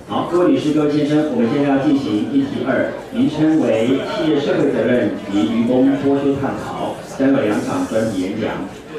好，各位女士、各位先生，我们现在要进行议题2，名称为企业社会责任及渔工剥削探讨，将有2场专题演讲。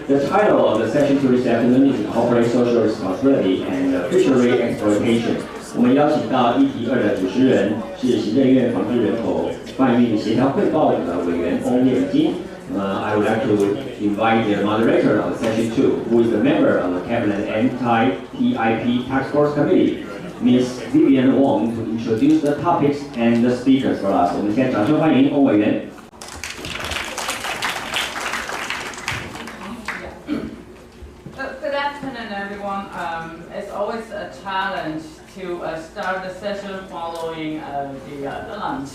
The title of the session to this afternoon is Corporate Social Responsibility and Fishery Exploitation. 我们邀请到议题2的主持人是行政院防治人口贩运协调汇报的委员翁彦金。I would like to invite the moderator of session 2, who is a member of the Cabinet Anti-PIP Task Force Committee, Ms. Vivian Wong, to introduce the topics and the speakers for us. 我们现在掌声欢迎翁委员。Good afternoon, everyone. It's always a challenge to start the session following the lunch.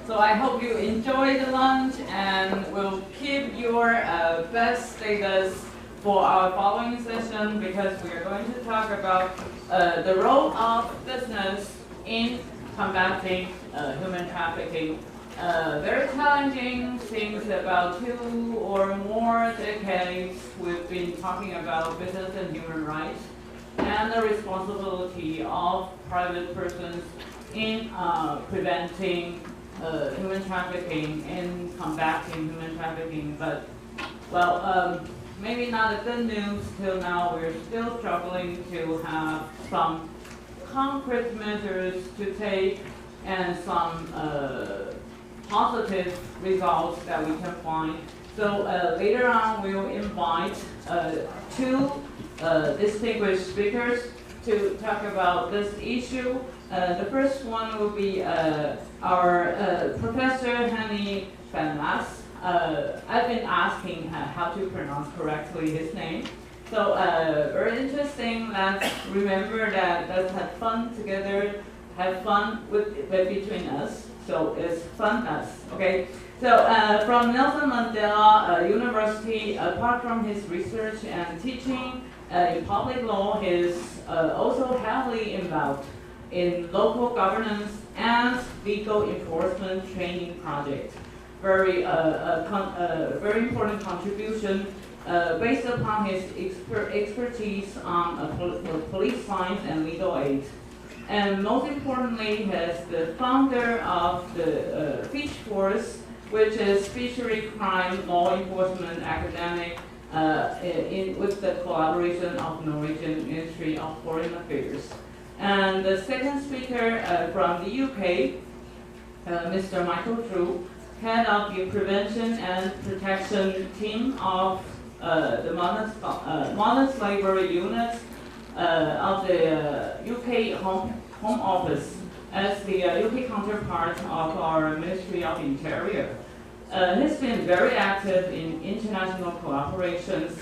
So I hope you enjoy the lunch and will keep your best status for our following session, because we are going to talk about the role of business in combating human trafficking. Very challenging things. About 2 or more decades we've been talking about business and human rights and the responsibility of private persons in preventing human trafficking and combating human trafficking. But, well, maybe not a good news till now. We're still struggling to have some concrete measures to take and some positive results that we can find. So later on, we will invite 2 distinguished speakers to talk about this issue. The first one will be our Professor Henny Van Las. I've been asking how to pronounce correctly his name. So very interesting. Let's remember that let's have fun together, have fun between us. So it's fun us, okay? So from Nelson Mandela University, apart from his research and teaching in public law, he is also heavily involved in local governance and legal enforcement training projects. Very important contribution based upon his expertise on police science and legal aid. And most importantly, he is the founder of the Fish Force, which is fishery crime law enforcement academic with the collaboration of Norwegian Ministry of Foreign Affairs. And the second speaker from the UK, Mr. Michael True, head of the prevention and protection team of the modern slavery unit of the UK Home Office as the UK counterpart of our Ministry of Interior. He's been very active in international collaborations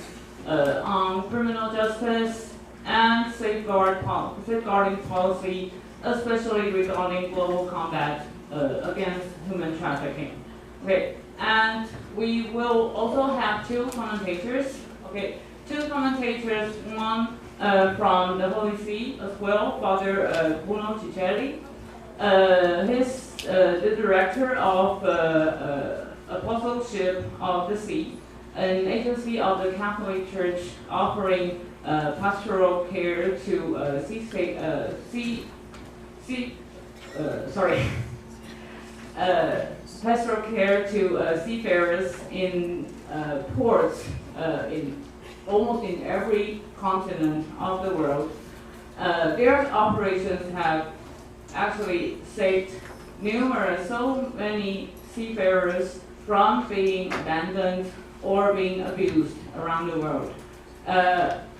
on criminal justice and safeguarding policy, especially regarding global combat against human trafficking. Okay, and we will also have 2 commentators. Okay, 2 commentators. One from the Holy See as well, Father Bruno Ciccelli. He's the director of Apostleship of the Sea, an agency of the Catholic Church offering pastoral care to pastoral care to seafarers in ports in almost in every continent of the world. Their operations have actually saved so many seafarers from being abandoned or being abused around the world.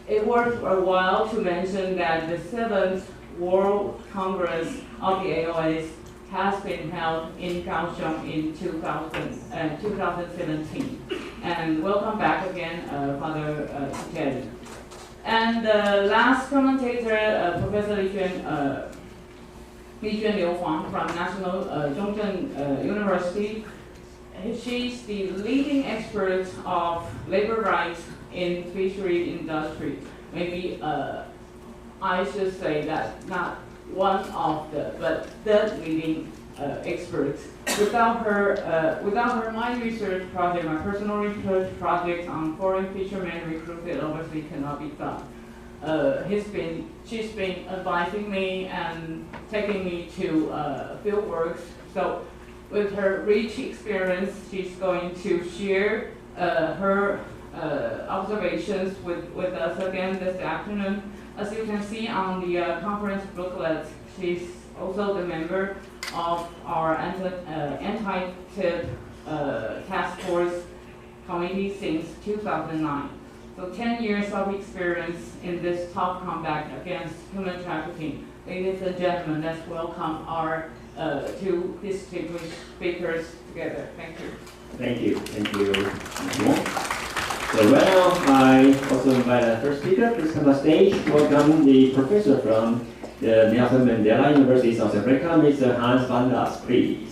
It worth a while to mention that the 7th World Congress of the AOAs has been held in Kaohsiung in 2017. And welcome back again, Father Ciccelli. And the last commentator, Professor Li Juan Huang from National Zhongzheng University. She's the leading expert of labor rights in fishery industry. Maybe I should say that not one of the, but the leading experts. Without her, my research project, my personal research project on foreign fishermen recruited overseas cannot be done. she's been advising me and taking me to field works. So with her rich experience, she's going to share her observations with us again this afternoon. As you can see on the conference booklet, she's also the member of our anti-tip task force committee since 2009. So 10 years of experience in this tough combat against human trafficking. Ladies and gentlemen, let's welcome our two distinguished speakers together. Thank you. Thank you. Thank you. So right now, I also invite our first speaker. Please come on stage. Welcome the professor from the Nelson Mandela University, South Africa, Mr. Hans van Das, please.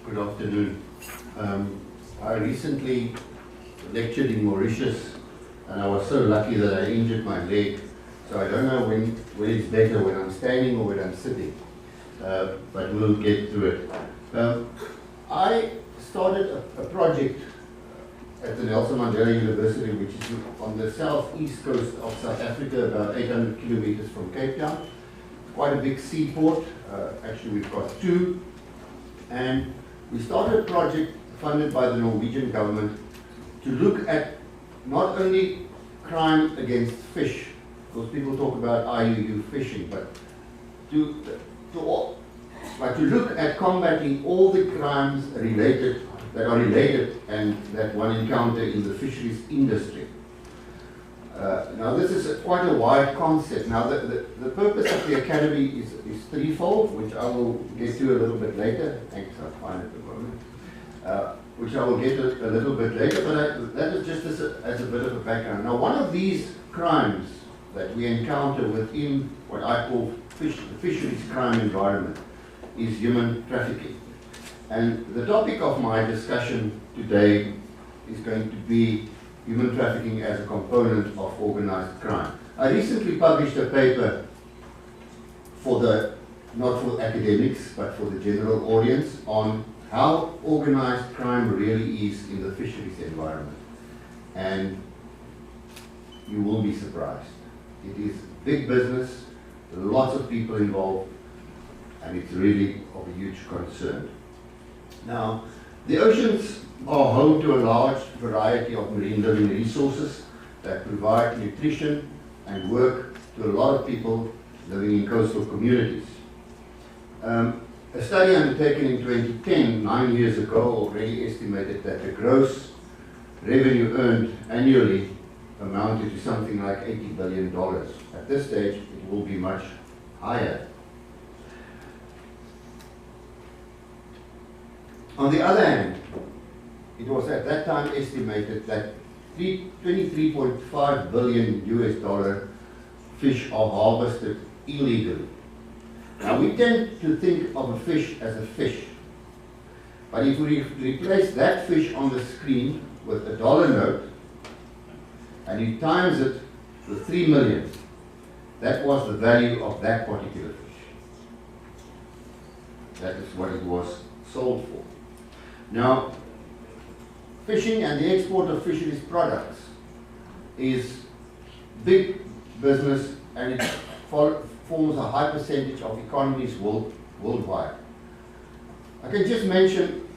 Good afternoon. I recently lectured in Mauritius, and I was so lucky that I injured my leg. So I don't know when it's better, when I'm standing or when I'm sitting, but we'll get through it. I started a project at the Nelson Mandela University, which is on the southeast coast of South Africa, about 800 kilometers from Cape Town. Quite a big seaport. Actually, we've got two. And we started a project funded by the Norwegian government to look at not only crime against fish, because people talk about IUU fishing, but to look at combating all the crimes that are related and that one encounter in the fisheries industry. Now this is quite a wide concept. Now the purpose of the Academy is threefold, which I will get to a little bit later. Thanks, I'm fine at the moment. Which I will get to a little bit later, but that is just as a bit of a background. Now one of these crimes that we encounter within what I call the fisheries crime environment is human trafficking. And the topic of my discussion today is going to be human trafficking as a component of organized crime. I recently published a paper not for academics, but for the general audience, on how organized crime really is in the fisheries environment. And you will be surprised. It is big business, lots of people involved, and it's really of a huge concern. Now, the oceans are home to a large variety of marine living resources that provide nutrition and work to a lot of people living in coastal communities. A study undertaken in 2010, 9 years ago, already estimated that the gross revenue earned annually amounted to something like $80 billion. At this stage, it will be much higher. On the other hand, it was at that time estimated that 23.5 billion US dollar fish are harvested illegally. Now we tend to think of a fish as a fish, but if we replace that fish on the screen with a dollar note and you times it with 3 million, that was the value of that particular fish. That is what it was sold for. Now, fishing and the export of fisheries products is big business, and it forms a high percentage of economies worldwide. I can just mention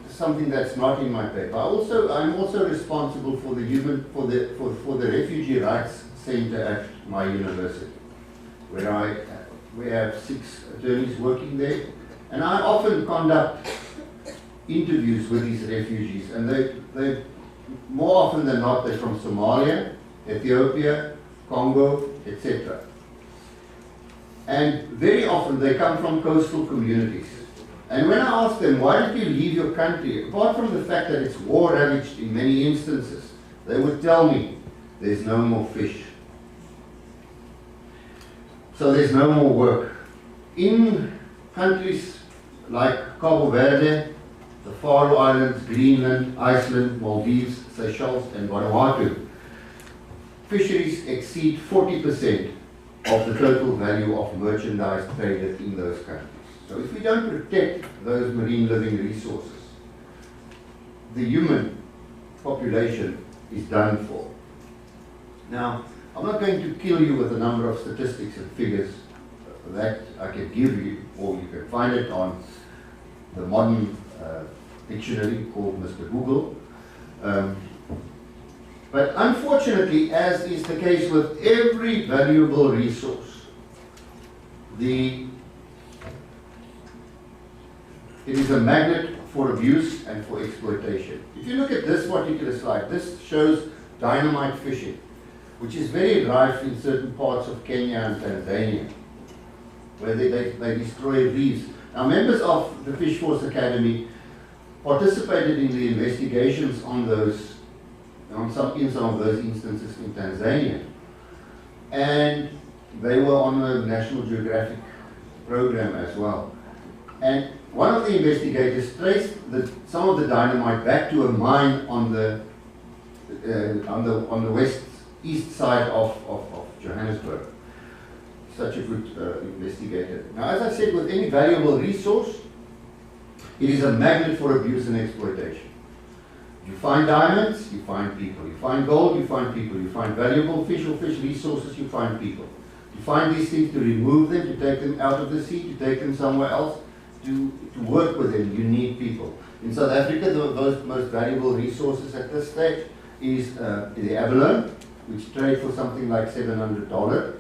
something that's not in my paper. I'm also responsible for the Refugee Rights Center at my university, where we have 6 attorneys working there, and I often conduct interviews with these refugees, and they more often than not, they're from Somalia, Ethiopia, Congo, etc. And very often they come from coastal communities. And when I ask them, why did you leave your country, apart from the fact that it's war ravaged in many instances, they would tell me, there's no more fish. So there's no more work. In countries like Cabo Verde, the Faroe Islands, Greenland, Iceland, Maldives, Seychelles, and Vanuatu, fisheries exceed 40% of the total value of merchandise traded in those countries. So if we don't protect those marine living resources, the human population is done for. Now, I'm not going to kill you with a number of statistics and figures that I can give you, or you can find it on the modern dictionary called Mr. Google. But unfortunately, as is the case with every valuable resource, it is a magnet for abuse and for exploitation. If you look at this particular slide, this shows dynamite fishing, which is very rife in certain parts of Kenya and Tanzania, where they destroy reefs. Now, members of the Fish Force Academy participated in the investigations on those, in some of those instances in Tanzania, and they were on a National Geographic program as well. And one of the investigators traced some of the dynamite back to a mine on the east side of Johannesburg. Such a good investigator. Now, as I said, with any valuable resource, it is a magnet for abuse and exploitation. You find diamonds, you find people. You find gold, you find people. You find valuable fish or fish resources, you find people. You find these things, to remove them, to take them out of the sea, to take them somewhere else, to work with them, you need people. In South Africa, the most valuable resources at this stage is the abalone, which trade for something like $700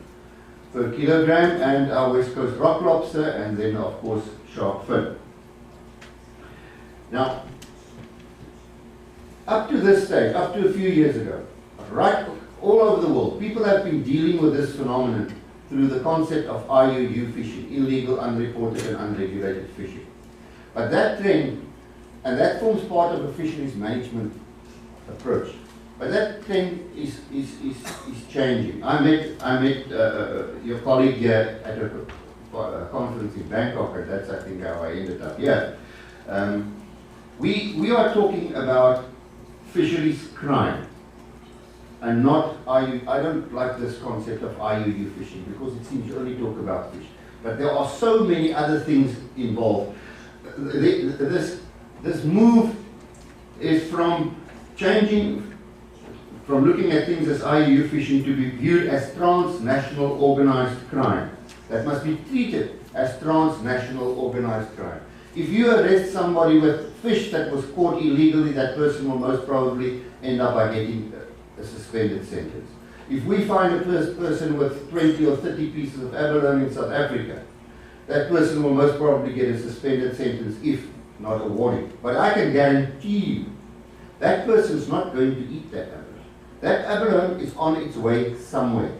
per kilogram, and our West Coast rock lobster, and then of course shark fin. Now, up to this stage, up to a few years ago, right all over the world, people have been dealing with this phenomenon through the concept of IUU fishing, illegal, unreported and unregulated fishing. But that trend, and that forms part of a fisheries management approach, but that trend is changing. I met your colleague here at a conference in Bangkok, and that's, I think, how I ended up here. We are talking about fisheries crime, and not IUU. I don't like this concept of IUU fishing because it seems you only talk about fish. But there are so many other things involved. This move is from changing, from looking at things as IUU fishing to be viewed as transnational organized crime. That must be treated as transnational organized crime. If you arrest somebody with fish that was caught illegally, that person will most probably end up by getting a suspended sentence. If we find a person with 20 or 30 pieces of abalone in South Africa, that person will most probably get a suspended sentence, if not a warning. But I can guarantee you, that person is not going to eat that abalone. That abalone is on its way somewhere.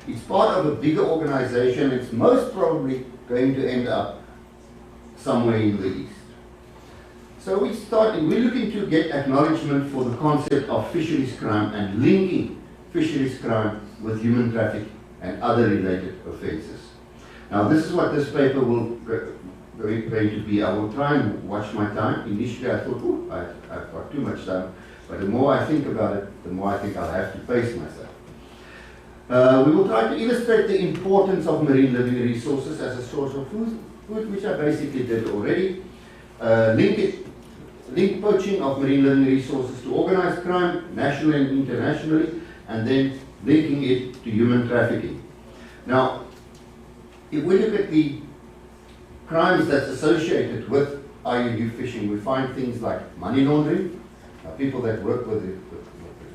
It's part of a bigger organization. It's most probably going to end up somewhere in the East. So we're looking to get acknowledgement for the concept of fisheries crime and linking fisheries crime with human trafficking and other related offences. Now, this is what this paper will going to be. I will try and watch my time. Initially, I thought, oh, I've got too much time. But the more I think about it, the more I think I'll have to pace myself. We will try to illustrate the importance of marine living resources as a source of food, which I basically did already. Link poaching of marine living resources to organized crime, nationally and internationally, and then linking it to human trafficking. Now, if we look at the crimes that's associated with IUU fishing, we find things like money laundering. People that work with the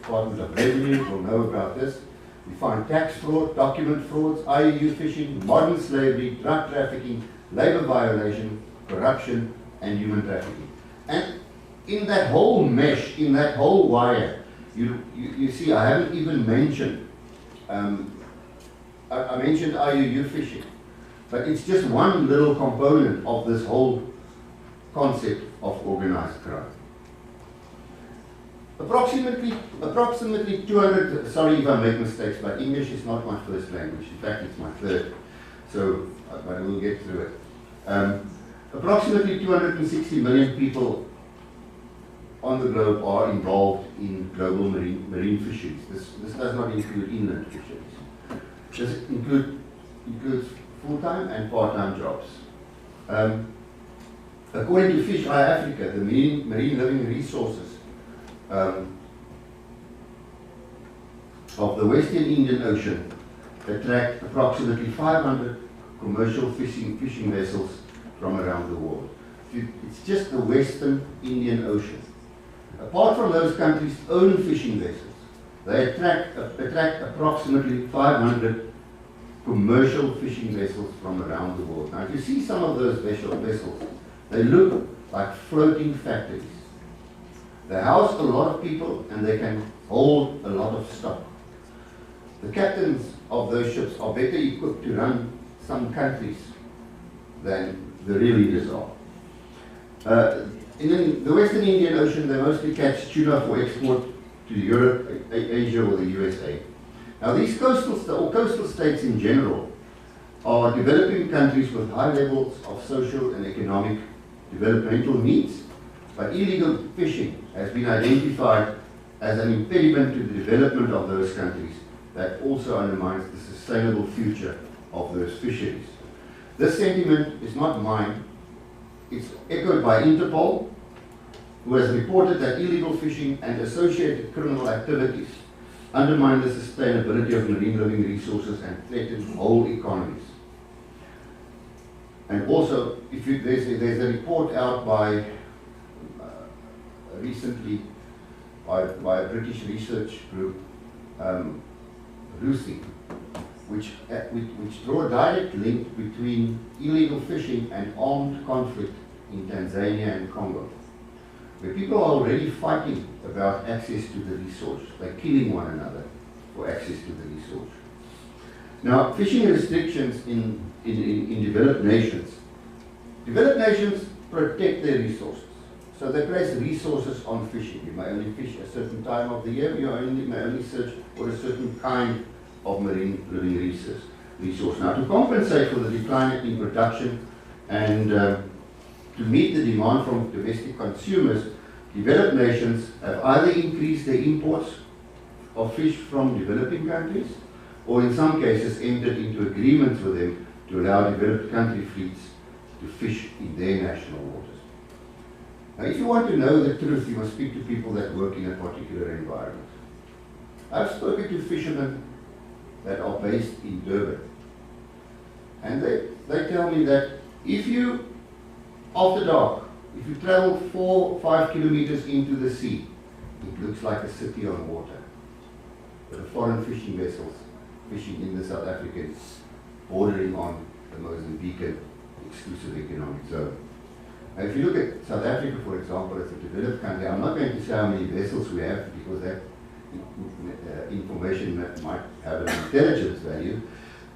Department of Revenue will know about this. We find tax fraud, document frauds, IUU fishing, modern slavery, drug trafficking, labor violation, corruption, and human trafficking. And in that whole mesh, in that whole wire, you see, I haven't even mentioned, I mentioned IUU fishing, but it's just one little component of this whole concept of organized crime. Approximately 200, sorry if I make mistakes, but English is not my first language. In fact, it's my third. So, but we'll get through it. Approximately 260 million people on the globe are involved in global marine fisheries. This does not include inland fisheries. This includes full-time and part-time jobs. According to Fish Eye Africa, the marine living resources of the Western Indian Ocean attract approximately 500 commercial fishing vessels from around the world. It's just the Western Indian Ocean. Apart from those countries' own fishing vessels, they attract approximately 500 commercial fishing vessels from around the world. Now, if you see some of those vessels, they look like floating factories. They house a lot of people and they can hold a lot of stock. The captains of those ships are better equipped to run some countries than the real leaders are. In the Western Indian Ocean, they mostly catch tuna for export to Europe, Asia, or the USA. Now, these coastal states in general are developing countries with high levels of social and economic developmental needs, but illegal fishing has been identified as an impediment to the development of those countries that also undermines the sustainable future of those fisheries. This sentiment is not mine. It's echoed by Interpol, who has reported that illegal fishing and associated criminal activities undermine the sustainability of marine living resources and threaten whole economies. And also, there's a report out by recently by a British research group, Lucy, which draw a direct link between illegal fishing and armed conflict in Tanzania and Congo, where people are already fighting about access to the resource. They're killing one another for access to the resource. Now, fishing restrictions in developed nations protect their resources. So they place resources on fishing. You may only fish a certain time of the year. You may only search for a certain kind of marine living resource. Now, to compensate for the decline in production and to meet the demand from domestic consumers, developed nations have either increased their imports of fish from developing countries, or in some cases entered into agreements with them to allow developed country fleets to fish in their national waters. Now, if you want to know the truth, you must speak to people that work in a particular environment. I've spoken to fishermen that are based in Durban, and they tell me that if you, after dark, if you travel 4 or 5 kilometers into the sea, it looks like a city on water. But the foreign fishing vessels fishing in the South African, bordering on the Mozambican exclusive economic zone. Now, if you look at South Africa, for example, as a developed country, I'm not going to say how many vessels we have because that information might have an intelligence value,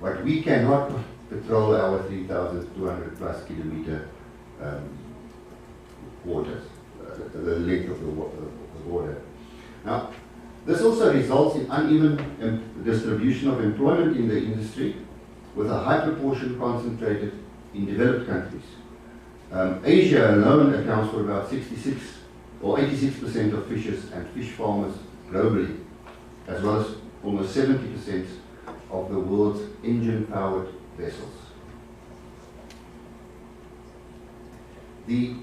but we cannot patrol our 3,200 plus kilometer waters, the length of the border. Now, this also results in uneven distribution of employment in the industry, with a high proportion concentrated in developed countries. Asia alone accounts for about 66 or 86% of fishers and fish farmers globally, as well as almost 70% of the world's engine-powered vessels. The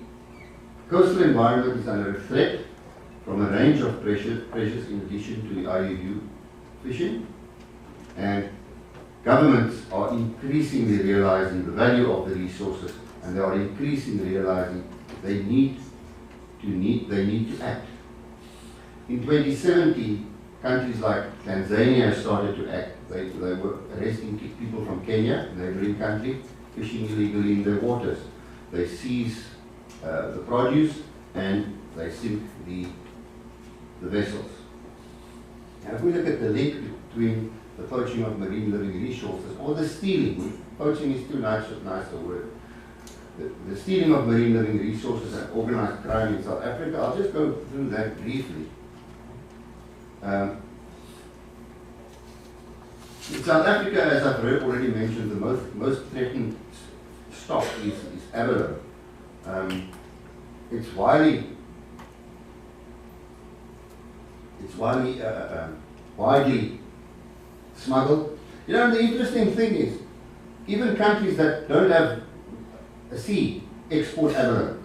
coastal environment is under threat from a range of pressures in addition to the IUU fishing, and governments are increasingly realizing the value of the resources, and they are increasingly realizing they need to act. In 2017, countries like Tanzania started to act. They were arresting people from Kenya, a neighboring country, fishing illegally in their waters. They seize the produce and they sink the vessels. And if we look at the link between the poaching of marine living resources, or the stealing, poaching is too nice a word, the stealing of marine living resources and organized crime in South Africa, I'll just go through that briefly. In South Africa, as I've already mentioned, the most threatened stock is abalone. It's widely smuggled. You know, the interesting thing is, even countries that don't have sea export abalone.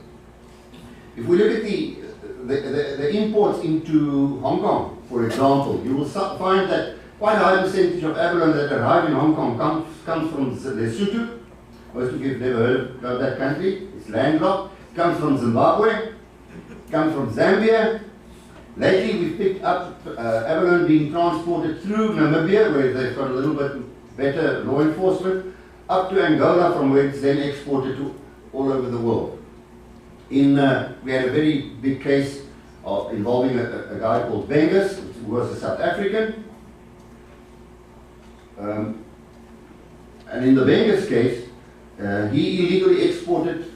If we look at the imports into Hong Kong, for example, you will find that quite a high percentage of abalone that arrive in Hong Kong comes from Lesotho. Most of you have never heard about that country. It's landlocked. Comes from Zimbabwe. Comes from Zambia. Lately, we've picked up abalone being transported through Namibia, where they've got a little bit better law enforcement, up to Angola, from where it's then exported to all over the world. We had a very big case involving a guy called Bengus, who was a South African. And in the Bengus case, he illegally exported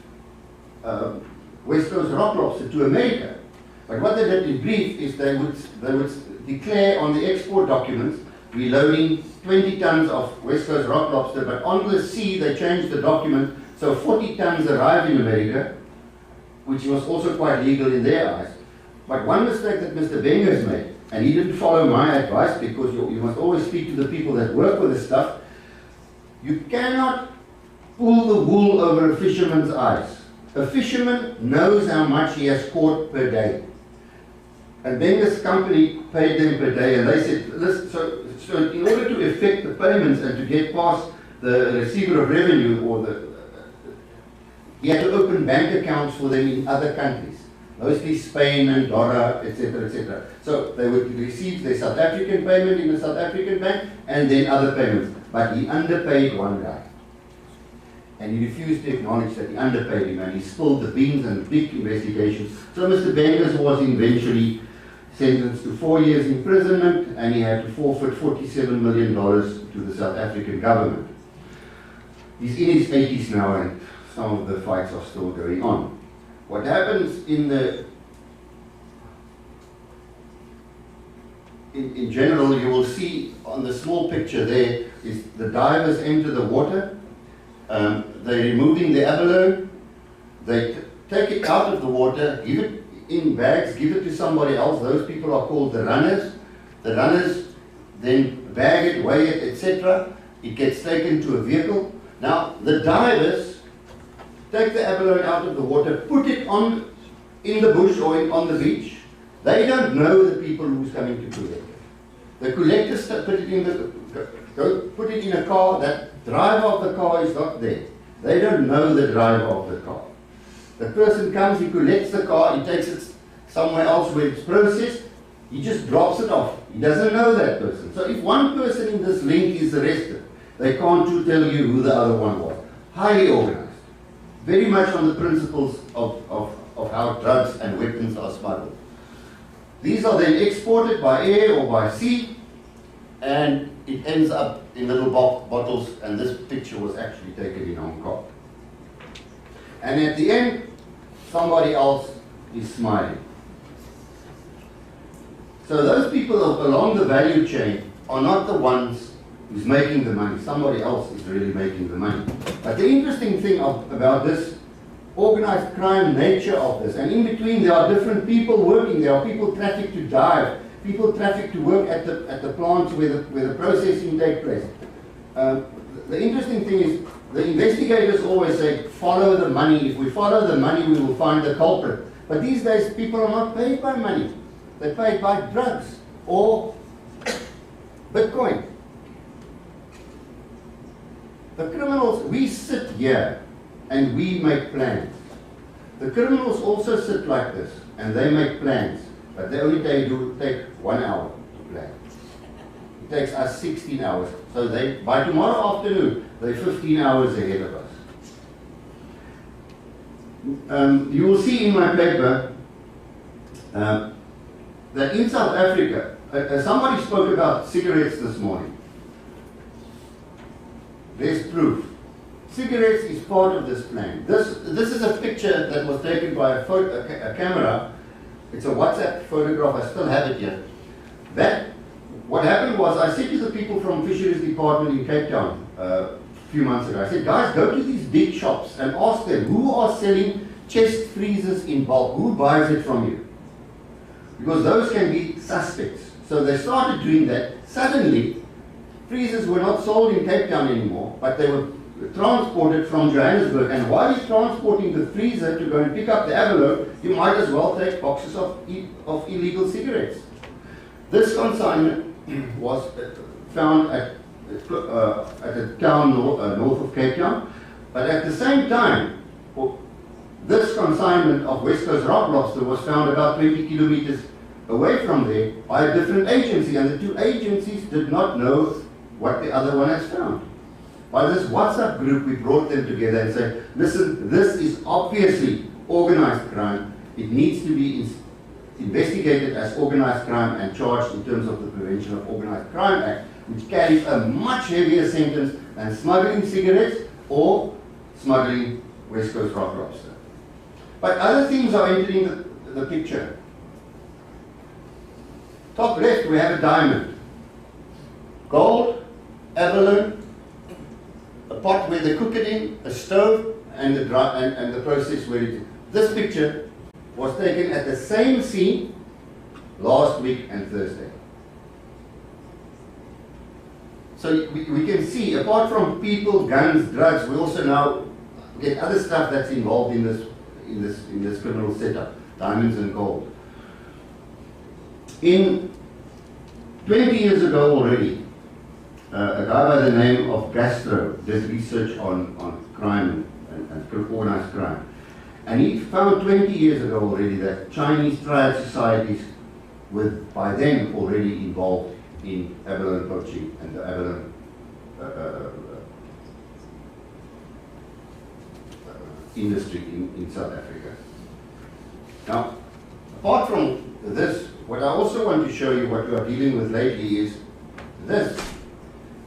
West Coast rock lobster to America. But what they did in brief is they would declare on the export documents, we're loading 20 tons of West Coast rock lobster, but on the sea they changed the document, so 40 tons arrived in America, which was also quite legal in their eyes. But one mistake that Mr. Bengus made, and he didn't follow my advice, because you must always speak to the people that work with this stuff, you cannot pull the wool over a fisherman's eyes. A fisherman knows how much he has caught per day. And Bengus' company paid them per day, and they said, so in order to effect the payments and to get past the receiver of revenue, or he had to open bank accounts for them in other countries, mostly Spain, Andorra, etc., etc. So they would receive their South African payment in a South African bank, and then other payments. But he underpaid one guy. And he refused to acknowledge that he underpaid him, and he spilled the beans and big investigations. So Mr. Bengus was eventually sentenced to 4 years imprisonment, and he had to forfeit $47 million to the South African government. He's in his 80s now, and some of the fights are still going on. What happens in general, you will see on the small picture there, is the divers enter the water. They're removing the abalone. They take it out of the water, give it in bags, give it to somebody else. Those people are called the runners. The runners then bag it, weigh it, etc. It gets taken to a vehicle. Now, the divers take the abalone out of the water, put it in the bush or on the beach. They don't know the people who's coming to collect it. The collectors put it in a car. That driver of the car is not there. They don't know the driver of the car. The person comes, he collects the car, he takes it somewhere else where it's processed, he just drops it off. He doesn't know that person. So if one person in this link is arrested, they can't tell you who the other one was. Highly organized. Very much on the principles of how drugs and weapons are smuggled. These are then exported by air or by sea, and it ends up in little bottles, and this picture was actually taken in Hong Kong. And at the end, somebody else is smiling. So those people along the value chain are not the ones who's making the money. Somebody else is really making the money. But the interesting thing about this organized crime nature of this, and in between there are different people working. There are people trafficked to dive, people trafficked to work at the plants where the processing takes place. The interesting thing is, the investigators always say, follow the money. If we follow the money, we will find the culprit. But these days, people are not paid by money. They're paid by drugs or Bitcoin. The criminals, we sit here and we make plans. The criminals also sit like this and they make plans, but they only take 1 hour to plan. It takes us 16 hours. So by tomorrow afternoon, they're 15 hours ahead of us. You will see in my paper that in South Africa, somebody spoke about cigarettes this morning. There's proof. Cigarettes is part of this plan. This is a picture that was taken by a camera. It's a WhatsApp photograph. I still have it here. What happened was, I said to the people from Fisheries Department in Cape Town a few months ago, I said, guys, go to these big shops and ask them who are selling chest freezers in bulk. Who buys it from you? Because those can be suspects. So they started doing that. Suddenly, freezers were not sold in Cape Town anymore, but they were transported from Johannesburg, and while he's transporting the freezer to go and pick up the envelope, you might as well take boxes of illegal cigarettes. This consignment was found at a town north of Cape Town, but at the same time, this consignment of West Coast rock lobster was found about 20 kilometers away from there by a different agency, and the two agencies did not know what the other one has found. By this WhatsApp group, we brought them together and said, listen, this is obviously organized crime. It needs to be investigated as organized crime and charged in terms of the Prevention of Organized Crime Act, which carries a much heavier sentence than smuggling cigarettes or smuggling West Coast rock lobster. But other things are entering the picture. Top left, we have a diamond. Gold, abalone, a pot where they cook it in, a stove, and the process where it is. This picture was taken at the same scene last week and Thursday. So we can see, apart from people, guns, drugs, we also now get other stuff that's involved in this criminal setup, diamonds and gold. In 20 years ago already, a guy by the name of Gastro did research on crime and organized crime. And he found 20 years ago already that Chinese triad societies were by then already involved in abalone poaching and the abalone industry in South Africa. Now, apart from this, what I also want to show you, what we are dealing with lately, is this.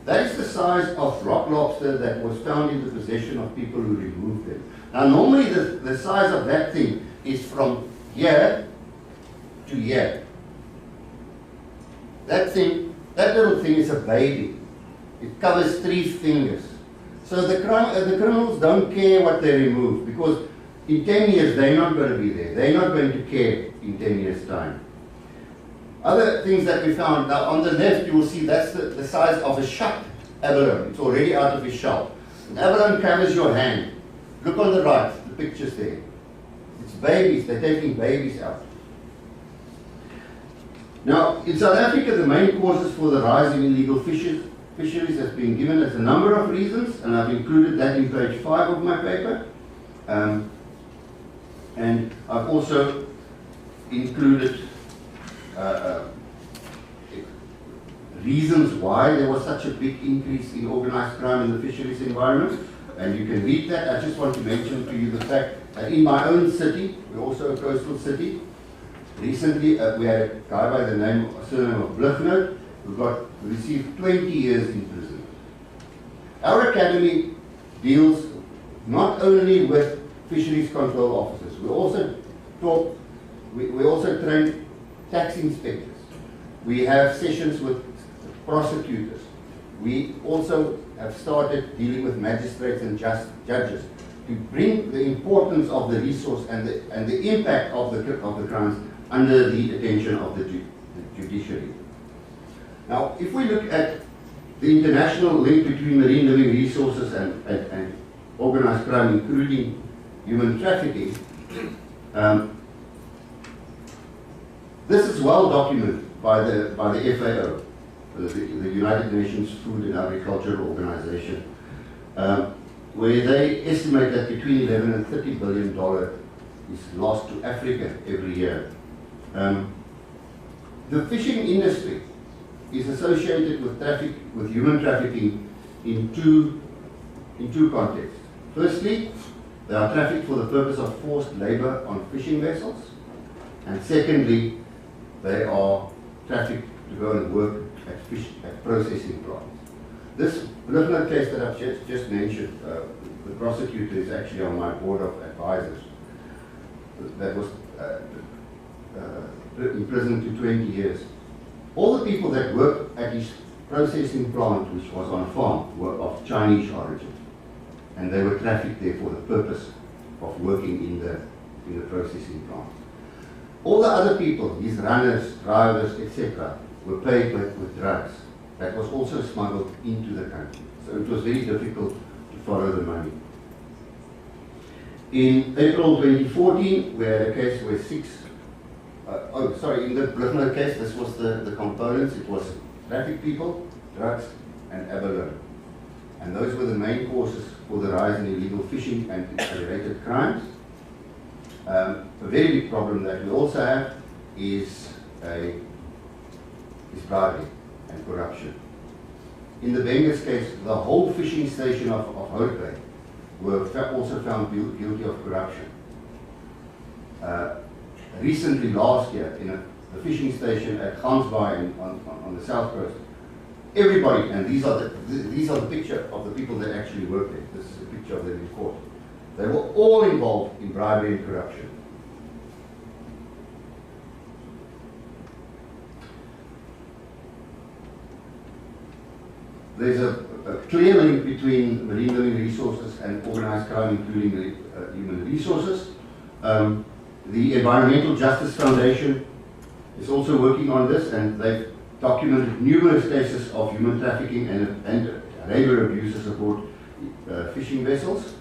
That is the size of rock lobster that was found in the possession of people who removed them. Now, normally the size of that thing is from here to here. That little thing is a baby. It covers 3 fingers. So the criminals don't care what they remove, because in 10 years they're not going to be there. They're not going to care in 10 years' time. Other things that we found, now on the left you will see that's the size of a shut abalone. It's already out of its shell. An abalone covers your hand. Look on the right, the pictures there. It's babies, they're taking babies out. Now, in South Africa, the main causes for the rise in illegal fisheries has been given as a number of reasons, and I've included that in page 5 of my paper. And I've also included reasons why there was such a big increase in organized crime in the fisheries environment, and you can read that. I just want to mention to you the fact that in my own city, we're also a coastal city, recently we had a guy by the surname of Blichner who received 20 years in prison. Our academy deals not only with fisheries control officers, we also train tax inspectors. We have sessions with prosecutors. We also have started dealing with magistrates and judges to bring the importance of the resource and the impact of the crimes under the attention of the judiciary. Now, if we look at the international link between marine living resources and organized crime, including human trafficking, this is well documented by the FAO, the United Nations Food and Agricultural Organization, where they estimate that between $11 and $30 billion is lost to Africa every year. The fishing industry is associated with human trafficking in two contexts. Firstly, they are trafficked for the purpose of forced labor on fishing vessels, and secondly, they are trafficked to go and work at processing plants. This Blichner case that I've just mentioned, the prosecutor is actually on my board of advisors, that was imprisoned to 20 years. All the people that worked at his processing plant, which was on a farm, were of Chinese origin, and they were trafficked there for the purpose of working in the processing plant. All the other people, his runners, drivers, etc., were paid with drugs that was also smuggled into the country. So it was very difficult to follow the money. In April 2014, we had a case where in the Brugner case, this was the components. It was traffic people, drugs, and abalone. And those were the main causes for the rise in illegal fishing and related crimes. A very big problem that we also have is bribery and corruption. In the Bengals case, the whole fishing station of Hout Bay were also found guilty of corruption. Recently, last year, in the fishing station at Gansbaai on the south coast, everybody, and these are the picture of the people that actually work there. This is a picture of them in court. They were all involved in bribery and corruption. There's a clear link between marine living resources and organized crime, including human resources. The Environmental Justice Foundation is also working on this, and they've documented numerous cases of human trafficking and labor abuses aboard fishing vessels.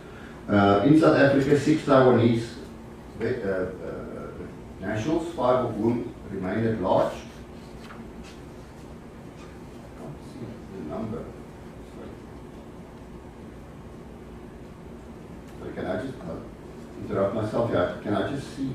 In South Africa, 6 Taiwanese nationals, 5 of whom remain at large. Number. Sorry, can I just interrupt myself here? Can I just see?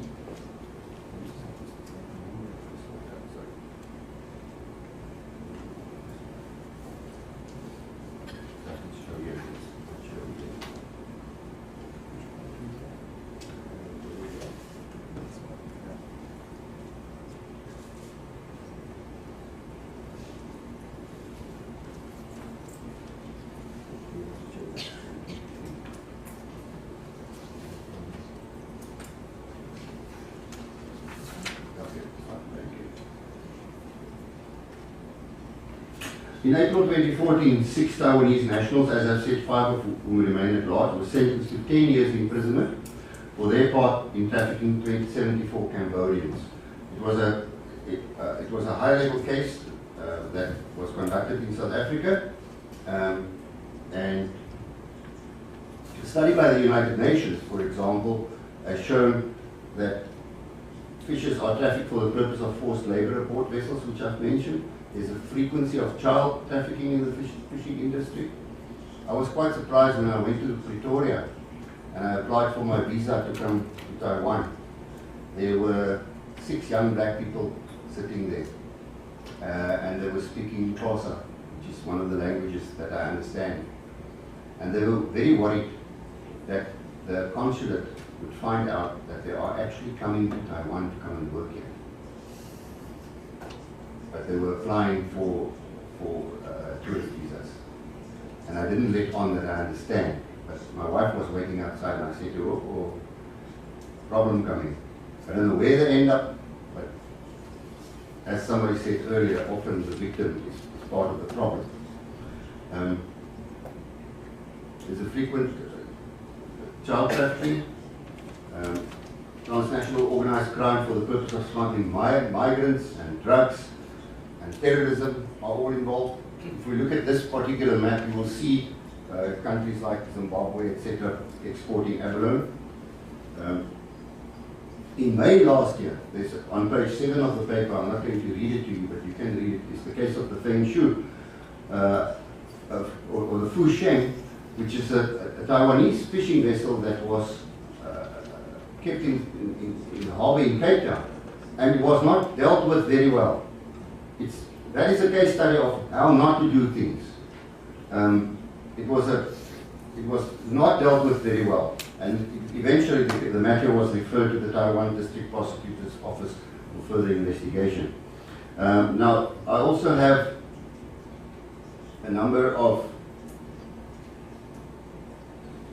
In April 2014, 6 Taiwanese nationals, as I said, 5 of whom remain at large, were sentenced to 10 years imprisonment for their part in trafficking 74 Cambodians. It was a high-level case that was conducted in South Africa, and a study by the United Nations, for example, has shown that fishers are trafficked for the purpose of forced labor aboard vessels, which I've mentioned. There's a frequency of child trafficking in the fishing industry. I was quite surprised when I went to Pretoria and I applied for my visa to come to Taiwan. There were 6 young black people sitting there, and they were speaking Xhosa, which is one of the languages that I understand. And they were very worried that the consulate would find out that they are actually coming to Taiwan to come and work here. But they were applying for tourist visas. And I didn't let on that I understand. But my wife was waiting outside and I said to her, oh, problem coming. I don't know where they end up, but as somebody said earlier, often the victim is part of the problem. There's a frequent child trafficking, transnational organized crime for the purpose of smuggling migrants and drugs, and terrorism are all involved. If we look at this particular map, you will see countries like Zimbabwe, etc., exporting abalone. In May last year, there's on page 7 of the paper, I'm not going to read it to you, but you can read it. It's the case of the Feng Shu, or the Fu Sheng, which is a Taiwanese fishing vessel that was kept in the harbour in Cape Town, and it was not dealt with very well. That is a case study of how not to do things. It was not dealt with very well, and eventually the matter was referred to the Taiwan District Prosecutor's Office for further investigation. Now, I also have a number of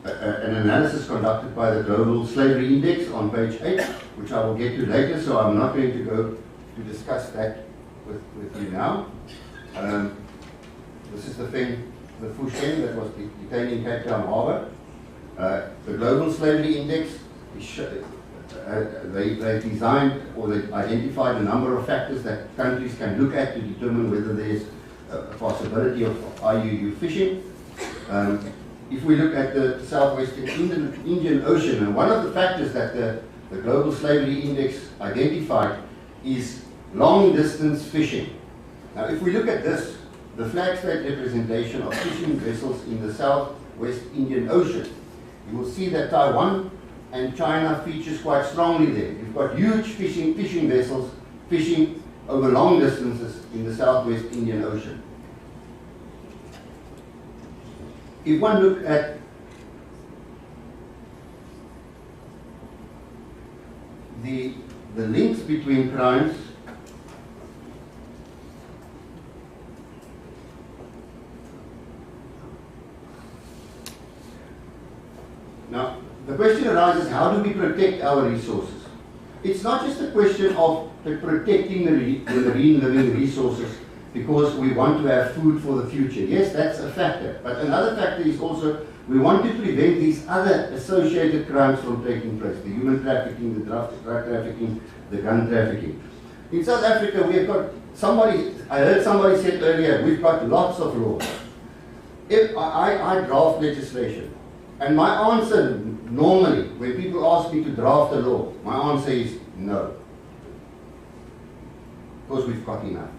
an analysis conducted by the Global Slavery Index on page 8, which I will get to later, so I'm not going to go to discuss that with you now. This is the Fu Sheng that was detained in Cape Town Harbour. The Global Slavery Index, they designed or they identified a number of factors that countries can look at to determine whether there's a possibility of IUU fishing. if we look at the southwestern Indian Ocean, and one of the factors that the Global Slavery Index identified is long-distance fishing. Now, if we look at this, the flag state representation of fishing vessels in the southwest Indian Ocean, you will see that Taiwan and China features quite strongly there. You've got huge fishing vessels fishing over long distances in the southwest Indian Ocean. If one look at the links between crimes, now the question arises, how do we protect our resources? It's not just a question of protecting the marine living resources because we want to have food for the future. Yes, that's a factor. But another factor is also we want to prevent these other associated crimes from taking place. The human trafficking, the drug trafficking, the gun trafficking. In South Africa, we have got I heard somebody said earlier, we've got lots of laws. If I draft legislation, and my answer normally, when people ask me to draft a law, my answer is no. Because we've got enough.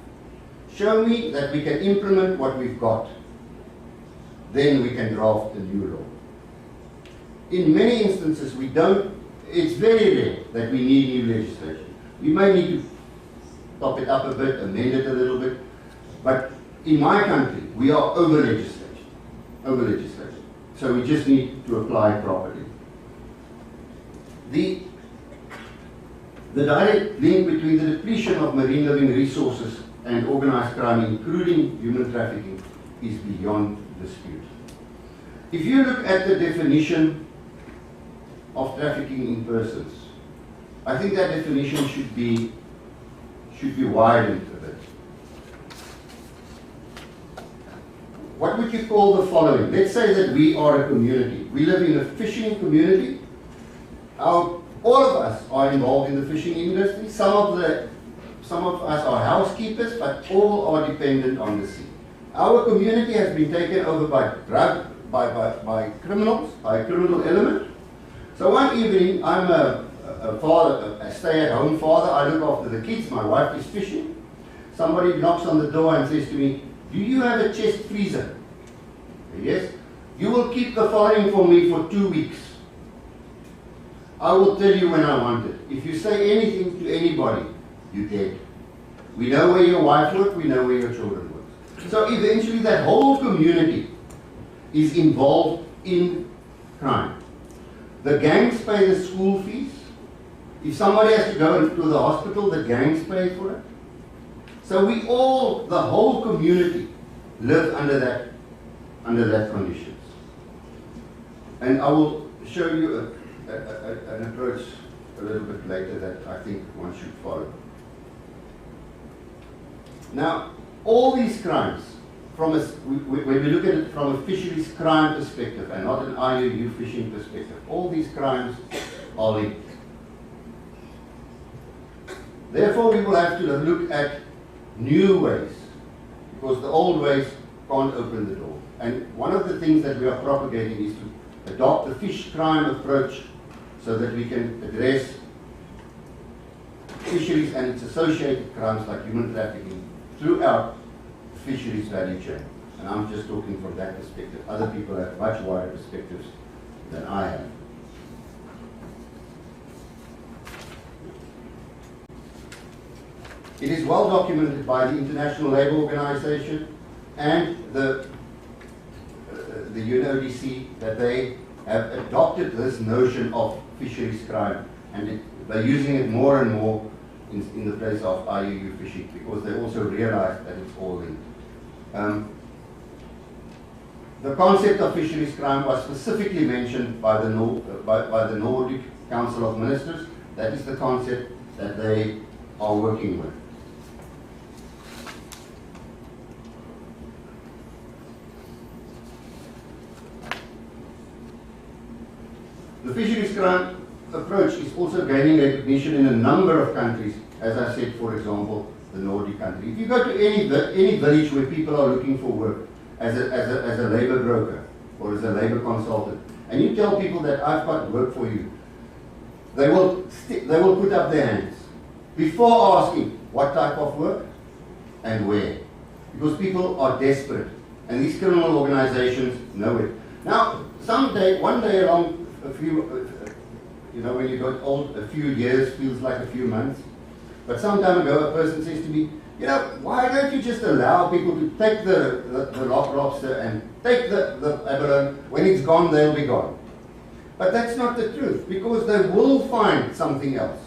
Show me that we can implement what we've got. Then we can draft a new law. In many instances, we don't, it's very rare that we need new legislation. We may need to top it up a bit, amend it a little bit, but in my country, we are over-legislated. So we just need to apply properly. The direct link between the depletion of marine living resources and organized crime, including human trafficking, is beyond dispute. If you look at the definition of trafficking in persons, I think that definition should be widened a bit. What would you call the following? Let's say that we are a community. We live in a fishing community. All of us are involved in the fishing industry. Some of us are housekeepers, but all are dependent on the sea. Our community has been taken over by criminals, by a criminal element. So one evening, I'm a father, a stay-at-home father. I look after the kids. My wife is fishing. Somebody knocks on the door and says to me, "Do you have a chest freezer?" Yes. "You will keep the following for me for 2 weeks. I will tell you when I want it. If you say anything to anybody, you're dead. We know where your wife works, we know where your children work." So eventually that whole community is involved in crime. The gangs pay the school fees. If somebody has to go to the hospital, the gangs pay for it. So we all, the whole community, live under that conditions. And I will show you an approach a little bit later that I think one should follow. Now, all these crimes, when we look at it from a fisheries crime perspective and not an IUU fishing perspective, all these crimes are linked. Therefore, we will have to look at new ways, because the old ways can't open the door. And one of the things that we are propagating is to adopt the fish crime approach so that we can address fisheries and its associated crimes like human trafficking throughout the fisheries value chain. And I'm just talking from that perspective. Other people have much wider perspectives than I have. It is well documented by the International Labour Organization and the UNODC that they have adopted this notion of fisheries crime, and they're using it more and more in the place of IUU fishing, because they also realize that it's all linked. The concept of fisheries crime was specifically mentioned by the Nordic Council of Ministers. That is the concept that they are working with. The fisheries crime approach is also gaining recognition in a number of countries, as I said, for example, the Nordic country. If you go to any village where people are looking for work as a labor broker, or as a labor consultant, and you tell people that I've got work for you, they will put up their hands before asking what type of work and where, because people are desperate, and these criminal organizations know it. Now, one day along, when you got old, a few years feels like a few months. But some time ago, a person says to me, why don't you just allow people to take the lobster and take the abalone? When it's gone, they'll be gone. But that's not the truth, because they will find something else.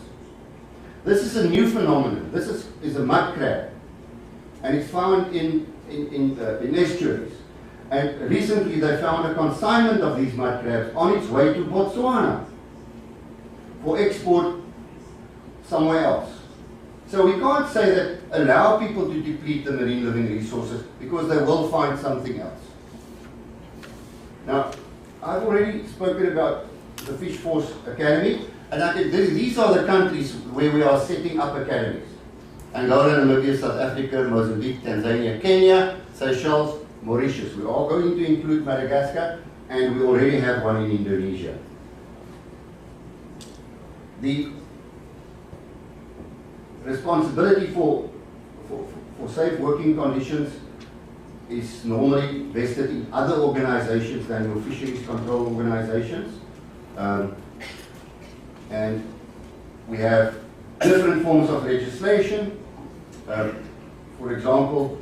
This is a new phenomenon. This is a mud crab, and it's found in estuaries. And recently they found a consignment of these mud crabs on its way to Botswana for export somewhere else. So we can't say that allow people to deplete the marine living resources, because they will find something else. Now, I've already spoken about the Fish Force Academy, and these are the countries where we are setting up academies. Angola, Namibia, South Africa, Mozambique, Tanzania, Kenya, Seychelles, Mauritius. We are going to include Madagascar, and we already have one in Indonesia. The responsibility for safe working conditions is normally vested in other organizations than your fisheries control organizations. And we have different forms of legislation. For example,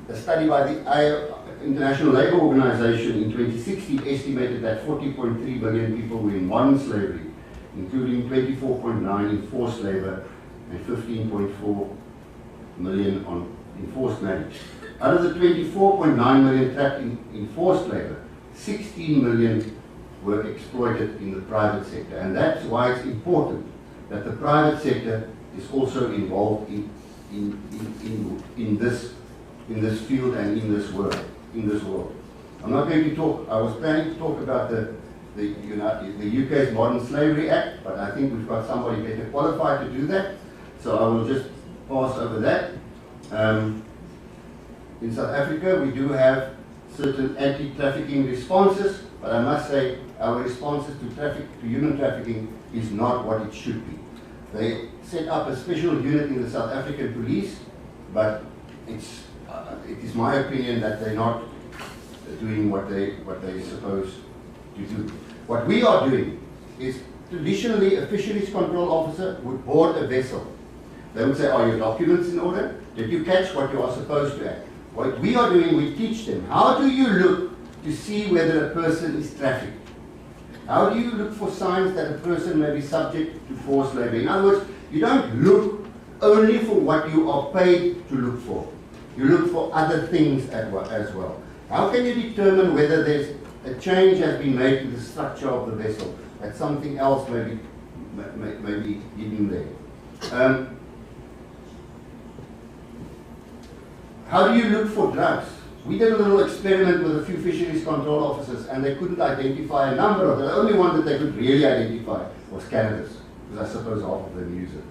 a study by the International Labour Organization in 2016 estimated that 40.3 billion people were in modern slavery, including 24.9 in forced labor and 15.4 million on enforced marriage. Out of the 24.9 million trapped in forced labor, 16 million were exploited in the private sector. And that's why it's important that the private sector is also involved in this field and in this world. I'm not going to talk, I was planning to talk about the UK's Modern Slavery Act, but I think we've got somebody better qualified to do that, so I will just pass over that. In South Africa, we do have certain anti-trafficking responses, but I must say our responses to human trafficking is not what it should be. They set up a special unit in the South African police, but it is my opinion that they're not doing what they're supposed to do. What we are doing is, traditionally a fisheries control officer would board a vessel. They would say, are your documents in order? Did you catch what you are supposed to act? What we are doing, we teach them, how do you look to see whether a person is trafficked? How do you look for signs that a person may be subject to forced labor? In other words, you don't look only for what you are paid to look for. You look for other things as well. How can you determine whether there's a change has been made to the structure of the vessel, that something else may be hidden there? How do you look for drugs? We did a little experiment with a few fisheries control officers, and they couldn't identify a number of them. The only one that they could really identify was cannabis, because I suppose half of them use it.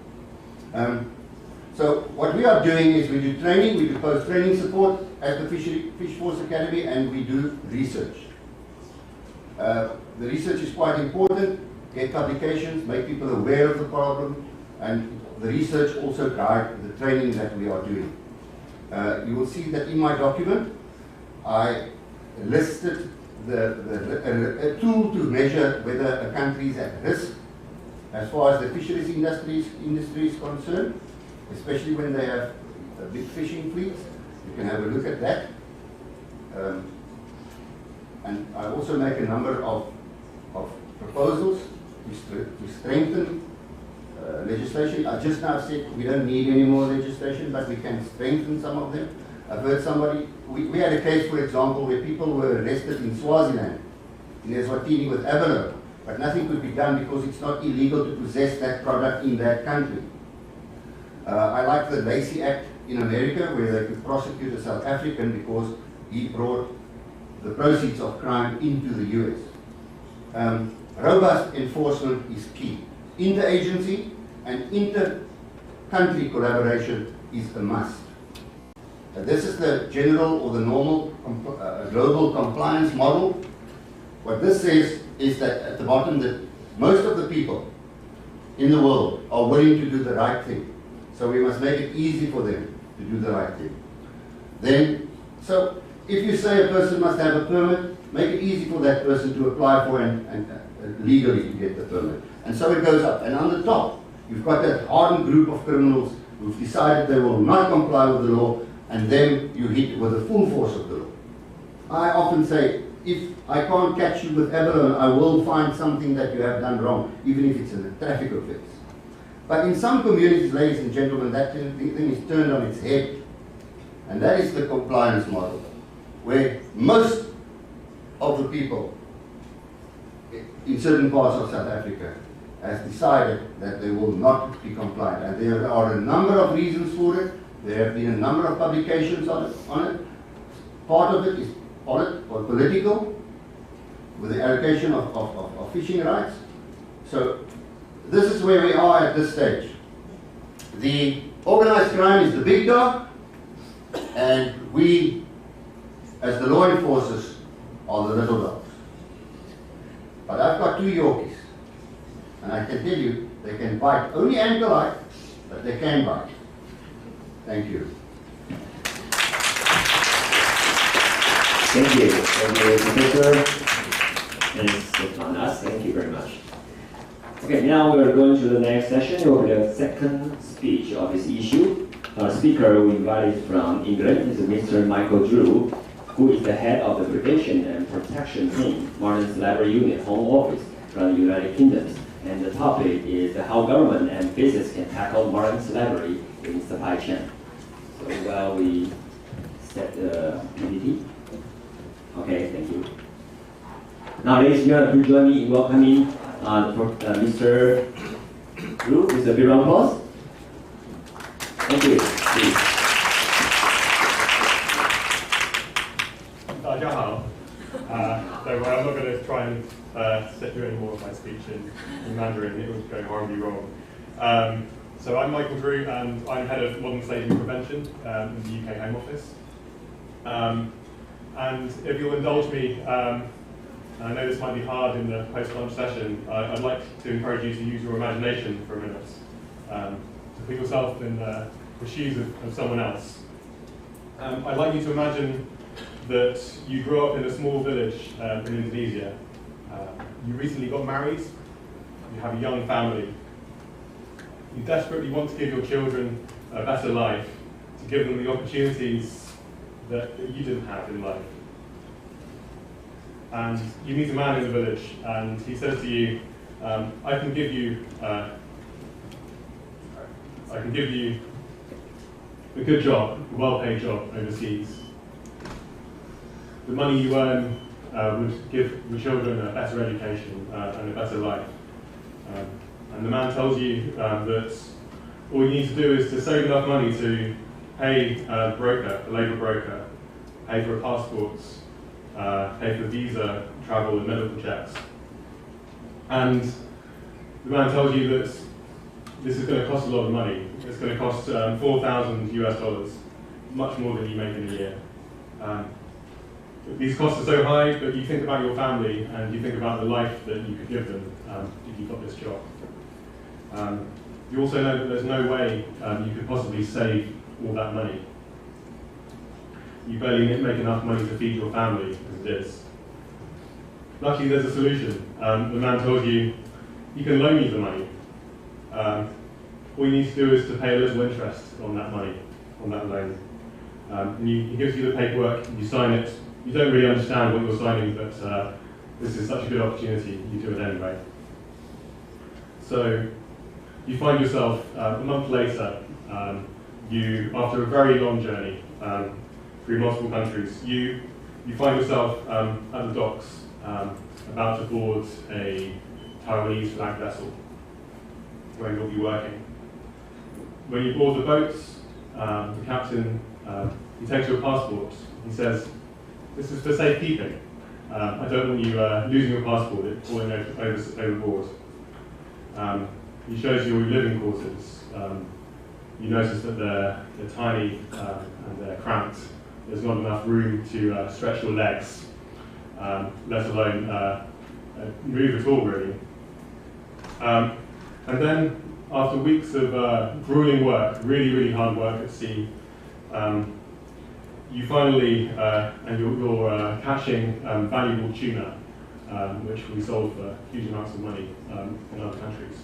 So what we are doing is we do training, we do post-training support at the Fish Force Academy, and we do research. The research is quite important. Get publications, make people aware of the problem, and the research also guides the training that we are doing. You will see that in my document, I listed a tool to measure whether a country is at risk as far as the fisheries industry is concerned, especially when they have big fishing fleets. You can have a look at that. And I also make a number of proposals to strengthen legislation. I just now said we don't need any more legislation, but we can strengthen some of them. I've heard somebody, we had a case, for example, where people were arrested in Swaziland, in Eswatini with abalone, but nothing could be done because it's not illegal to possess that product in that country. I like the Lacey Act in America, where they could prosecute a South African because he brought the proceeds of crime into the US. Robust enforcement is key. Interagency and inter-country collaboration is a must. This is the general or the normal global compliance model. What this says is that at the bottom that most of the people in the world are willing to do the right thing. So we must make it easy for them to do the right thing. Then, so if you say a person must have a permit, make it easy for that person to apply for and legally to get the permit. And so it goes up. And on the top, you've got that hardened group of criminals who've decided they will not comply with the law, and then you hit with the full force of the law. I often say, if I can't catch you with abalone, I will find something that you have done wrong, even if it's a traffic offense. But in some communities, ladies and gentlemen, that thing is turned on its head. And that is the compliance model, where most of the people in certain parts of South Africa has decided that they will not be compliant. And there are a number of reasons for it. There have been a number of publications on it. Part of it is political, with the allocation of fishing rights. So this is where we are at this stage. The organized crime is the big dog, and we, as the law enforcers, are the little dogs. But I've got 2 Yorkies, and I can tell you, they can bite. Only ankle-like, but they can bite. Thank you. Thank you. Thank you, Professor. And Stefanas, thank you very much. Okay, now we're going to the next session. It will be the second speech of this issue. Our speaker we invited from England is Mr. Michael Drew, who is the head of the Prevention and Protection Team, Modern Slavery Unit Home Office from the United Kingdom. And the topic is how government and business can tackle modern slavery in supply chain. So while we set the PPT. Okay, thank you. Now, ladies and gentlemen, please join me in welcoming Mr. Drew with a big round of applause. Thank you. Please. 大家好. So I'm not going to try and set through any more of my speech in Mandarin. It would go horribly wrong. So I'm Michael Drew, and I'm head of modern slavery prevention in the UK Home Office. And if you'll indulge me, and I know this might be hard in the post-lunch session, I'd like to encourage you to use your imagination for a minute, to put yourself in the shoes of someone else. I'd like you to imagine that you grew up in a small village in Indonesia. You recently got married, you have a young family. You desperately want to give your children a better life, to give them the opportunities that you didn't have in life. And you meet a man in the village, and he says to you, I can give you a good job, a well-paid job overseas. The money you earn would give your children a better education and a better life. And the man tells you that all you need to do is to save enough money to pay a broker, a labour broker, pay for a passport, pay for visa, travel and medical checks. And the man tells you that this is going to cost a lot of money. It's going to cost $4,000 US, much more than you make in a year. These costs are so high, but you think about your family and you think about the life that you could give them if you got this job. You also know that there's no way you could possibly save all that money. You barely make enough money to feed your family as it is. Luckily, there's a solution. The man tells you, you can loan me the money. All you need to do is to pay a little interest on that money, on that loan. And he gives you the paperwork, you sign it. You don't really understand what you're signing, but this is such a good opportunity, you do it anyway. So you find yourself a month later, after a very long journey through multiple countries, you find yourself at the docks about to board a Taiwanese flagged vessel where you'll be working. When you board the boat, the captain he takes your passport. He says, "This is for safekeeping. I don't want you losing your passport, it falling overboard." He shows you your living quarters. you notice that they're tiny and they're cramped. There's not enough room to stretch your legs, let alone move at all, really. And then, after weeks of grueling work, really hard work at sea, you finally, and you're catching valuable tuna, which we sold for huge amounts of money in other countries.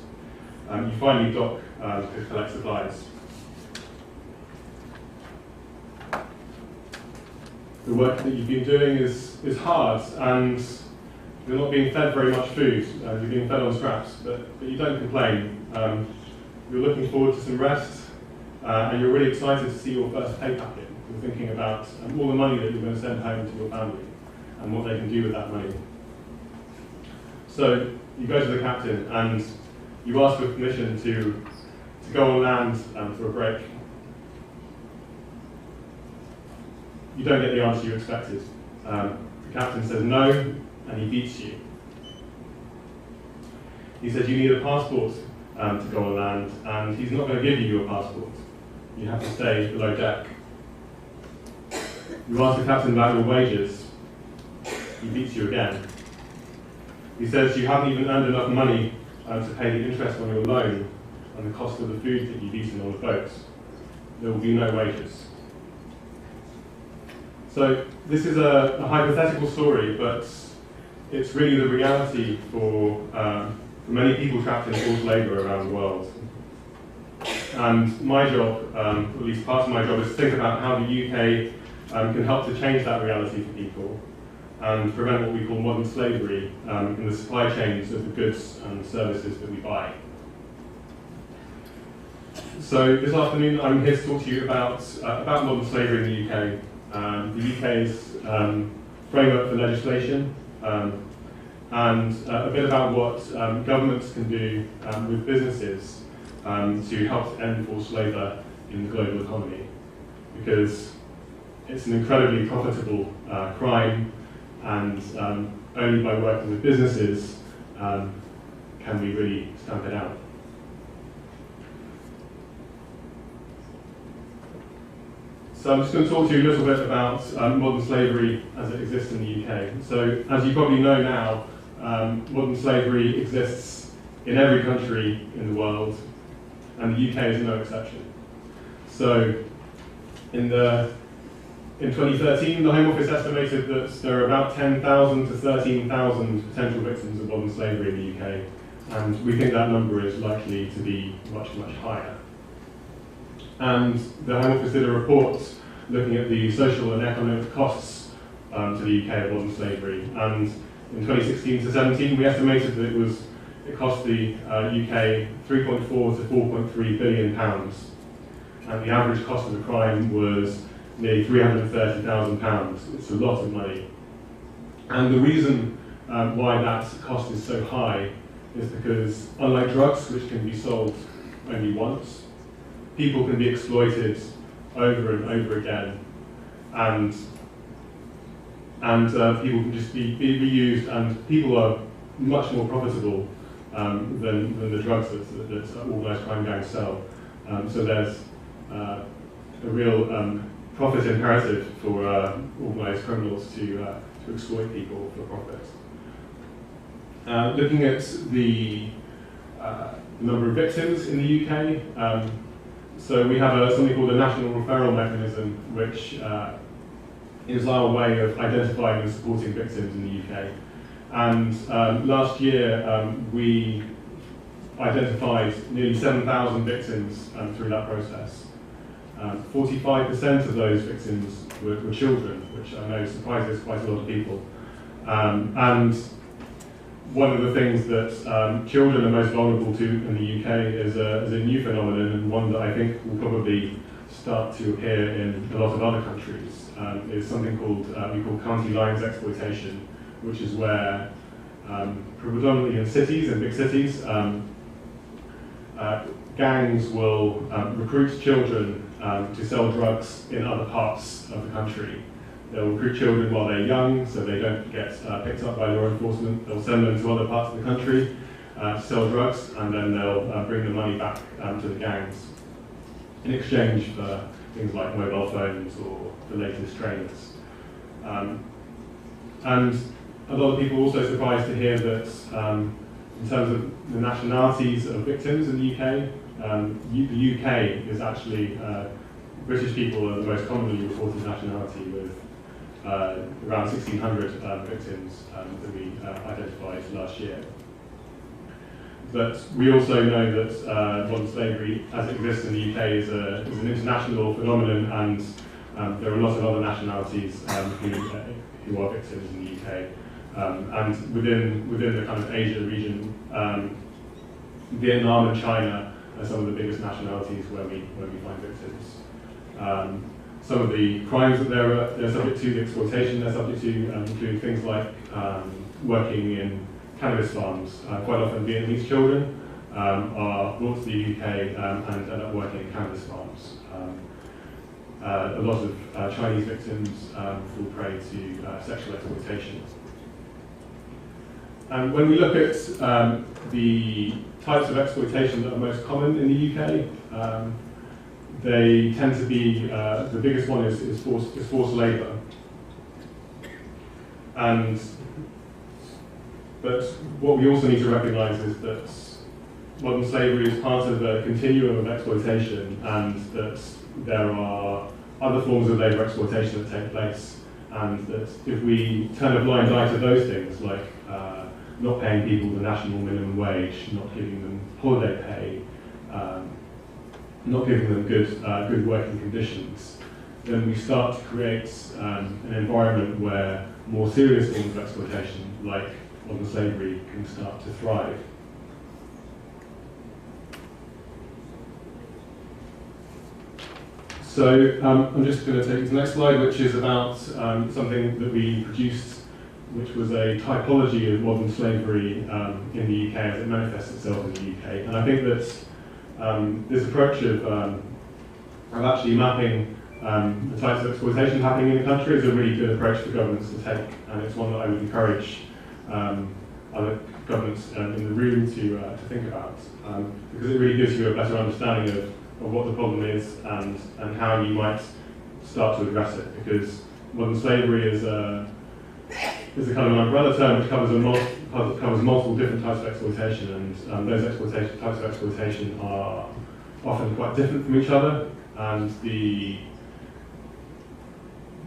You finally dock to collect supplies. The work that you've been doing is hard, and you're not being fed very much food. You're being fed on scraps, but you don't complain. You're looking forward to some rest, and you're really excited to see your first pay packet. You're thinking about all the money that you're going to send home to your family and what they can do with that money. So you go to the captain and you ask for permission to go on land for a break. You don't get the answer you expected. The captain says no, and he beats you. He says you need a passport to go on land, and he's not going to give you your passport. You have to stay below deck. You ask the captain about your wages. He beats you again. He says you haven't even earned enough money to pay the interest on your loan and the cost of the food that you've eaten on the boat. There will be no wages. So this is a hypothetical story, but it's really the reality for many people trapped in forced labour around the world. And my job, at least part of my job, is to think about how the UK can help to change that reality for people and prevent what we call modern slavery in the supply chains of the goods and services that we buy. So this afternoon I'm here to talk to you about modern slavery in the UK, the UK's framework for legislation, and a bit about what governments can do with businesses to help to end forced labour in the global economy, because it's an incredibly profitable crime, and only by working with businesses can we really stamp it out. So I'm just going to talk to you a little bit about modern slavery as it exists in the UK. So as you probably know now, modern slavery exists in every country in the world, and the UK is no exception. So in 2013, the Home Office estimated that there are about 10,000 to 13,000 potential victims of modern slavery in the UK, and we think that number is likely to be much higher. And the Home Office did a report looking at the social and economic costs to the UK of modern slavery, and in 2016 to 17, we estimated that it cost the UK 3.4 to 4.3 billion pounds, and the average cost of the crime was nearly £330,000. It's a lot of money. And the reason why that cost is so high is because, unlike drugs, which can be sold only once, people can be exploited over and over again, and people can just be used, and people are much more profitable than the drugs that organised crime gangs sell. So there's a real profit imperative for organised criminals to exploit people for profit. Looking at the number of victims in the UK, so we have something called a national referral mechanism, which is our way of identifying and supporting victims in the UK. And last year we identified nearly 7,000 victims through that process. 45% of those victims were children, which I know surprises quite a lot of people. And one of the things that children are most vulnerable to in the UK is a new phenomenon, and one that I think will probably start to appear in a lot of other countries. Is something called we call county lines exploitation, which is where predominantly in cities and big cities, gangs will recruit children to sell drugs in other parts of the country. They'll recruit children while they're young, so they don't get picked up by law enforcement. They'll send them to other parts of the country to sell drugs, and then they'll bring the money back to the gangs. in exchange for things like mobile phones or the latest trains. And a lot of people are also surprised to hear that in terms of the nationalities of victims in the UK, the UK is actually, British people are the most commonly reported nationality with around 1,600 victims that we identified last year. But we also know that modern slavery, as it exists in the UK, is an international phenomenon, and there are lots of other nationalities who are victims in the UK. And within the kind of Asia region, Vietnam and China are some of the biggest nationalities where we find victims. Some of the crimes that they're subject to, the exploitation they're subject to, include things like working in cannabis farms. Quite often Vietnamese children are brought to the UK and end up working in cannabis farms. A lot of Chinese victims fall prey to sexual exploitation. And when we look at the types of exploitation that are most common in the UK, they tend to be, the biggest one is forced labour. But what we also need to recognise is that modern slavery is part of a continuum of exploitation, and that there are other forms of labour exploitation that take place, and that if we turn a blind eye to those things, like not paying people the national minimum wage, not giving them holiday pay, not giving them good working conditions, then we start to create an environment where more serious forms of exploitation, like modern slavery, can start to thrive. So I'm just going to take you to the next slide, which is about something that we produced, which was a typology of modern slavery in the UK as it manifests itself in the UK. And I think that this approach of actually mapping the types of exploitation happening in the country is a really good approach for governments to take, and it's one that I would encourage other governments in the room to think about, because it really gives you a better understanding of what the problem is and how you might start to address it. Because modern slavery is a kind of an umbrella term which covers multiple different types of exploitation, and those types of exploitation are often quite different from each other, and the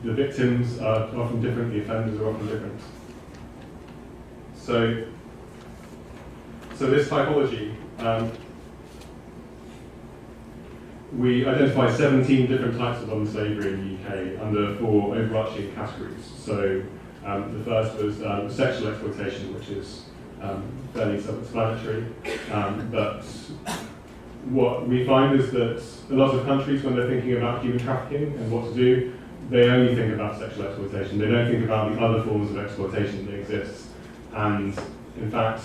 victims are often different, the offenders are often different. So this typology, we identify 17 different types of modern slavery in the UK under 4 overarching categories. So the first was sexual exploitation, which is fairly self-explanatory. But what we find is that a lot of countries, when they're thinking about human trafficking and what to do, they only think about sexual exploitation. They don't think about the other forms of exploitation that exist. And in fact,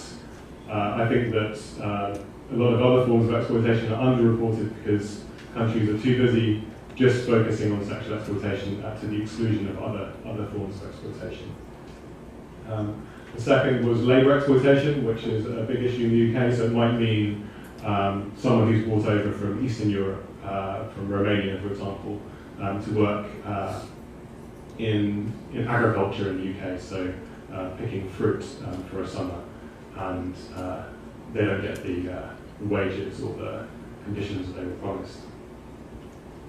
I think that a lot of other forms of exploitation are underreported because countries are too busy just focusing on sexual exploitation to the exclusion of other forms of exploitation. The second was labour exploitation, which is a big issue in the UK. So it might mean someone who's brought over from Eastern Europe, from Romania, for example, to work in agriculture in the UK. So picking fruit for a summer, and they don't get the wages or the conditions that they were promised.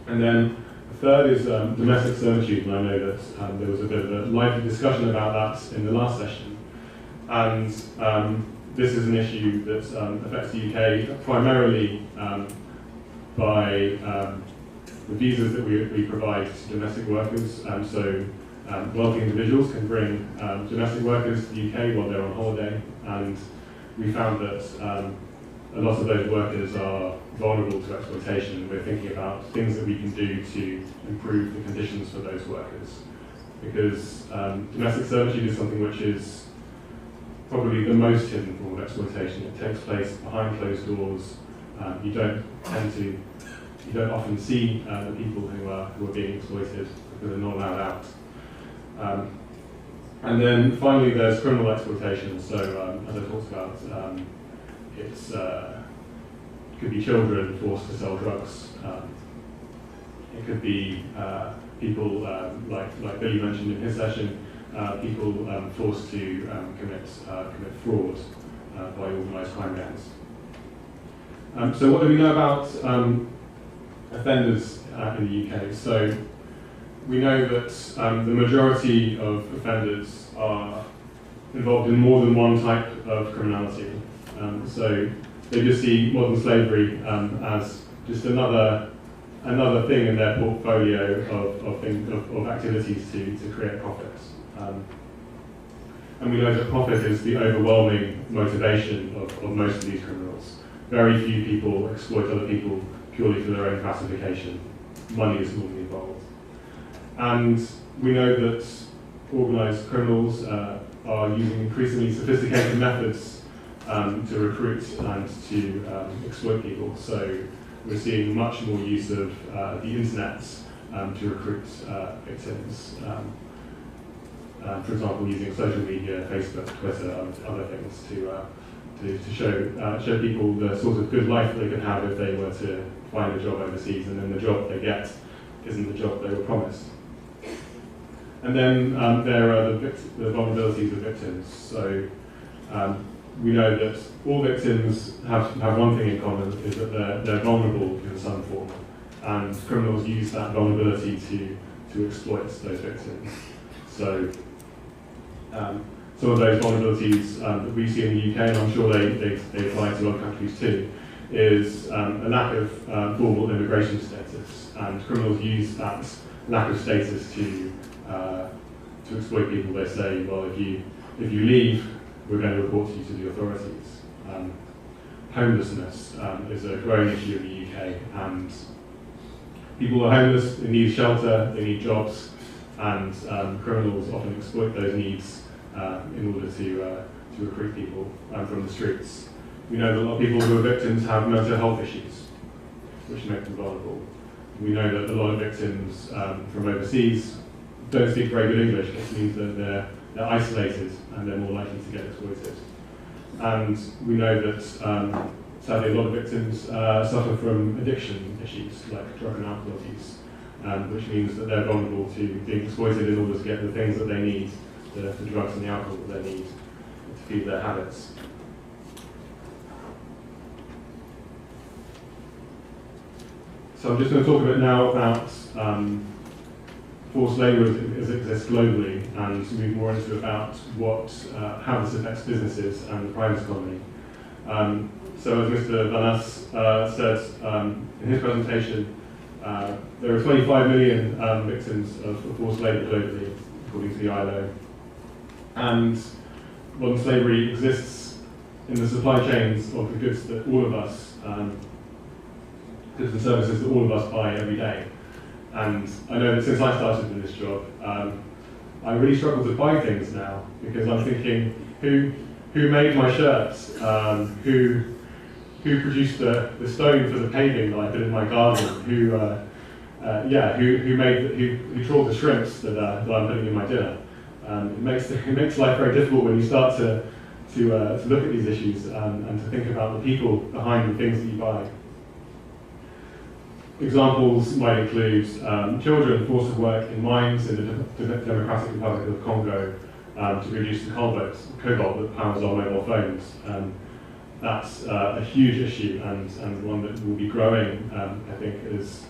And then the third is domestic servitude, and I know that there was a bit of a lively discussion about that in the last session. And this is an issue that affects the UK primarily by the visas that we provide to domestic workers. So wealthy individuals can bring domestic workers to the UK while they're on holiday, and we found that a lot of those workers are vulnerable to exploitation. We're thinking about things that we can do to improve the conditions for those workers, because domestic servitude is something which is probably the most hidden form of exploitation. It takes place behind closed doors. You don't often see the people who are being exploited because they're not allowed out. And then finally, there's criminal exploitation. So as I talked about, it could be children forced to sell drugs It could be people, like Billy mentioned in his session, people forced to commit fraud by organised crime gangs. So what do we know about offenders in the UK? So we know that the majority of offenders are involved in more than one type of criminality. So they just see modern slavery as just another thing in their portfolio of activities to create profits. And we know that profit is the overwhelming motivation of most of these criminals. Very few people exploit other people purely for their own gratification. Money is normally involved. And we know that organised criminals are using increasingly sophisticated methods to recruit and to exploit people. So we're seeing much more use of the internet to recruit victims. For example, using social media, Facebook, Twitter, and other things to show people the sort of good life that they could have if they were to find a job overseas, and then the job they get isn't the job they were promised. And then there are the vulnerabilities of victims. So we know that all victims have one thing in common, is that they're vulnerable in some form, and criminals use that vulnerability to exploit those victims. So some of those vulnerabilities that we see in the UK, and I'm sure they apply to other countries too, is a lack of formal immigration status, and criminals use that lack of status to exploit people. They say, well, if you leave, we're going to report you to the authorities. Homelessness is a growing issue in the UK, and people are homeless, they need shelter, they need jobs, and criminals often exploit those needs in order to recruit people from the streets. We know that a lot of people who are victims have mental health issues, which make them vulnerable. We know that a lot of victims from overseas don't speak very good English, which means that they're isolated and they're more likely to get exploited. And we know that sadly a lot of victims suffer from addiction issues like drug and alcohol abuse, which means that they're vulnerable to being exploited in order to get the things that they need, the drugs and the alcohol that they need to feed their habits. So I'm just going to talk a bit now about forced labour as it exists globally, and move more into about how this affects businesses and the private economy. So as Mr. Van As said in his presentation, there are 25 million victims of forced labour globally, according to the ILO. And modern slavery exists in the supply chains of the goods that all of us, goods and services that all of us buy every day. And I know that since I started in this job, I really struggle to buy things now, because I'm thinking, who made my shirts? Who produced the stone for the paving that I put in my garden? Who trawled the shrimps that I'm putting in my dinner? It makes life very difficult when you start to look at these issues and to think about the people behind the things that you buy. Examples might include children forced to work in mines in the Democratic Republic of Congo to produce the cobalt that powers our mobile phones. That's a huge issue, and one that will be growing, I think, as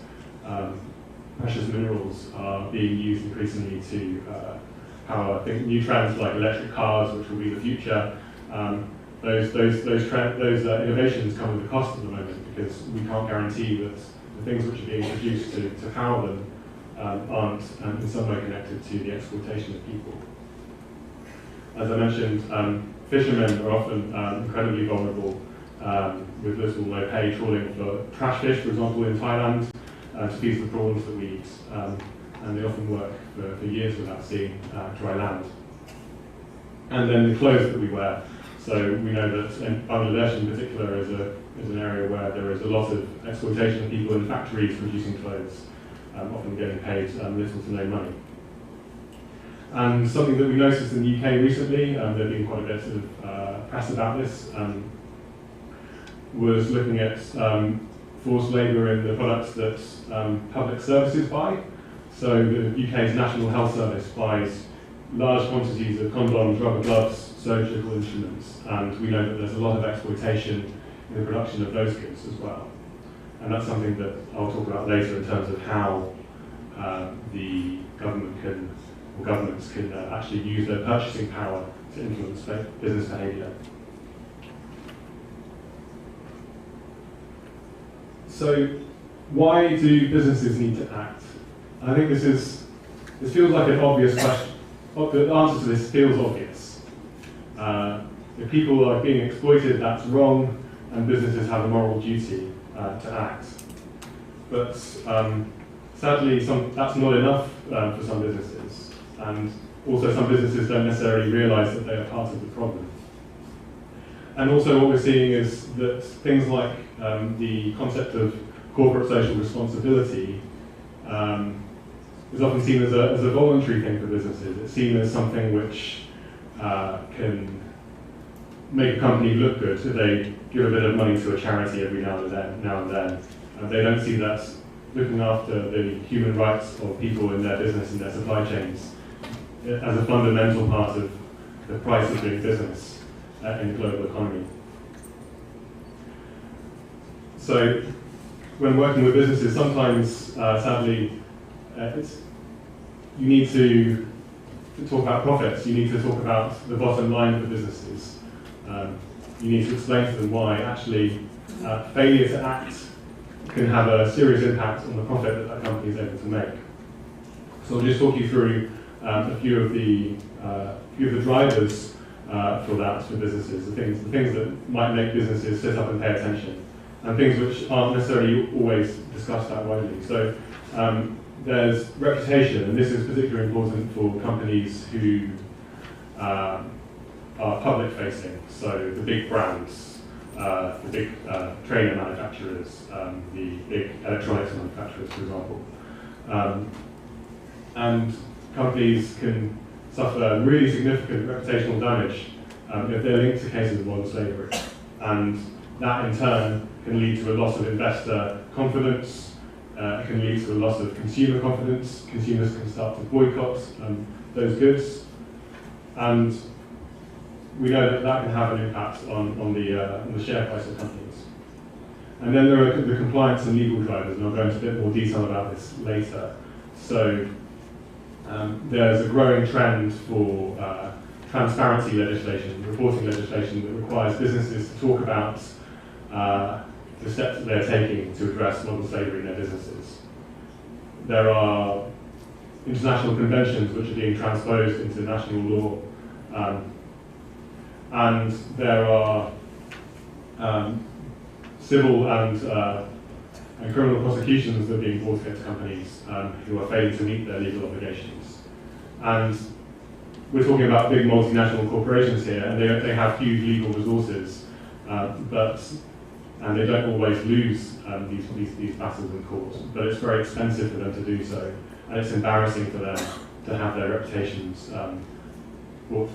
precious minerals are being used increasingly to power, I think, new trends like electric cars, which will be the future. Those innovations come with a cost at the moment, because we can't guarantee that the things which are being produced to power them aren't in some way connected to the exploitation of people. As I mentioned, fishermen are often incredibly vulnerable, with little or no pay, trawling for trash fish, for example, in Thailand, to feed the prawns that we eat, and they often work for years without seeing dry land. And then the clothes that we wear. So we know that in Bangladesh in particular is an area where there is a lot of exploitation of people in factories producing clothes, often getting paid little to no money. And something that we noticed in the UK recently, there been quite a bit of press about this, was looking at forced labour in the products that public services buy. So the UK's National Health Service buys large quantities of condoms, rubber gloves, surgical instruments, and we know that there's a lot of exploitation in the production of those goods as well. And that's something that I'll talk about later in terms of how the government can, or governments can actually use their purchasing power to influence business behaviour. So why do businesses need to act? I think this feels like an obvious question. The answer to this feels obvious. If people are being exploited, that's wrong, and businesses have a moral duty to act. But sadly, that's not enough for some businesses, and also some businesses don't necessarily realise that they are part of the problem. And also what we're seeing is that things like the concept of corporate social responsibility is often seen as a voluntary thing for businesses. It's seen as something which can make a company look good if they give a bit of money to a charity every now and then. They don't see that looking after the human rights of people in their business and their supply chains as a fundamental part of the price of doing business in the global economy. So when working with businesses, sometimes, sadly, you need to talk about profits, you need to talk about the bottom line for businesses. You need to explain to them why actually failure to act can have a serious impact on the profit that that company is able to make. So I'll just talk you through a few of the drivers for that for businesses, the things that might make businesses sit up and pay attention, and things which aren't necessarily always discussed that widely. So there's reputation, and this is particularly important for companies who are public-facing, so the big brands, the big trainer manufacturers, the big electronics manufacturers, for example. And companies can suffer really significant reputational damage if they're linked to cases of modern slavery. And that in turn can lead to a loss of investor confidence, it can lead to a loss of consumer confidence. Consumers can start to boycott those goods. And we know that that can have an impact on the share price of companies. And then there are the compliance and legal drivers, and I'll go into a bit more detail about this later. So there's a growing trend for transparency legislation, reporting legislation that requires businesses to talk about the steps that they're taking to address modern slavery in their businesses. There are international conventions which are being transposed into national law, and there are civil and criminal prosecutions that are being brought against companies who are failing to meet their legal obligations. And we're talking about big multinational corporations here, and they have huge legal resources, and they don't always lose these battles in court, but it's very expensive for them to do so, and it's embarrassing for them to have their reputations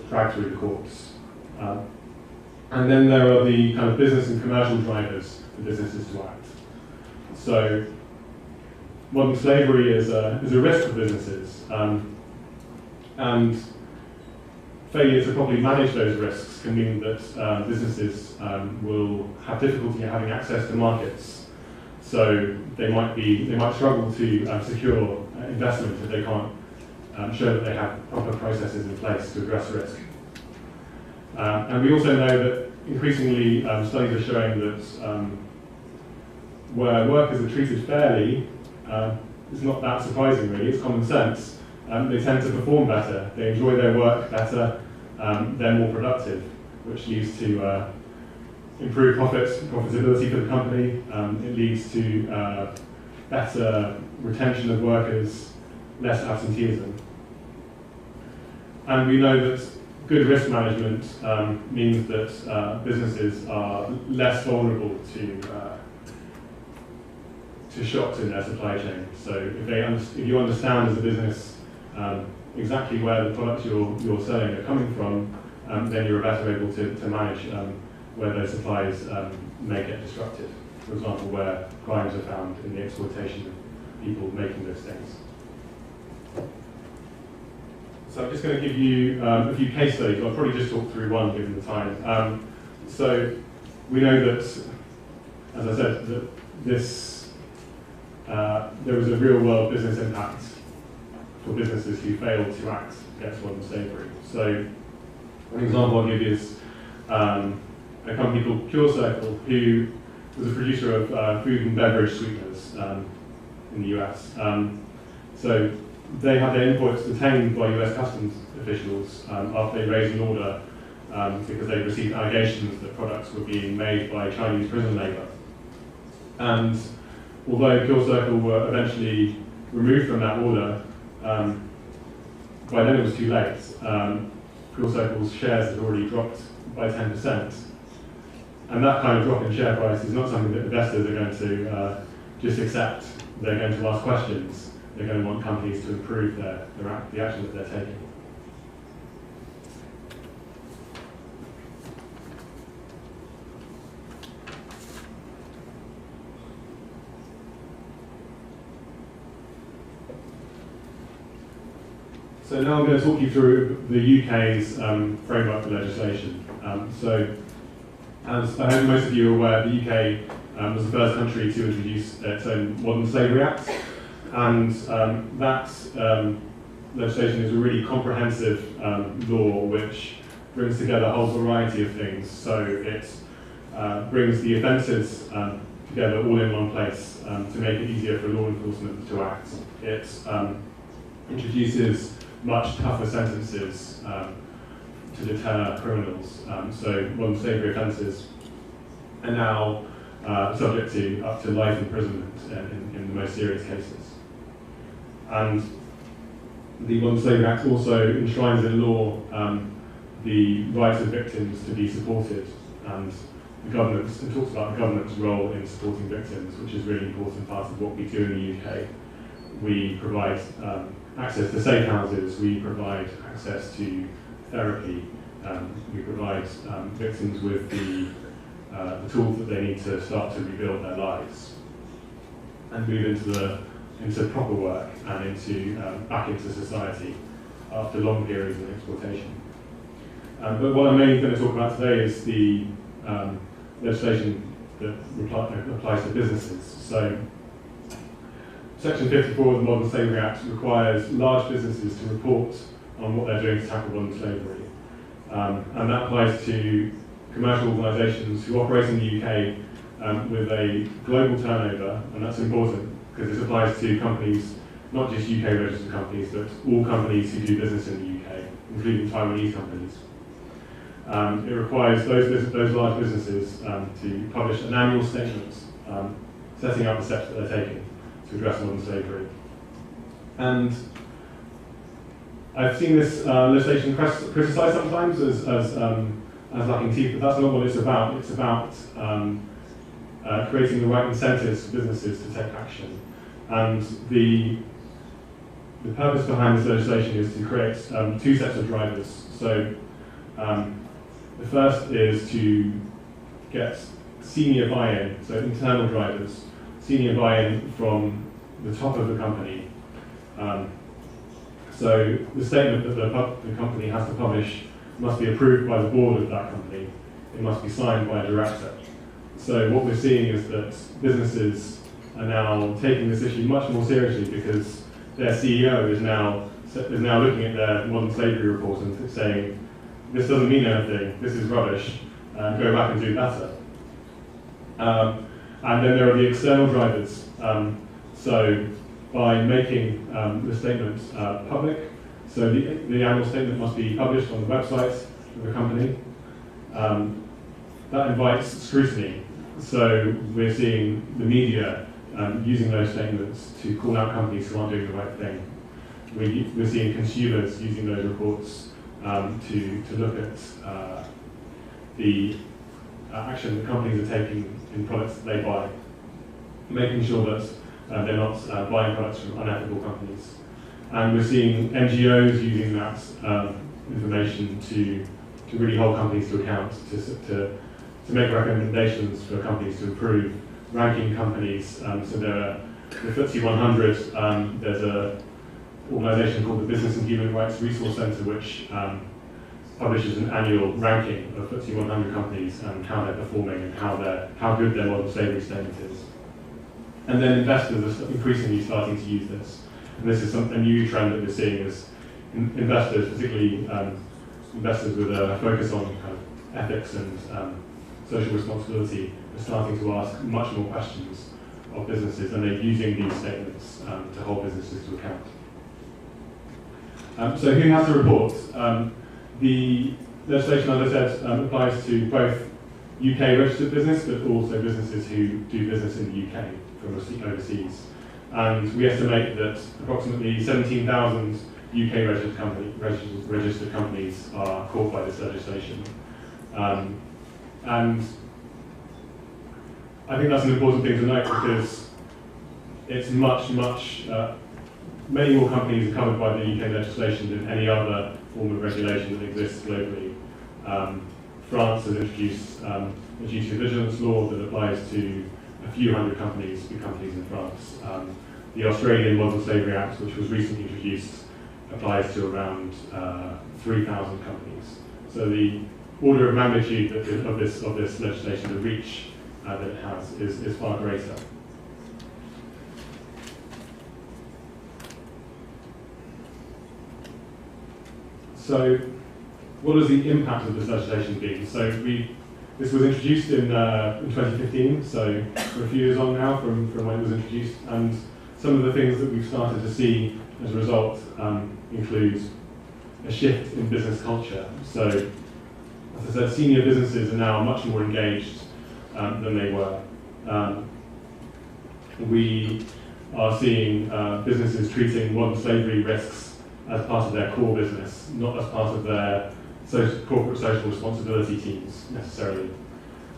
dragged through the courts. And then there are the kind of business and commercial drivers for businesses to act. So modern slavery is a risk for businesses, and failure to properly manage those risks can mean that businesses will have difficulty having access to markets. So they might struggle to secure investment if they can't show that they have proper processes in place to address risk. And we also know that increasingly studies are showing that where workers are treated fairly, it's not that surprising really, it's common sense. They tend to perform better, they enjoy their work better, they're more productive, which leads to improved profitability for the company. It leads to better retention of workers, less absenteeism. And we know that good risk management means that businesses are less vulnerable to shocks in their supply chain. So if you understand as a business exactly where the products you're selling are coming from, then you're better able to manage where those supplies may get disrupted. for example, where crimes are found in the exploitation of people making those things. So I'm just going to give you a few case studies. I'll probably just talk through one given the time. So we know that, as I said, that this there was a real-world business impact for businesses who failed to act against modern slavery. So an example I'll give you is a company called Pure Circle, who was a producer of food and beverage sweeteners in the US. So they had their imports detained by US customs officials after they raised an order because they received allegations that products were being made by Chinese prison labour. And although Pure Circle were eventually removed from that order, by then it was too late. Pure Circle's shares had already dropped by 10%. And that kind of drop in share price is not something that investors are going to just accept. They're going to ask questions. They're going to want companies to improve the action that they're taking. So now I'm going to talk you through the UK's framework for legislation. As I hope most of you are aware, the UK was the first country to introduce its own Modern Slavery Act, and that legislation is a really comprehensive law which brings together a whole variety of things. So it brings the offences together all in one place to make it easier for law enforcement to act. It introduces much tougher sentences to deter criminals. So modern slavery offences are now subject to up to life imprisonment in the most serious cases. And the Modern Slavery Act also enshrines in law the rights of victims to be supported, and it talks about the government's role in supporting victims, which is a really important part of what we do in the UK. We provide access to safe houses, we provide access to therapy, we provide victims with the tools that they need to start to rebuild their lives and move into proper work and back into society after long periods of exploitation. But what I'm mainly going to talk about today is the legislation that applies to businesses. So Section 54 of the Modern Slavery Act requires large businesses to report on what they're doing to tackle modern slavery. And that applies to commercial organisations who operate in the UK with a global turnover, and that's important because this applies to companies, not just UK registered companies, but all companies who do business in the UK, including Taiwanese companies. It requires those large businesses to publish an annual statement setting out the steps that they're taking to address modern slavery. And I've seen this legislation criticised sometimes as lacking teeth, but that's not what it's about. It's about creating the right incentives for businesses to take action. And the purpose behind this legislation is to create two sets of drivers. So the first is to get senior buy-in, so internal drivers, senior buy-in from the top of the company. So the statement that the company has to publish must be approved by the board of that company. It must be signed by a director. So what we're seeing is that businesses are now taking this issue much more seriously because their CEO is now looking at their modern slavery report and saying, this doesn't mean anything, this is rubbish, go back and do better. And then there are the external drivers. So by making the statement public, so the annual statement must be published on the website of the company. That invites scrutiny. So we're seeing the media using those statements to call out companies who aren't doing the right thing. We're seeing consumers using those reports to look at the action that companies are taking in products that they buy, making sure that they're not buying products from unethical companies. And we're seeing NGOs using that information to really hold companies to account, to make recommendations for companies to improve ranking companies. So there are the FTSE 100, there's an organisation called the Business and Human Rights Resource Centre, which publishes an annual ranking of FTSE 100 companies and how they're performing and how good their modern slavery statement is. And then investors are increasingly starting to use this. And this is a new trend that we're seeing is investors, particularly investors with a focus on kind of ethics and social responsibility, are starting to ask much more questions of businesses, and they're using these statements to hold businesses to account. So who has to report? The legislation, as I said, applies to both UK registered business, but also businesses who do business in the UK from overseas. And we estimate that approximately 17,000 UK registered companies are caught by this legislation. And I think that's an important thing to note because it's many more companies are covered by the UK legislation than any other form of regulation that exists globally. France has introduced a duty of vigilance law that applies to a few hundred companies, big companies in France. The Australian Modern Slavery Act, which was recently introduced, applies to around 3,000 companies. So the order of magnitude of this legislation, the reach that it has, is far greater. So, what has the impact of this legislation been? So this was introduced in 2015, so we're a few years on now from when it was introduced, and some of the things that we've started to see as a result include a shift in business culture. So, as I said, senior businesses are now much more engaged than they were. We are seeing businesses treating modern slavery risks as part of their core business, not as part of their corporate social responsibility teams necessarily.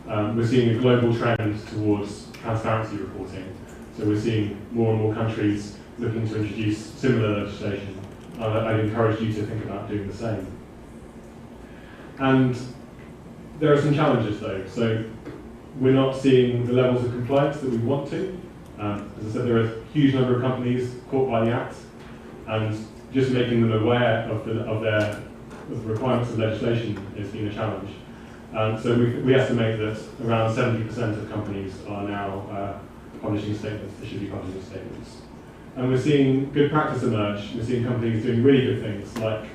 We're seeing a global trend towards transparency reporting. So we're seeing more and more countries looking to introduce similar legislation. I'd encourage you to think about doing the same. And there are some challenges though. So we're not seeing the levels of compliance that we want to. As I said, there are a huge number of companies caught by the Act, and just making them aware of the requirements of legislation has been a challenge. So we estimate that around 70% of companies are now publishing statements. They should be publishing statements. And we're seeing good practice emerge. We're seeing companies doing really good things, like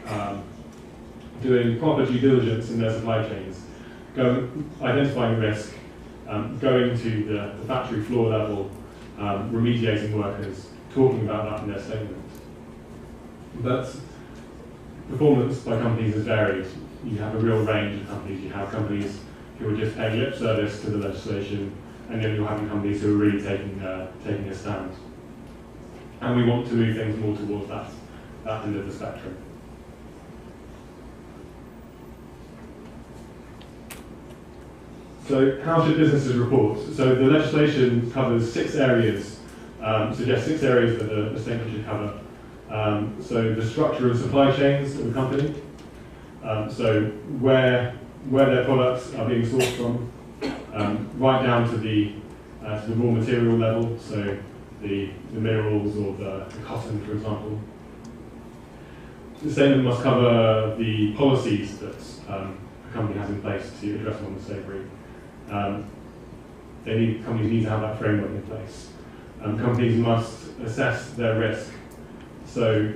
doing proper due diligence in their supply chains, identifying risk, going to the factory floor level, remediating workers, talking about that in their statement. But performance by companies has varied. You have a real range of companies. You have companies who are just paying lip service to the legislation, and then you're having companies who are really taking a stand. And we want to move things more towards that end of the spectrum. So how should businesses report? So the legislation covers 6 areas, suggests 6 areas that a statement should cover. So the structure and supply chains of the company, so where their products are being sourced from, right down to the raw material level, so the minerals or the cotton, for example. The statement must cover the policies that a company has in place to address modern slavery. Companies need to have that framework in place. Companies must assess their risk. So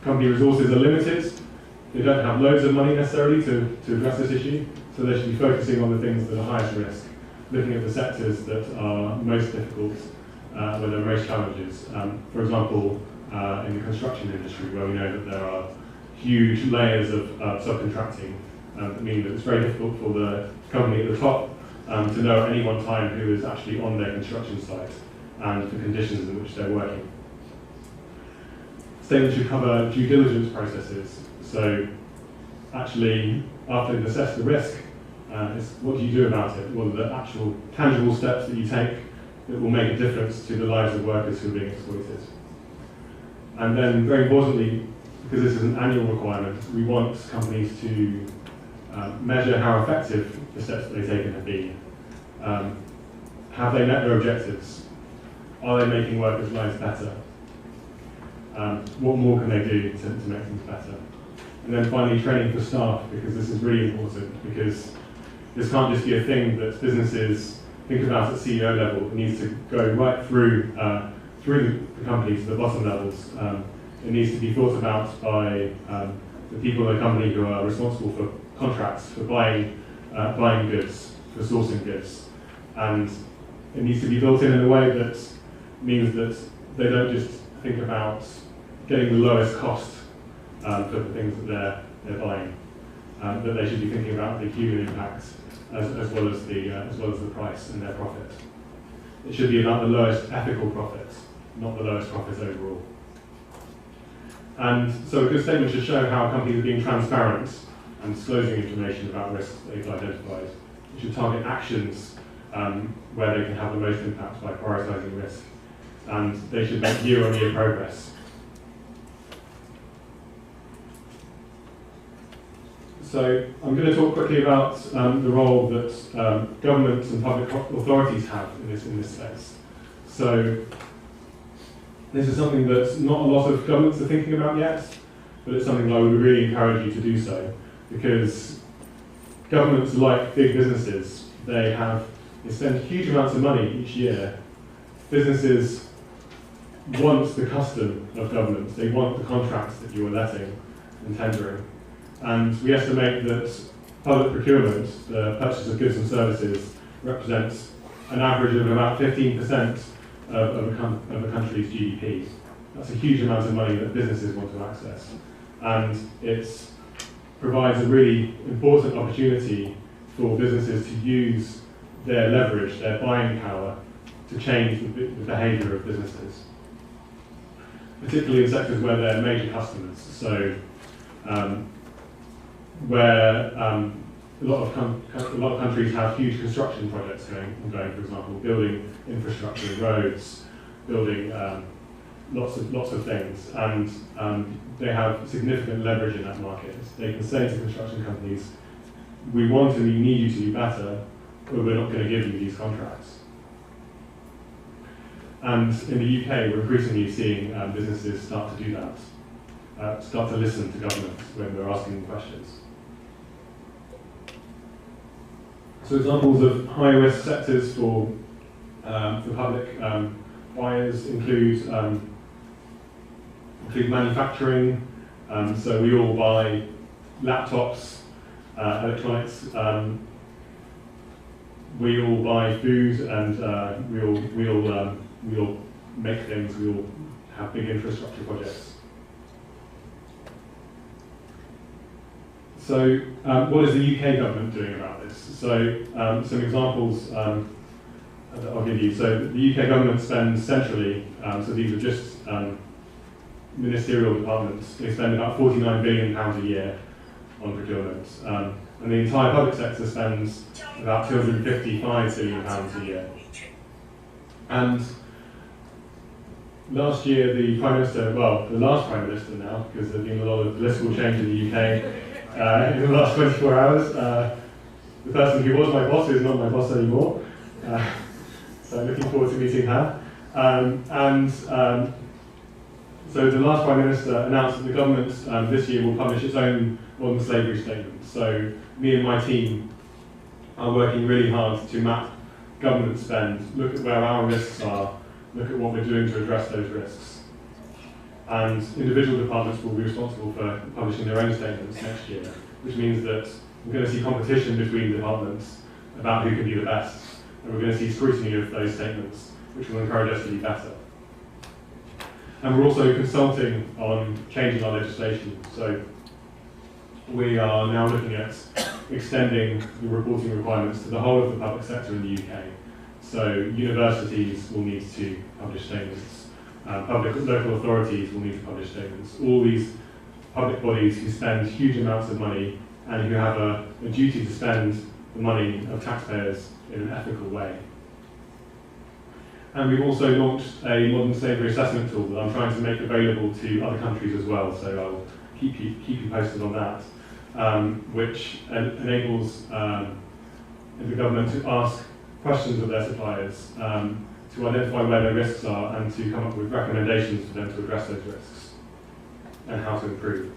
company resources are limited. They don't have loads of money necessarily to address this issue, so they should be focusing on the things that are highest risk, looking at the sectors that are most difficult, where there are most challenges. For example, in the construction industry, where we know that there are huge layers of subcontracting that mean that it's very difficult for the company at the top to know at any one time who is actually on their construction site and the conditions in which they're working. Statement should cover due diligence processes. So actually, after you've assessed the risk, what do you do about it? What are the actual tangible steps that you take that will make a difference to the lives of workers who are being exploited? And then, very importantly, because this is an annual requirement, we want companies to measure how effective the steps that they've taken have been. have they met their objectives? Are they making workers' lives better? What more can they do to make things better? And then finally, training for staff, because this is really important, because this can't just be a thing that businesses think about at CEO level. It needs to go right through the company to the bottom levels. It needs to be thought about by the people in the company who are responsible for contracts, for buying goods, for sourcing goods. And it needs to be built in a way that means that they don't just think about getting the lowest cost for the things that they're buying. That they should be thinking about the human impact as well as the price and their profit. It should be about the lowest ethical profit, not the lowest profit overall. And so a good statement should show how companies are being transparent and disclosing information about risks they've identified. It should target actions where they can have the most impact by prioritising risk. And they should make year-on-year progress. So I'm going to talk quickly about the role that governments and public authorities have in this space. So this is something that not a lot of governments are thinking about yet, but it's something that I would really encourage you to do so, because governments, like big businesses, they spend huge amounts of money each year. Businesses want the custom of government. They want the contracts that you are letting and tendering. And we estimate that public procurement, the purchase of goods and services, represents an average of about 15% of a country's GDP. That's a huge amount of money that businesses want to access. And it provides a really important opportunity for businesses to use their leverage, their buying power, to change the behaviour of businesses, particularly in sectors where they're major customers. So, where a lot of countries have huge construction projects going, for example, building infrastructure, roads, building lots of things, and they have significant leverage in that market. They can say to construction companies, "We want and we need you to do better, but we're not going to give you these contracts." And in the UK, we're increasingly seeing businesses start to do that, start to listen to governments when we're asking them questions. So examples of high-risk sectors for public buyers include manufacturing. So we all buy laptops, electronics. We all buy food, and we all make things. We all have big infrastructure projects. So, what is the UK government doing about this? So, some examples that I'll give you. So, the UK government spends centrally, so these are just ministerial departments, they spend about £49 billion a year on procurement. And the entire public sector spends about £255 billion a year. And last year, the Prime Minister, well, the last Prime Minister now, because there's been a lot of political change in the UK in the last 24 hours, the person who was my boss is not my boss anymore. So I'm looking forward to meeting her. So the last Prime Minister announced that the government this year will publish its own modern slavery statement. So me and my team are working really hard to map government spend, look at where our risks are, look at what we're doing to address those risks. And individual departments will be responsible for publishing their own statements next year, which means that we're going to see competition between departments about who can be the best, and we're going to see scrutiny of those statements, which will encourage us to be better. And we're also consulting on changing our legislation. So we are now looking at extending the reporting requirements to the whole of the public sector in the UK. So universities will need to publish statements. Local authorities will need to publish statements. All these public bodies who spend huge amounts of money and who have a duty to spend the money of taxpayers in an ethical way. And we've also launched a modern slavery assessment tool that I'm trying to make available to other countries as well, so I'll keep you posted on that, which enables the government to ask questions of their suppliers to identify where their risks are and to come up with recommendations for them to address those risks and how to improve.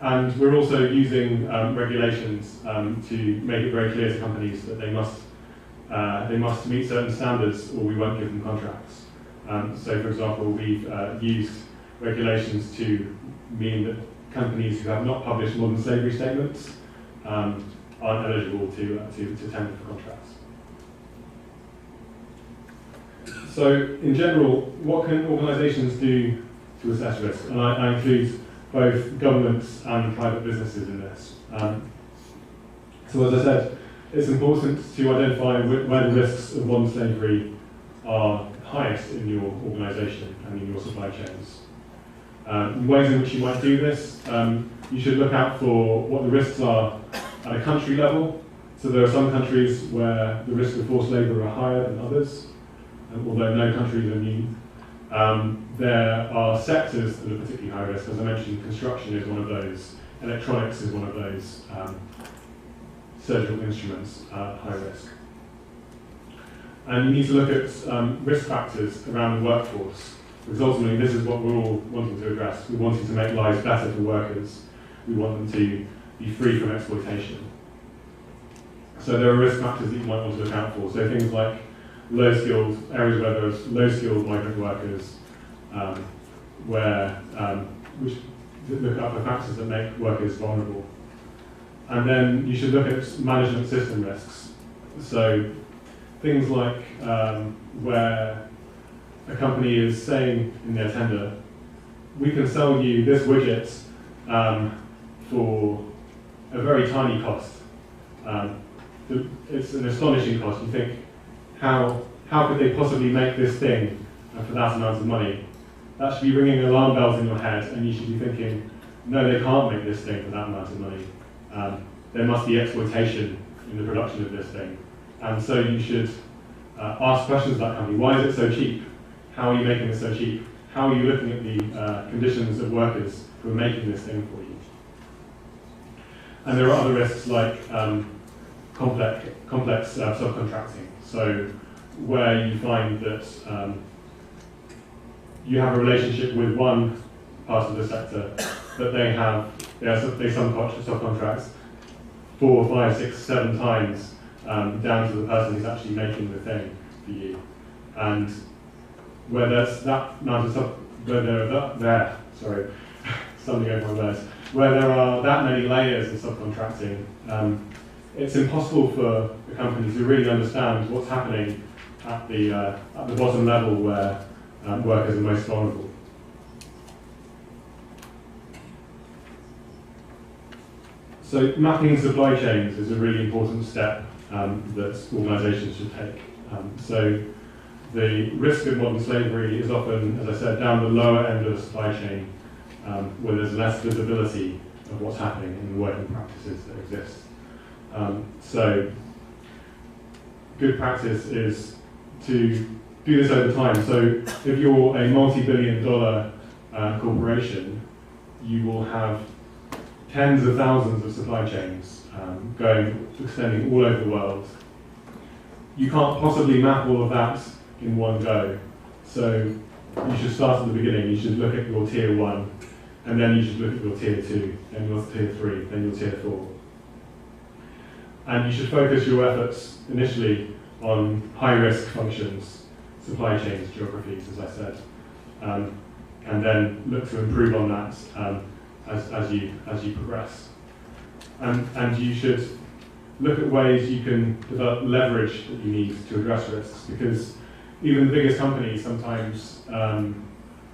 And we're also using regulations to make it very clear to companies that they must meet certain standards or we won't give them contracts. So for example, we've used regulations to mean that companies who have not published modern slavery statements aren't eligible to tender for contracts. So in general, what can organisations do to assess risk? And I include both governments and private businesses in this. So as I said, it's important to identify where the risks of modern slavery are highest in your organisation and in your supply chains. Ways in which you might do this, you should look out for what the risks are at a country level. So there are some countries where the risks of forced labour are higher than others, although no countries are immune. There are sectors that are particularly high risk. As I mentioned, construction is one of those, electronics is one of those, surgical instruments, high risk. And you need to look at risk factors around the workforce, because ultimately this is what we're all wanting to address. We're wanting to make lives better for workers. We want them to be free from exploitation. So there are risk factors that you might want to look out for. So things like low-skilled areas where there's low-skilled migrant workers, which look up for factors that make workers vulnerable. And then you should look at management system risks. So things like where a company is saying in their tender, we can sell you this widget for a very tiny cost. It's an astonishing cost. You think, how could they possibly make this thing for that amount of money? That should be ringing alarm bells in your head, and you should be thinking, no, they can't make this thing for that amount of money. There must be exploitation in the production of this thing. And so you should ask questions of that company. Why is it so cheap? How are you making it so cheap? How are you looking at the conditions of workers who are making this thing for you? And there are other risks like complex subcontracting. So where you find that you have a relationship with one part of the sector, but they subcontract 4, 5, 6, 7 times down to the person who's actually making the thing for you. And where there's that amount of where there are that many layers of subcontracting, it's impossible for the company to really understand what's happening at the bottom level where workers are most vulnerable. So mapping supply chains is a really important step that organisations should take. So the risk of modern slavery is often, as I said, down the lower end of the supply chain, where there's less visibility of what's happening in the working practices that exist. So good practice is to do this over time. So if you're a multi-billion-dollar corporation, you will have tens of thousands of supply chains extending all over the world. You can't possibly map all of that in one go. So you should start at the beginning. You should look at your tier 1, and then you should look at your tier 2, then your tier 3, then your tier 4. And you should focus your efforts initially on high-risk functions, supply chains, geographies, as I said, and then look to improve on that as you progress. And you should look at ways you can develop leverage that you need to address risks, because even the biggest companies sometimes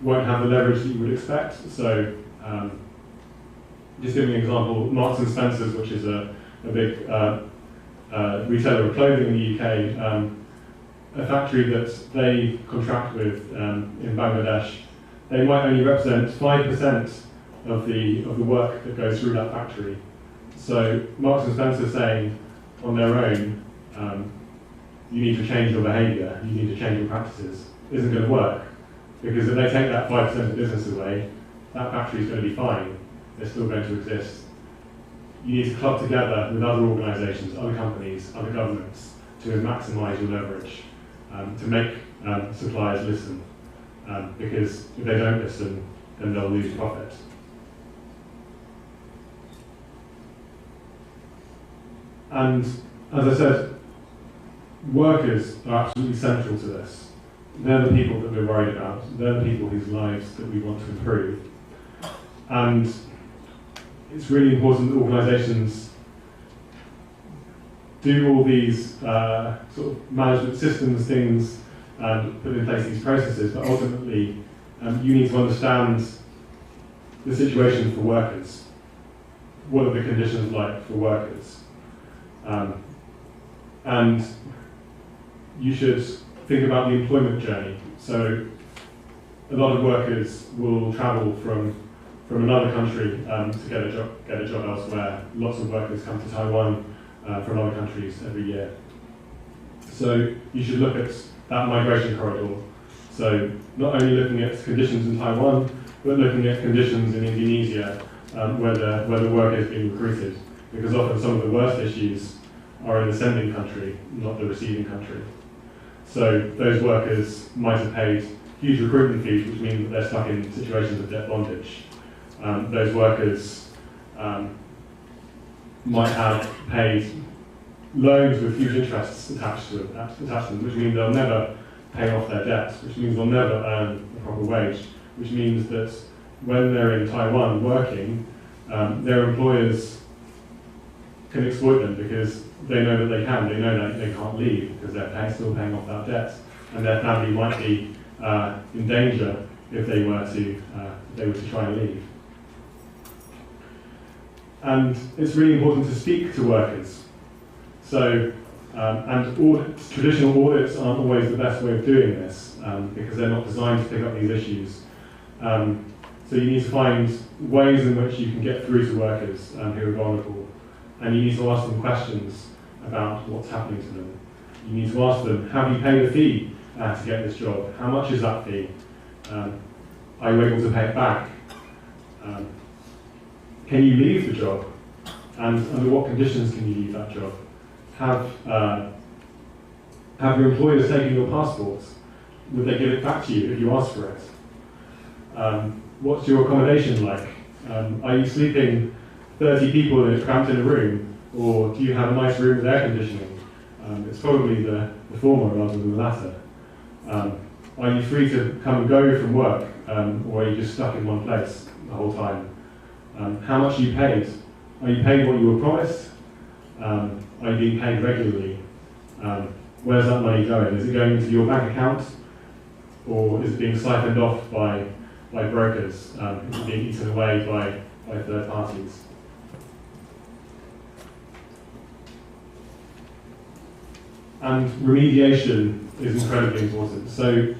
won't have the leverage that you would expect. So just giving an example, Marks and Spencer's, which is a big retailer of clothing in the UK, a factory that they contract with in Bangladesh, they might only represent 5% of the work that goes through that factory. So Marks and Spencer saying on their own, you need to change your behaviour, you need to change your practices, isn't going to work. Because if they take that 5% of business away, that factory is going to be fine, they're still going to exist. You need to club together with other organisations, other companies, other governments, to maximise your leverage, to make suppliers listen, because if they don't listen, then they'll lose profit. And as I said, workers are absolutely central to this. They're the people that we're worried about. They're the people whose lives that we want to improve. And it's really important that organisations do all these sort of management systems things and put in place these processes, but ultimately you need to understand the situation for workers. What are the conditions like for workers? And you should think about the employment journey. So a lot of workers will travel from another country to get a job elsewhere. Lots of workers come to Taiwan from other countries every year. So you should look at that migration corridor. So not only looking at conditions in Taiwan, but looking at conditions in Indonesia where the worker is being recruited. Because often some of the worst issues are in the sending country, not the receiving country. So those workers might have paid huge recruitment fees, which mean that they're stuck in situations of debt bondage. Those workers might have paid loans with huge interests attached to them, which means they'll never pay off their debts, which means they'll never earn a proper wage, which means that when they're in Taiwan working, their employers can exploit them because they know that they can. They know that they can't leave because they're still paying off that debt, and their family might be in danger if they were to try and leave. And it's really important to speak to workers. So, traditional audits aren't always the best way of doing this because they're not designed to pick up these issues. So you need to find ways in which you can get through to workers who are vulnerable, and you need to ask them questions about what's happening to them. You need to ask them, have you paid a fee to get this job? How much is that fee? Are you able to pay it back? Can you leave the job? And under what conditions can you leave that job? Have your employers taken your passports? Would they give it back to you if you ask for it? What's your accommodation like? Are you sleeping 30 people cramped in a room, or do you have a nice room with air conditioning? It's probably the former rather than the latter. Are you free to come and go from work, or are you just stuck in one place the whole time? How much are you paid? Are you paid what you were promised? Are you being paid regularly? Where's that money going? Is it going into your bank account, or is it being siphoned off by brokers? Is it being eaten away by third parties? And remediation is incredibly important. So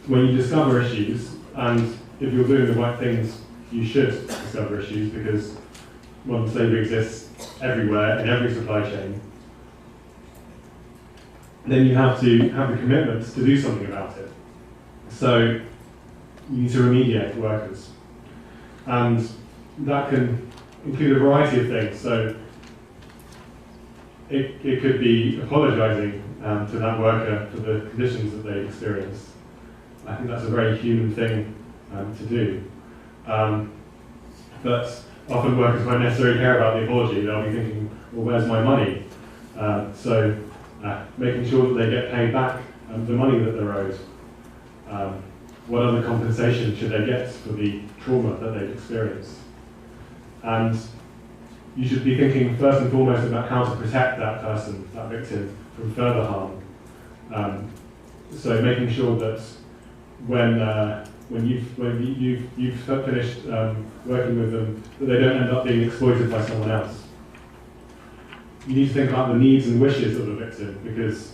when you discover issues, and if you're doing the right things, you should discover issues, because modern slavery exists everywhere, in every supply chain. Then you have to have the commitment to do something about it. So you need to remediate workers. And that can include a variety of things. So it could be apologising to that worker for the conditions that they experienced. I think that's a very human thing to do. But often workers won't necessarily care about the apology. They'll be thinking, well, where's my money? So making sure that they get paid back the money that they're owed. What other compensation should they get for the trauma that they've experienced? And you should be thinking first and foremost about how to protect that person, that victim, from further harm. So making sure that when you've finished working with them, that they don't end up being exploited by someone else. You need to think about the needs and wishes of the victim, because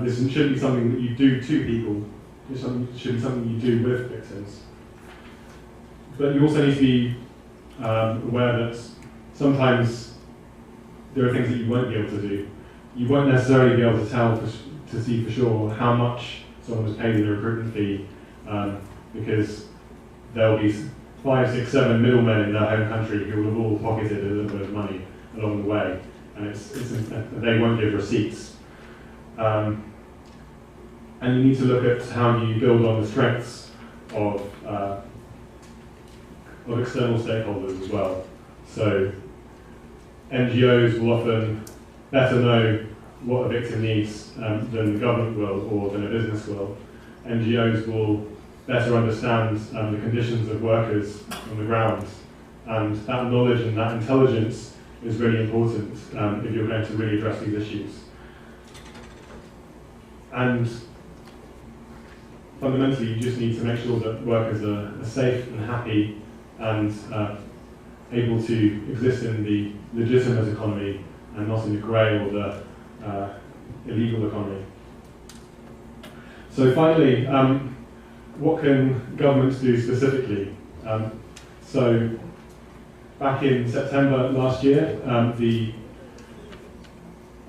this shouldn't be something that you do to people. It should be something you do with victims. But you also need to be aware that sometimes there are things that you won't be able to do. You won't necessarily be able to tell to see for sure how much someone was paid in a recruitment fee, because there will be 5, 6, 7 middlemen in their home country who will have all pocketed a little bit of money along the way, and they won't give receipts. And you need to look at how you build on the strengths of external stakeholders as well. So NGOs will often better know what a victim needs than the government will or than a business will. NGOs will better understand the conditions of workers on the ground, and that knowledge and that intelligence is really important if you're going to really address these issues. And fundamentally, you just need to make sure that workers are safe and happy and able to exist in the legitimate economy and not in the grey or the illegal economy. So finally, what can governments do specifically? So back in September last year, the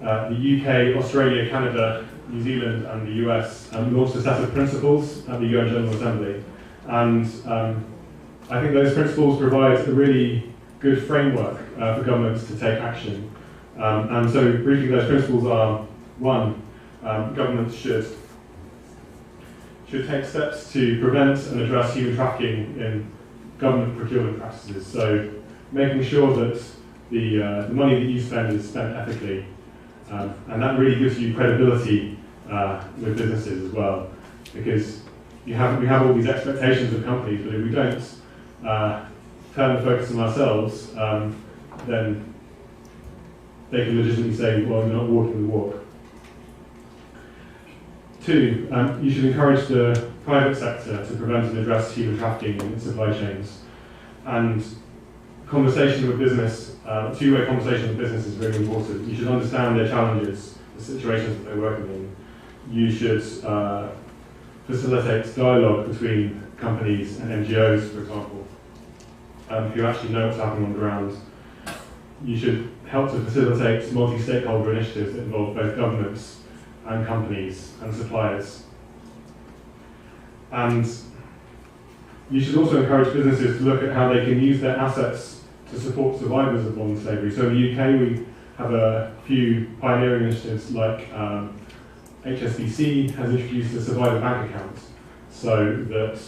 UK, Australia, Canada, New Zealand and the US launched a set of principles at the UN General Assembly. And I think those principles provide a really good framework for governments to take action. And so briefly those principles are, one, governments should take steps to prevent and address human trafficking in government procurement practices. So making sure that the money that you spend is spent ethically. And that really gives you credibility with businesses as well, because we have all these expectations of companies, but if we don't turn the focus on ourselves, then they can legitimately say, well, you're not walking the walk. Two, you should encourage the private sector to prevent and address human trafficking in supply chains. And conversation with business, two-way conversation with business is really important. You should understand their challenges, the situations that they're working in. You should facilitate dialogue between companies and NGOs, for example, who actually know what's happening on the ground. You should help to facilitate multi-stakeholder initiatives that involve both governments and companies and suppliers. And you should also encourage businesses to look at how they can use their assets to support survivors of modern slavery. So in the UK, we have a few pioneering initiatives like HSBC has introduced a survivor bank account, so that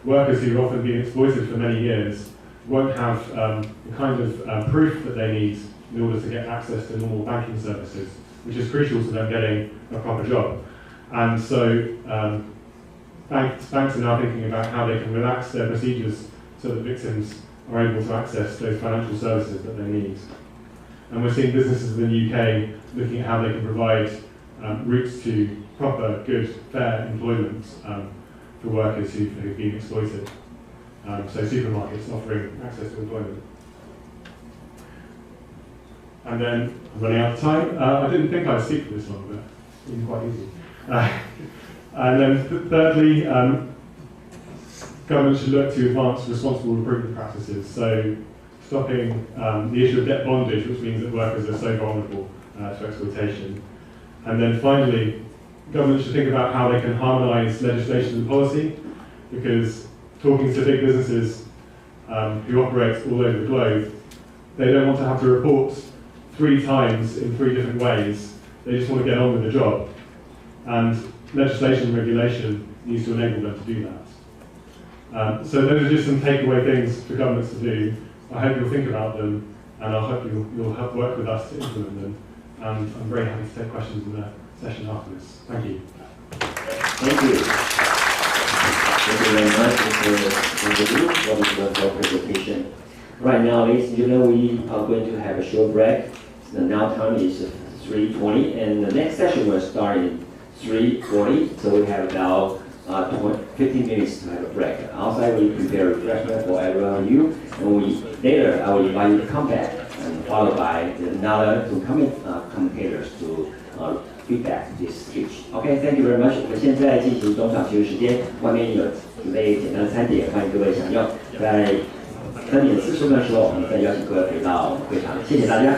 workers who have often been exploited for many years won't have the kind of proof that they need in order to get access to normal banking services, which is crucial to them getting a proper job. And so banks are now thinking about how they can relax their procedures so that victims are able to access those financial services that they need. And we're seeing businesses in the UK looking at how they can provide routes to proper, good, fair employment for workers who've been exploited. So supermarkets offering access to employment. And then, I'm running out of time. I didn't think I'd speak for this long, but it's been quite easy. And then thirdly, governments should look to advance responsible recruitment practices. So stopping the issue of debt bondage, which means that workers are so vulnerable to exploitation. And then finally, governments should think about how they can harmonise legislation and policy, because talking to big businesses who operate all over the globe, they don't want to have to report 3 times in 3 different ways. They just want to get on with the job. And legislation and regulation needs to enable them to do that. So those are just some takeaway things for governments to do. I hope you'll think about them, and I hope you'll help work with us to implement them. And I'm very happy to take questions in the session after this. Thank you. Thank you. Thank you very much for this wonderful presentation. Right now, ladies and gentlemen, we are going to have a short break. The now time is 3:20, and the next session will start in 3:40. So we have now 15 minutes to have a break. Outside, we prepare refreshment for everyone of you, and later I will invite you to come back, and followed by another 2 commentators to feedback this speech. Okay, thank you very much. 我们现在进行中场休息时间，外面有准备简单的餐点，欢迎各位享用。在3点40分的时候，我们再邀请各位回到会场，谢谢大家。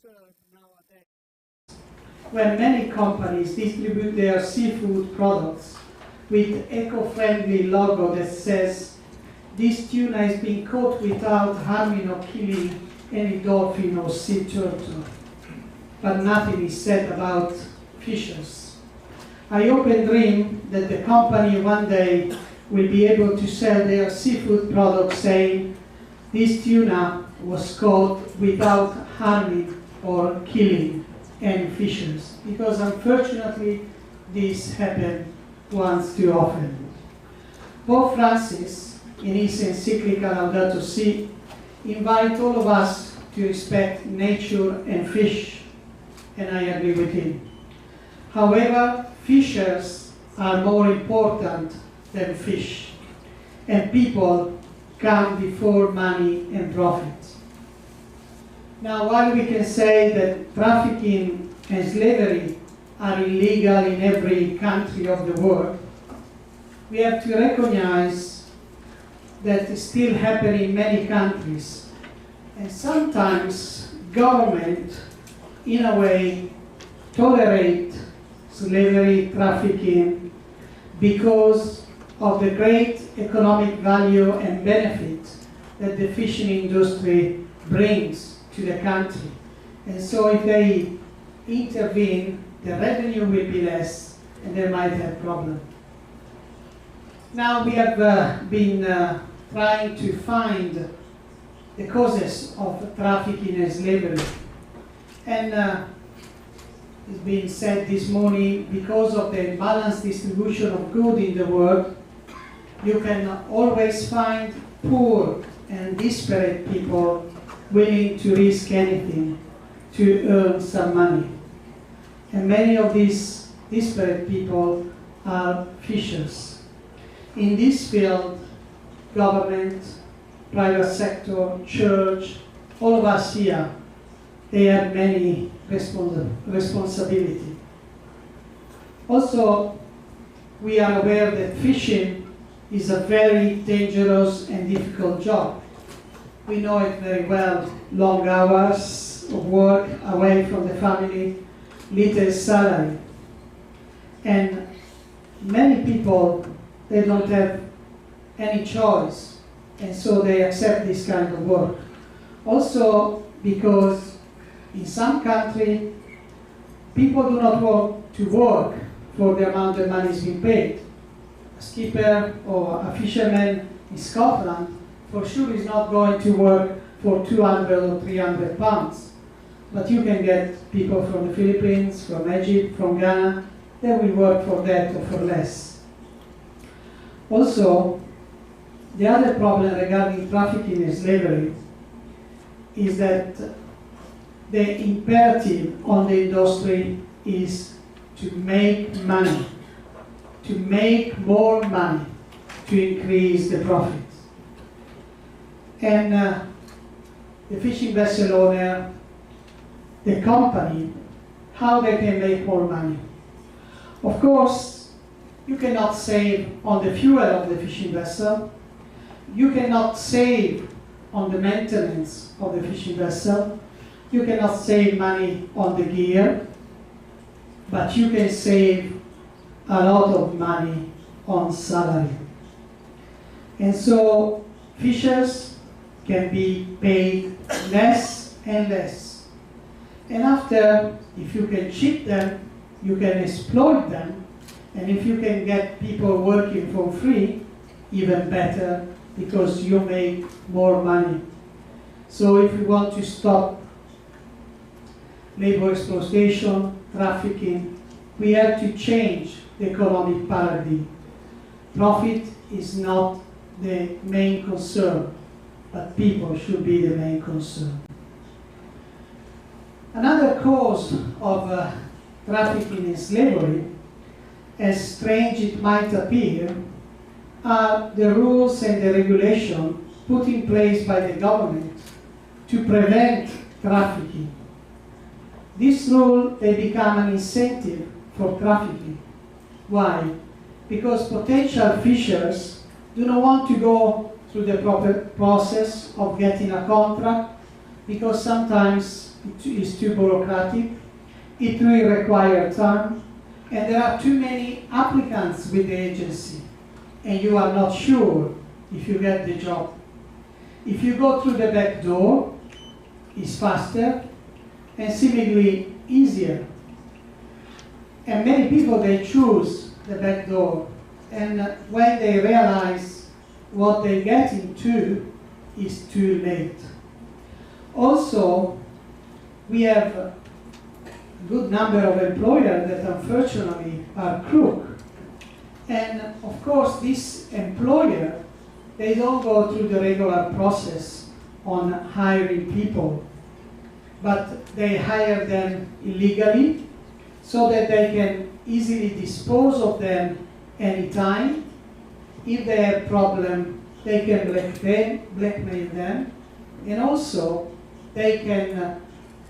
absurd nowadays when many companies distribute their seafood products with eco-friendly logo that says this tuna is being caught without harming or killing any dolphin or sea turtle. But nothing is said about fishers. I hope and dream that the company one day will be able to sell their seafood products saying this tuna was caught without harming or killing any fishers, because unfortunately this happened once too often. Pope Francis, in his encyclical Laudato Si, invite all of us to respect nature and fish, and I agree with him. However, fishers are more important than fish, and people come before money and profit. Now, while we can say that trafficking and slavery are illegal in every country of the world, we have to recognize that it still happens in many countries. And sometimes government, in a way, tolerate slavery, trafficking, because of the great economic value and benefit that the fishing industry brings to the country. And so if they intervene, the revenue will be less and they might have problems. Now we have been trying to find the causes of trafficking and slavery. And it's been said this morning, because of the balanced distribution of goods in the world, you can always find poor and desperate people willing to risk anything to earn some money. And many of these desperate people are fishers. In this field, government, private sector, church, all of us here, they have many responsibility. Also, we are aware that fishing is a very dangerous and difficult job. We know it very well. Long hours of work away from the family, little salary. And many people, they don't have any choice, and so they accept this kind of work. Also because in some countries, people do not want to work for the amount of money is being paid. A skipper or a fisherman in Scotland for sure is not going to work for 200 or 300 pounds. But you can get people from the Philippines, from Egypt, from Ghana, they will work for that or for less. Also, the other problem regarding trafficking and slavery is that the imperative on the industry is to make money, to make more money, to increase the profits. And the fishing vessel owner, the company, how they can make more money. Of course, you cannot save on the fuel of the fishing vessel. You cannot save on the maintenance of the fishing vessel. You cannot save money on the gear, but you can save a lot of money on salary. And so fishers can be paid less and less. And after, if you can cheat them, you can exploit them. And if you can get people working for free, even better, because you make more money. So if we want to stop labor exploitation, trafficking, we have to change the economic paradigm. Profit is not the main concern, but people should be the main concern. Another cause of trafficking and slavery, as strange it might appear, are the rules and the regulation put in place by the government to prevent trafficking. This rule, they become an incentive for trafficking. Why? Because potential fishers do not want to go through the proper process of getting a contract, because sometimes it is too bureaucratic, it will require time, and there are too many applicants with the agency, and you are not sure if you get the job. If you go through the back door, it's faster and seemingly easier. And many people, they choose the back door, and when they realize what they get into, it's too late. Also, we have a good number of employers that unfortunately are crook. And of course, this employer, they don't go through the regular process on hiring people, but they hire them illegally so that they can easily dispose of them anytime. If they have problem, they can blackmail them, and also they can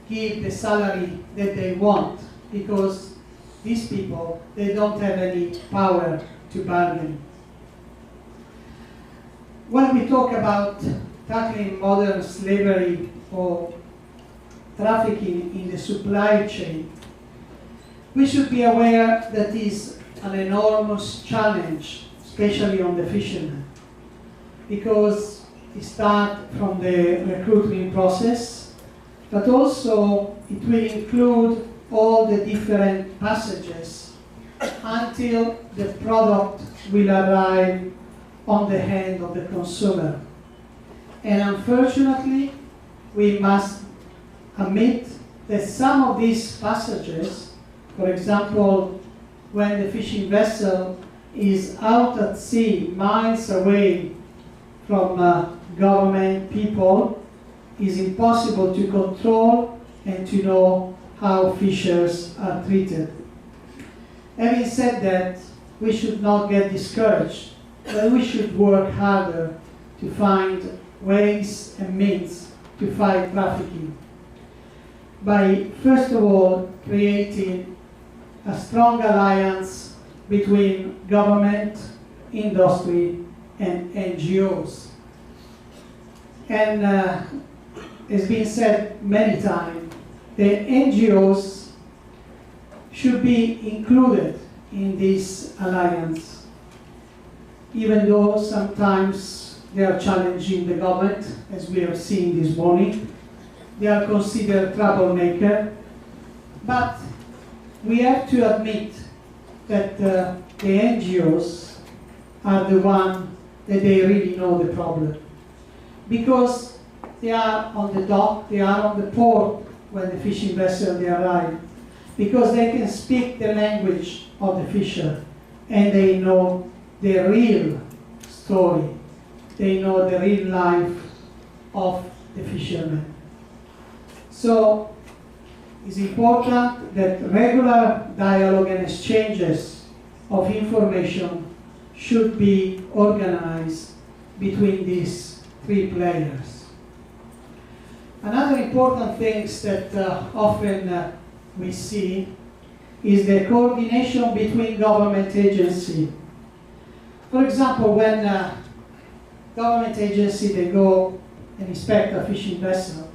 give the salary that they want, because these people, they don't have any power to bargain. When we talk about tackling modern slavery or trafficking in the supply chain, we should be aware that is an enormous challenge, especially on the fishermen, because it starts from the recruitment process, but also it will include all the different passages until the product will arrive on the hand of the consumer. And unfortunately, we must admit that some of these passages, for example, when the fishing vessel is out at sea, miles away from government people, is impossible to control and to know how fishers are treated. Having said that, we should not get discouraged, but we should work harder to find ways and means to fight trafficking by, first of all, creating a strong alliance between government, industry, and NGOs. And it's been said many times, the NGOs should be included in this alliance, even though sometimes they are challenging the government, as we have seen this morning. They are considered troublemaker, but we have to admit that the NGOs are the ones that they really know the problem, because they are on the dock, they are on the port when the fishing vessel they arrive, because they can speak the language of the fisher, and they know the real story. They know the real life of the fishermen. So it's important that regular dialogue and exchanges of information should be organized between these three players. Another important thing that often we see is the coordination between government agencies. For example, when government agency, they go and inspect a fishing vessel,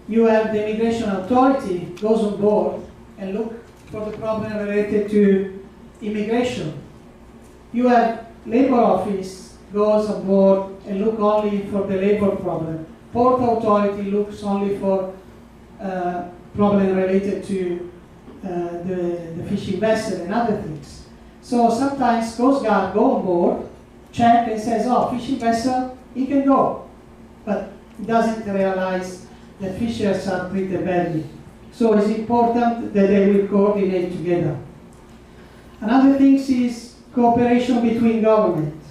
you have the immigration authority goes on board and look for the problem related to immigration. You have labor office goes on board and look only for the labor problem. Port authority looks only for problem related to the fishing vessel and other things. So sometimes Coast Guard go on board, check and says, oh, fishing vessel, it can go. But it doesn't realize that fishers are treated badly. So it's important that they will coordinate together. Another thing is cooperation between government,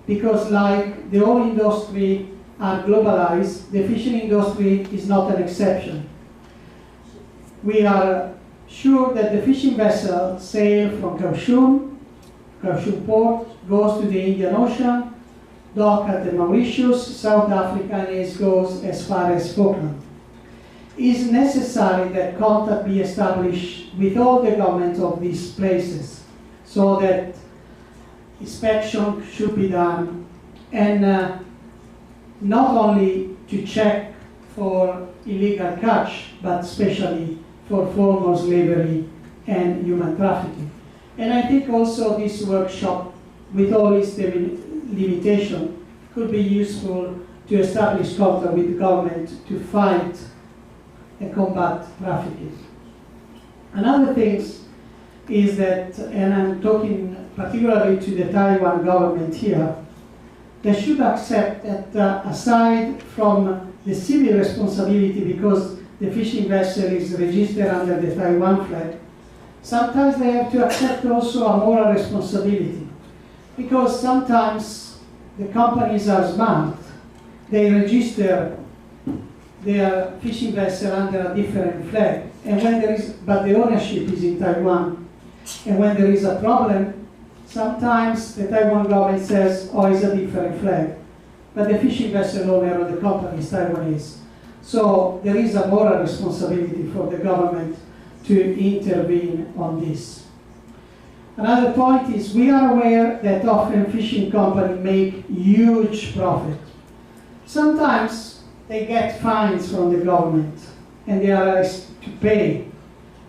because like the whole industry are globalized, the fishing industry is not an exception. We are sure that the fishing vessel sails from Kaohsiung port, goes to the Indian Ocean, dock at the Mauritius, South Africa, and it goes as far as Falkland. It is necessary that contact be established with all the governments of these places, so that inspection should be done, and not only to check for illegal catch, but especially for formal slavery and human trafficking. And I think also this workshop, with all its limitation, could be useful to establish contact with the government to fight and combat trafficking. Another thing is that, and I'm talking particularly to the Taiwan government here, they should accept that aside from the civil responsibility, because the fishing vessel is registered under the Taiwan flag, sometimes they have to accept also a moral responsibility. Because sometimes the companies are smart. They register their fishing vessel under a different flag. And when there is, but the ownership is in Taiwan. And when there is a problem, sometimes the Taiwan government says, oh, it's a different flag. But the fishing vessel owner of the company is Taiwanese. So there is a moral responsibility for the government to intervene on this. Another point is we are aware that often fishing companies make huge profit. Sometimes they get fines from the government and they are asked to pay.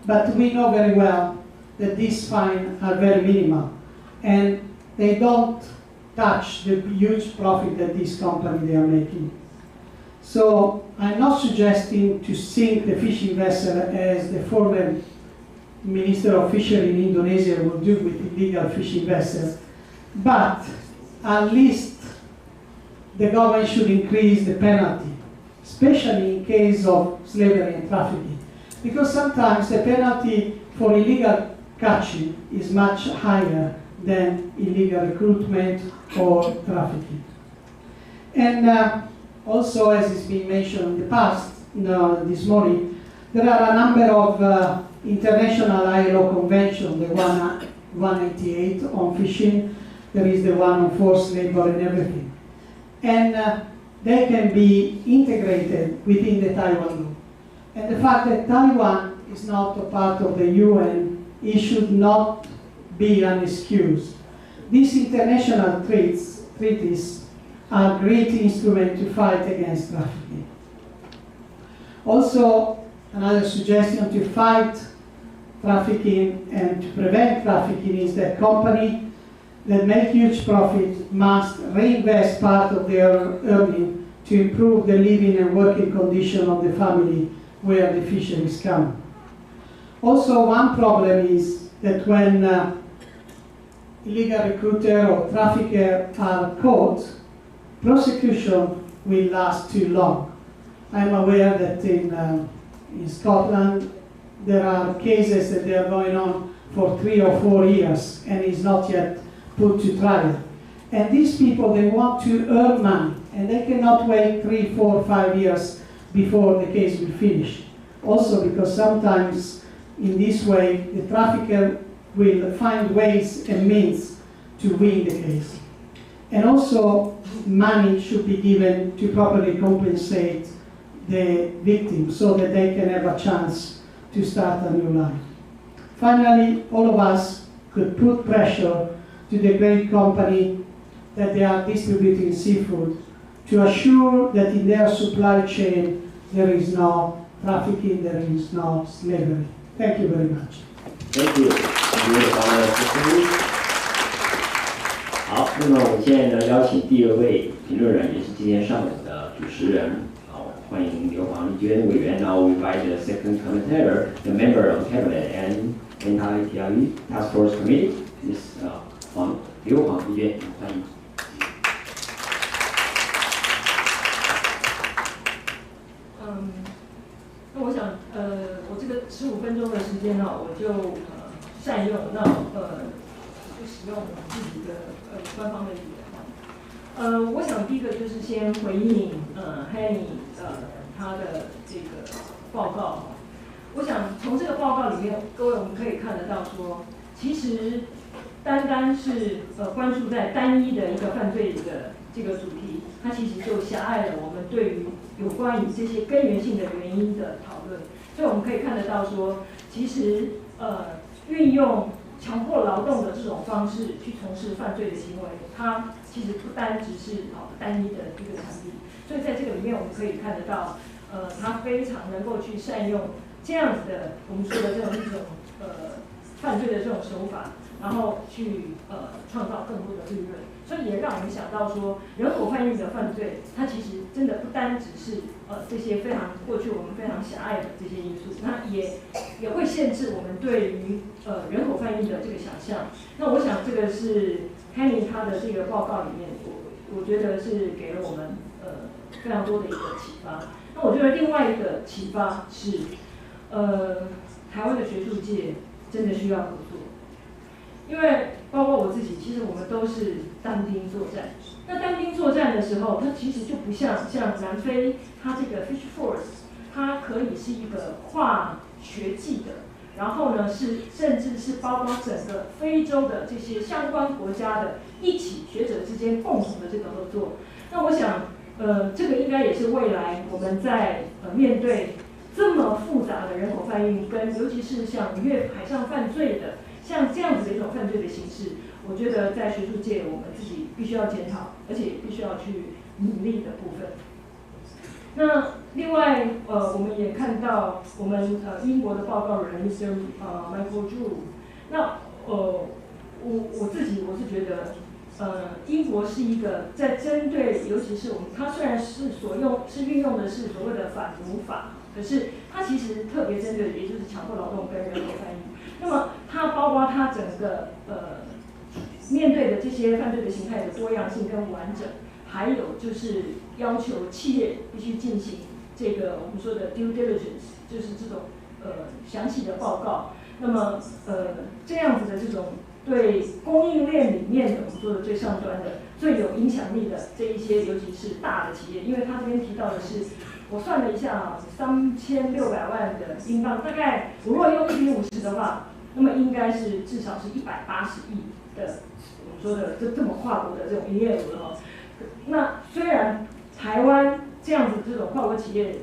But we know very well that these fines are very minimal and they don't touch the huge profit that these companies they are making. So I'm not suggesting to sink the fishing vessel as the former Minister of Fishery in Indonesia will do with illegal fishing vessels, but at least the government should increase the penalty, especially in case of slavery and trafficking, because sometimes the penalty for illegal catching is much higher than illegal recruitment or trafficking. And also, as has been mentioned in the past, this morning, there are a number of international ILO conventions, the 188 on fishing, there is the one on forced labor and everything. And they can be integrated within the Taiwan law. And the fact that Taiwan is not a part of the UN, it should not be an excuse. These international treaties are a great instrument to fight against trafficking. Also, another suggestion to fight trafficking and to prevent trafficking is that companies that make huge profit must reinvest part of their earning to improve the living and working condition of the family where the fisheries come. Also, one problem is that when illegal recruiter or trafficker are caught, prosecution will last too long. I'm aware that in Scotland there are cases that they are going on for 3 or 4 years and is not yet put to trial. And these people, they want to earn money and they cannot wait 3, 4, 5 years before the case will finish. Also because sometimes in this way the trafficker will find ways and means to win the case. And also money should be given to properly compensate the victim so that they can have a chance to start a new life. Finally, all of us could put pressure to the great company that they are distributing seafood to assure that in their supply chain there is no trafficking, there is no slavery. Thank you very much. Thank you. 好，那么我现在呢邀请第2位评论人，也是今天上午的主持人。好，欢迎刘黄丽娟委员。Now we invite the second commentator, the member of Cabinet and Anti-TRE Task Force Committee, Ms. 刘黄丽娟，欢迎。那我想，我这个15分钟的时间呢，我就善用，那就使用我自己的官方的语言。我想第一个就是先回应Henny 他的这个报告。我想从这个报告里面，各位我们可以看得到说，其实单单是关注在单一的一个犯罪的这个主题，它其实就狭隘了我们对于有关于这些根源性的原因的讨论。所以我们可以看得到说，其实运用强迫劳动的这种方式去从事犯罪的行为，它其实不单只是单一的一个产品。所以在这个里面，我们可以看得到，他非常能够去善用这样子的我们说的这种一种犯罪的这种手法，然后去创造更多的利润。所以也让我们想到说，人口贩运的犯罪，它其实真的不单只是这些非常过去我们非常狭隘的这些因素，那也会限制我们对于人口贩运的这个想象。那我想这个是 Henry 他的这个报告里面，我觉得是给了我们非常多的一个启发。那我觉得另外一个启发是，台湾的学术界真的需要合作。因为包括我自己，其实我们都是单兵作战。那单兵作战的时候，它其实就不像南非，它这个 Fish Force， 它可以是一个跨学际的，然后呢甚至是包括整个非洲的这些相关国家的一起学者之间共同的这个合作。那我想，这个应该也是未来我们在面对这么复杂的人口贩运，跟尤其是像渔业海上犯罪的。像这样子的一种犯罪的形式，我觉得在学术界我们自己必须要检讨，而且必须要去努力的部分。那另外，我们也看到我们英国的报告人 Mr. Michael Drew， 那我自己是觉得，英国是一个在针对，尤其是它虽然是运用的是所谓的反奴法，可是它其实特别针对的也就是强迫劳动跟人口贩运。那么它包括它整个面对的这些犯罪的形态的多样性跟完整，还有就是要求企业必须进行这个我们说的 due diligence， 就是这种详细的报告。那么这样子的这种对供应链里面的我们说的最上端的最有影响力的这一些，尤其是大的企业，因为他这边提到的是。我算了一下，3600万的英镑，大概我如果用1比50的话，那么应该是至少是180亿的，我们说的这么跨国的这种营业额哈。那虽然台湾这样子这种跨国企业，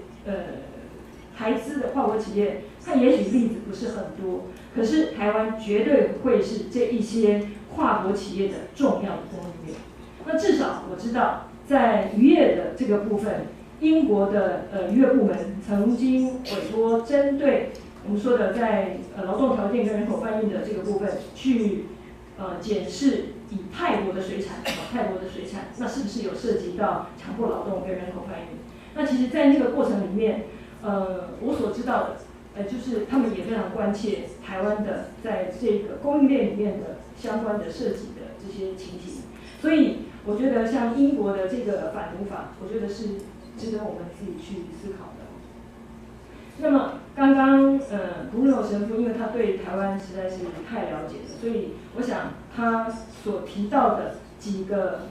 台资的跨国企业，它也许例子不是很多，可是台湾绝对会是这一些跨国企业的重要的供应链。那至少我知道，在渔业的这个部分。英国的渔业部门曾经委托针对我们说的在劳动条件跟人口贩运的这个部分去检视以泰国的水产，那是不是有涉及到强迫劳动跟人口贩运？那其实，在那个过程里面，我所知道的，就是他们也非常关切台湾的在这个供应链里面的相关的涉及的这些情形。所以，我觉得像英国的这个反奴法，我觉得是。值得我们自己去思考的。那么刚刚Bruno神父，因为他对台湾实在是太了解了，所以我想他所提到的几个，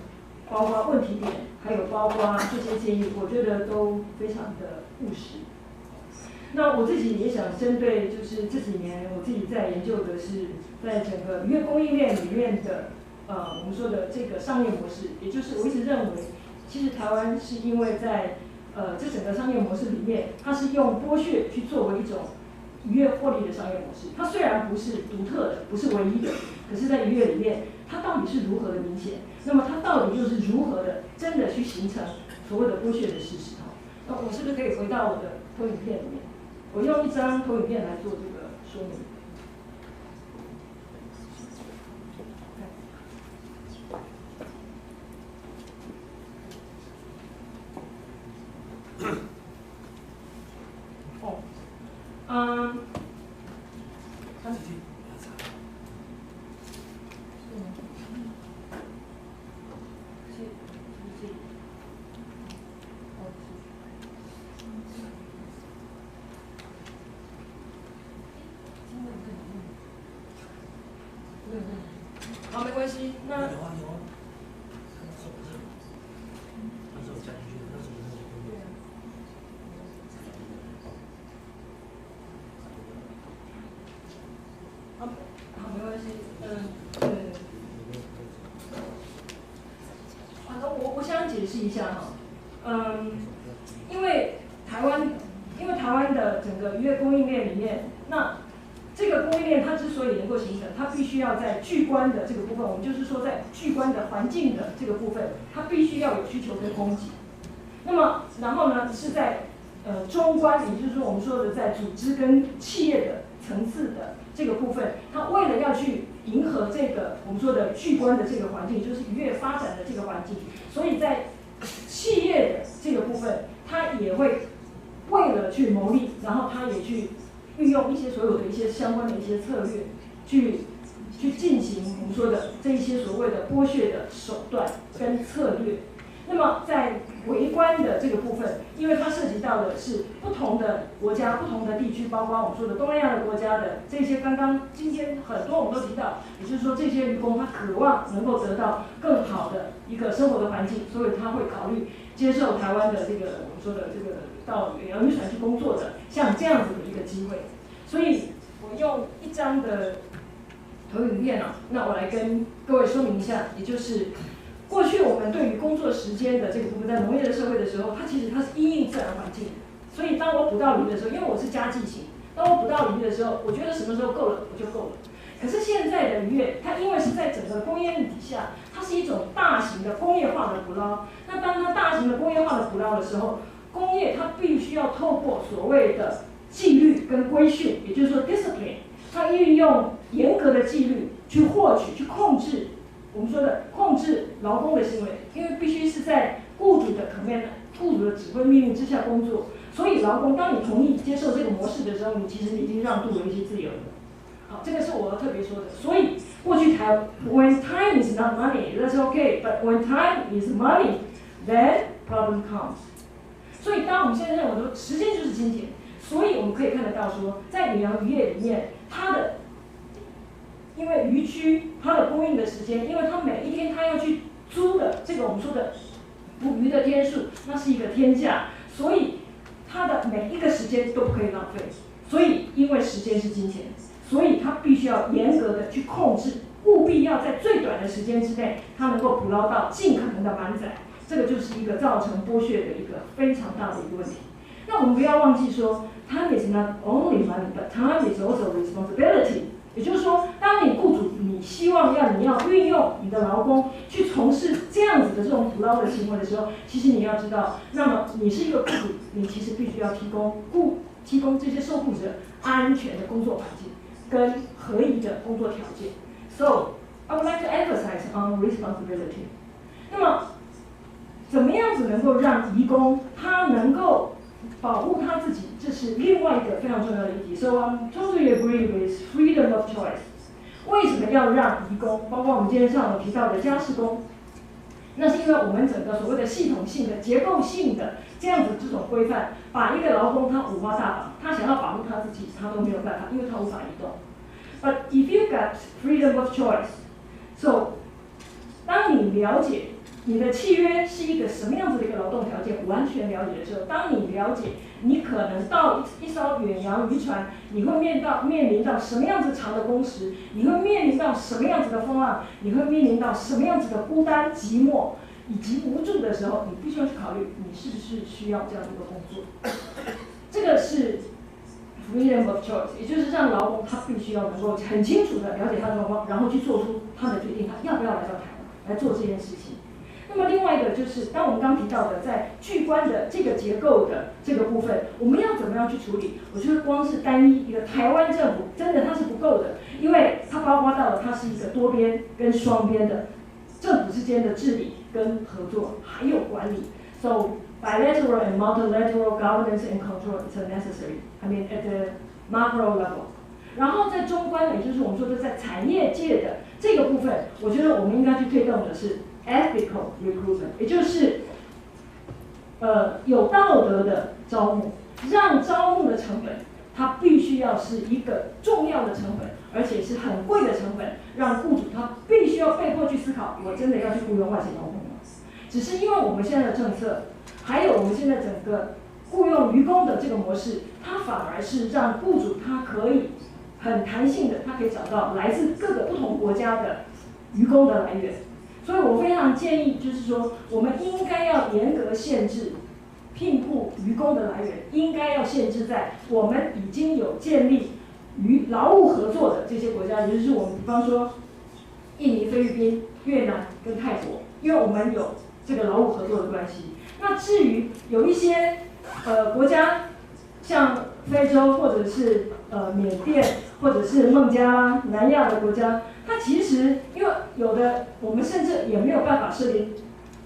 包括问题点，还有包括这些建议，我觉得都非常的务实。那我自己也想针对，就是这几年我自己在研究的是，在整个渔业供应链里面的我们说的这个商业模式，也就是我一直认为。其实台湾是因为在这整个商业模式里面，它是用剥削去作为一种渔业获利的商业模式。它虽然不是独特的，不是唯一的，可是，在渔业里面，它到底是如何的明显？那么它到底又是如何的真的去形成所谓的剥削的事实？那我是不是可以回到我的投影片里面？我用一张投影片来做这个说明。好，没关系。那好，没关系。我想解释一下哈，因为台湾的整个渔业供应链里面，那这个供应链它之所以能够形成，它必须要在巨观的这个部分，我们就是说在巨观的环境的这个部分，它必须要有需求跟供给。那么，然后呢，是在中观，也就是说我们说的在组织跟企业的层次的这个部分，它为了要去迎合这个我们说的巨观的这个环境，就是愉悦发展的这个环境，所以在企业的这个部分，它也会为了去牟利，然后它也去运用一些所有的一些相关的一些策略，去进行我们说的这一些所谓的剥削的手段跟策略。那么在微观的这个部分，因为它涉及到的是不同的国家、不同的地区，包括我们说的东南亚的国家的这些，刚刚今天很多我们都提到，也就是说这些渔工他渴望能够得到更好的一个生活的环境，所以他会考虑接受台湾的这个我们说的这个到远洋渔船去工作的像这样子的一个机会。所以我用一张的投影片那我来跟各位说明一下，也就是过去我们对于工作时间的这个部分，在农业的社会的时候，它其实是因应自然环境。所以当我捕到鱼的时候，因为我是家计型，当我捕到鱼的时候，我觉得什么时候够了我就够了。可是现在的渔业，它因为是在整个工业底下，它是一种大型的工业化的捕捞。那当它大型的工业化的捕捞的时候，工业它必须要透过所谓的纪律跟规训，也就是说 discipline， 它运用严格的纪律去获取、去控制。我们说的控制劳工的行为，因为必须是在雇主的 command、雇主的指挥命令之下工作，所以劳工当你同意接受这个模式的时候，你其实已经让渡了一些自由了。好，这个是我要特别说的。所以过去when time is not money, that's okay, but when time is money, then problem comes。所以当我们现在认为说时间就是金钱，所以我们可以看得到说，在远洋渔业里面，它的因为渔区它的供应的时间，因为它每一天它要去租的这个我们说的捕鱼的天数，那是一个天价，所以它的每一个时间都不可以浪费。所以因为时间是金钱，所以它必须要严格的去控制，务必要在最短的时间之内，它能够捕捞到尽可能的满载。这个就是一个造成剥削的一个非常大的一个问题。那我们不要忘记说 ，time is not only money, but time is also responsibility。也就是说，当你雇主你希望你要运用你的劳工去从事这样子的这种捕捞的行为的时候，其实你要知道，那么你是一个雇主，你其实必须要提供这些受雇者安全的工作环境跟合宜的工作条件。So I would like to emphasize on responsibility。那么，怎么样子能够让移工他能够保护他自己，这是另外一个非常重要的议题。So I'm totally agree with freedom of choice。为什么要让移工，包括我们今天上午提到的家事工？那是因为我们整个所谓的系统性的、结构性的这样子这种规范，把一个劳工他五花大绑，他想要保护他自己，他都没有办法，因为他无法移动。But if you got freedom of choice， so 当你了解你的契约是一个什么样子的一个劳动条件，完全了解的时候，当你了解你可能到一艘远洋渔船，你会面临到什么样子长的工时，你会面临到什么样子的风浪，你会面临到什么样子的孤单、寂寞以及无助的时候，你必须要去考虑你是不是需要这样的一个工作。这个是 freedom of choice， 也就是让劳工他必须要能够很清楚的了解他的状况，然后去做出他的决定，他要不要来到台湾来做这件事情。那么另外一个就是，当我们刚提到的，在巨观的这个结构的这个部分，我们要怎么样去处理？我觉得光是单一一个台湾政府，真的它是不够的，因为它包括到了它是一个多边跟双边的政府之间的治理跟合作，还有管理。So bilateral and multilateral governance and control is necessary. I mean at the macro level. 然后在中观，也就是我们说的在产业界的这个部分，我觉得我们应该去推动的是 ethical recruitment， 也就是有道德的招募，让招募的成本它必须要是一个重要的成本，而且是很贵的成本，让雇主他必须要被迫去思考，我真的要去雇佣外籍劳工吗？只是因为我们现在的政策，还有我们现在整个雇佣渔工的这个模式，它反而是让雇主他可以很弹性的，他可以找到来自各个不同国家的渔工的来源。所以我非常建议，就是说，我们应该要严格限制聘雇渔工的来源，应该要限制在我们已经有建立与劳务合作的这些国家，也就是我们比方说印尼、菲律宾、越南跟泰国，因为我们有这个劳务合作的关系。那至于有一些国家，像非洲或者是缅甸或者是孟加拉、南亚的国家，它其实因为有的我们甚至也没有办法设立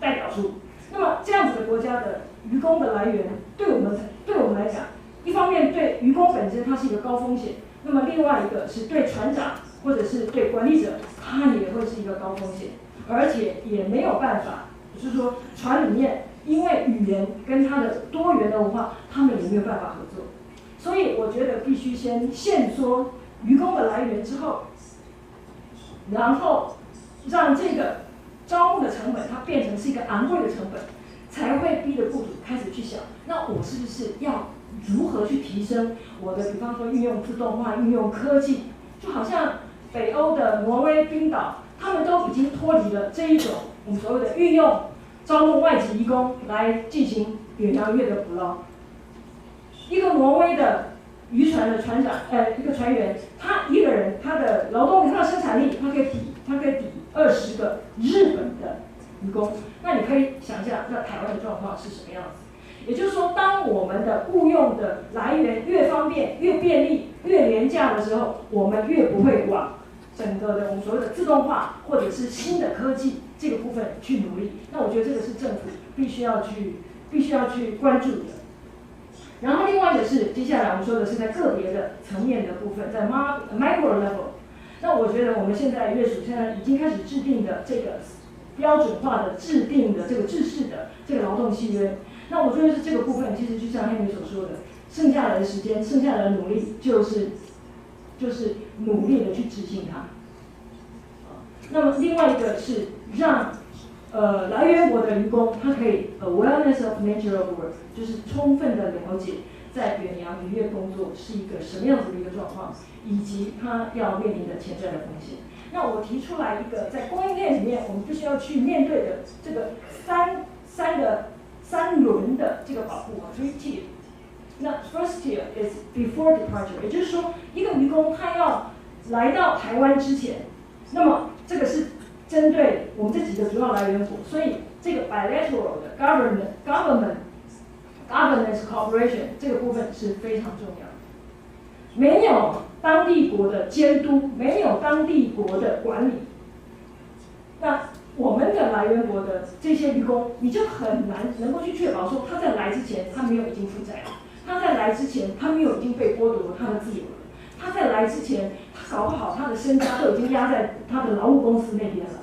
代表处。那么这样子的国家的渔工的来源，对我们来讲，一方面对渔工本身它是一个高风险，那么另外一个是对船长或者是对管理者，它也会是一个高风险，而且也没有办法，就是说船里面因为语言跟它的多元的文化，他们也没有办法合作。所以我觉得必须先限缩渔工的来源之后，然后让这个招募的成本它变成是一个昂贵的成本，才会逼得雇主开始去想，那我是不是要如何去提升我的，比方说运用自动化、运用科技，就好像北欧的挪威、冰岛，他们都已经脱离了这一种我们所谓的运用招募外籍移工来进行远洋业的捕捞。一个挪威的渔船的船长，一个船员，他一个人他的劳动力、他的生产力，他可以抵20个日本的渔工。那你可以想象，那台湾的状况是什么样子？也就是说，当我们的雇用的来源越方便、越便利、越廉价的时候，我们越不会往整个的我们所谓的自动化或者是新的科技这个部分去努力。那我觉得这个是政府必须要去关注的。然后另外一个是接下来我们说的是在个别的层面的部分，在 micro level。那我觉得我们现在乐署现在已经开始制定的这个标准化的制定的这个制式的这个劳动契约。那我觉得是这个部分，其实就像Henry所说的，剩下来的时间、剩下来的努力，就是努力的去执行它。那么另外一个是让来源国的渔工，他可以awareness of nature of work， 就是充分的了解在远洋渔业工作是一个什么样子的一个状况，以及他要面临的潜在的风险。那我提出来一个在供应链里面我们必须要去面对的这个三轮的这个保护啊 ，3 tier。那 first tier is before departure， 也就是说，一个渔工他要来到台湾之前，那么这个是针对我们这几个主要来源国，所以这个 bilateral 的 governance cooperation 这个部分是非常重要的。没有当地国的监督，没有当地国的管理，那我们的来源国的这些渔工，你就很难能够去确保说他在来之前他没有已经负债了，他在来之前他没有已经被剥夺他的自由了，他在来之前他搞不好他的身家都已经压在他的劳务公司那边了。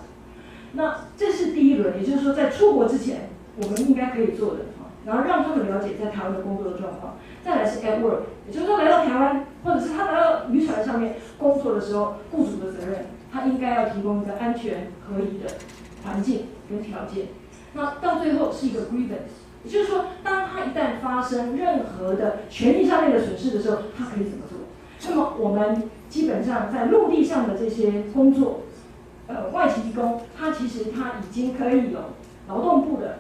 那这是第一轮，也就是说在出国之前我们应该可以做的，然后让他们了解在台湾的工作的状况。再来是 at work， 也就是说来到台湾或者是他来到渔船上面工作的时候，雇主的责任，他应该要提供一个安全合宜的环境跟条件。那到最后是一个 grievance， 也就是说，当他一旦发生任何的权利上面的损失的时候，他可以怎么做？那么我们基本上在陆地上的这些工作，外籍移工，他其实他已经可以有劳动部的，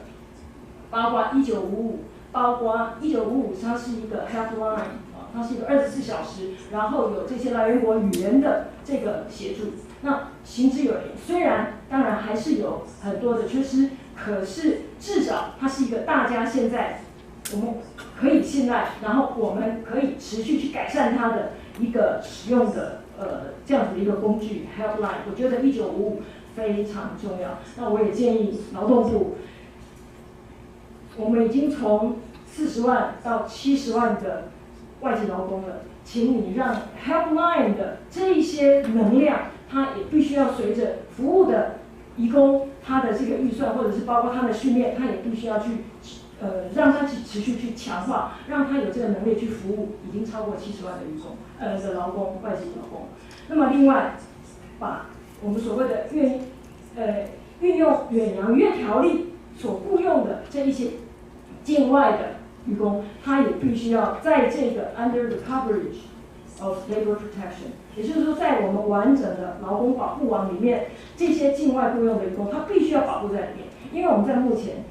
包括1955，包括1955，它是一个 helpline 啊，它是一个24小时，然后有这些来源国语言的这个协助。那行之有年，虽然当然还是有很多的缺失，可是至少它是一个大家现在我们可以信赖，然后我们可以持续去改善它的一个使用的这样子的一个工具 helpline。我觉得1955非常重要。那我也建议劳动部，我们已经从40万到70万的外籍劳工了，请你让 helpline 的这一些能量，它也必须要随着服务的移工他的这个预算，或者是包括他的训练，他也必须要去让他去持续去强化，让他有这个能力去服务已经超过70万的移工的劳工，外籍劳工。那么另外，把我们所谓的运用远洋渔业条例所雇用的这一些境外的渔工，他也必须要在这个 under the coverage of labor protection， 也就是说，在我们完整的劳工保护网里面，这些境外雇用的渔工，他必须要保护在里面，因为我们在目前，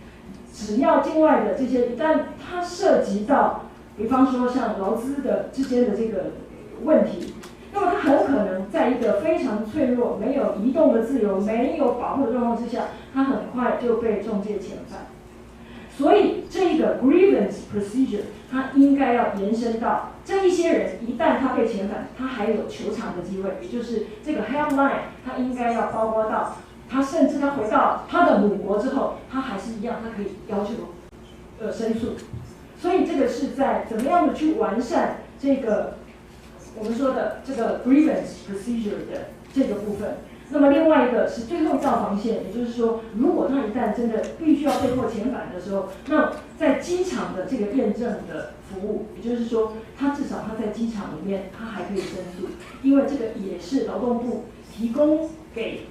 只要境外的这些，一旦它涉及到，比方说像劳资的之间的这个问题，那么它很可能在一个非常脆弱、没有移动的自由、没有保护的状况之下，它很快就被中介遣返。所以这个 grievance procedure 它应该要延伸到这一些人，一旦他被遣返，他还有求偿的机会，也就是这个 helpline 它应该要包括到他，甚至他回到他的母国之后，他还是一样，他可以要求申诉。所以这个是在怎么样的去完善这个我们说的这个 grievance procedure 的这个部分。那么另外一个是最后一道防线，也就是说，如果他一旦真的必须要被迫遣返的时候，那在机场的这个验证的服务，也就是说，他至少他在机场里面他还可以申诉，因为这个也是劳动部提供给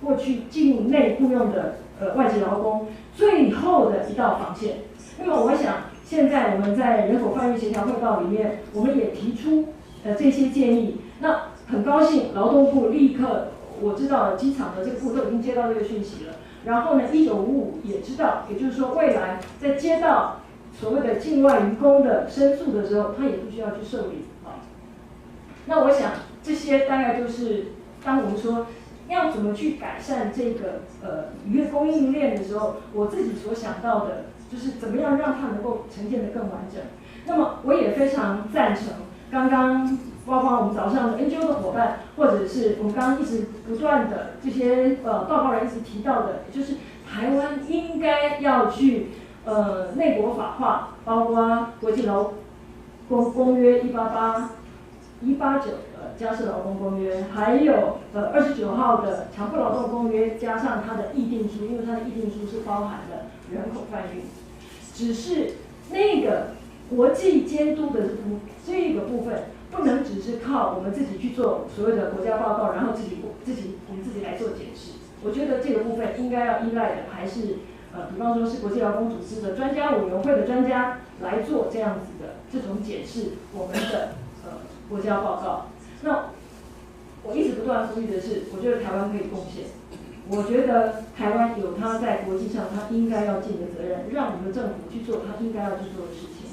过去进入内雇用的外籍劳工最后的一道防线。那么我想，现在我们在人口贩运协调汇报里面，我们也提出这些建议。那很高兴，劳动部立刻我知道机场的这个部都已经接到这个讯息了。然后呢，1955也知道，也就是说，未来在接到所谓的境外移工的申诉的时候，他也不需要去受理啊。那我想这些大概就是当我们说要怎么去改善这个渔业供应链的时候，我自己所想到的就是怎么样让它能够呈现得更完整。那么我也非常赞成刚刚包括我们早上的 NGO 的伙伴，或者是我们刚刚一直不断的这些报告人一直提到的，也就是台湾应该要去内国法化，包括国际劳工公约189家事劳动公约，还有29号的强迫劳动公约，加上它的议定书，因为它的议定书是包含了人口贩运，只是那个国际监督的这个部分。不能只是靠我们自己去做所谓的国家报告，然后我们自己来做解释。我觉得这个部分应该要依赖的还是比方说是国际劳工组织的专家委员会的专家来做这样子的这种解释我们的国家报告。那我一直不断呼吁的是，我觉得台湾可以贡献。我觉得台湾有它在国际上它应该要尽的责任，让我们政府去做它应该要去做的事情。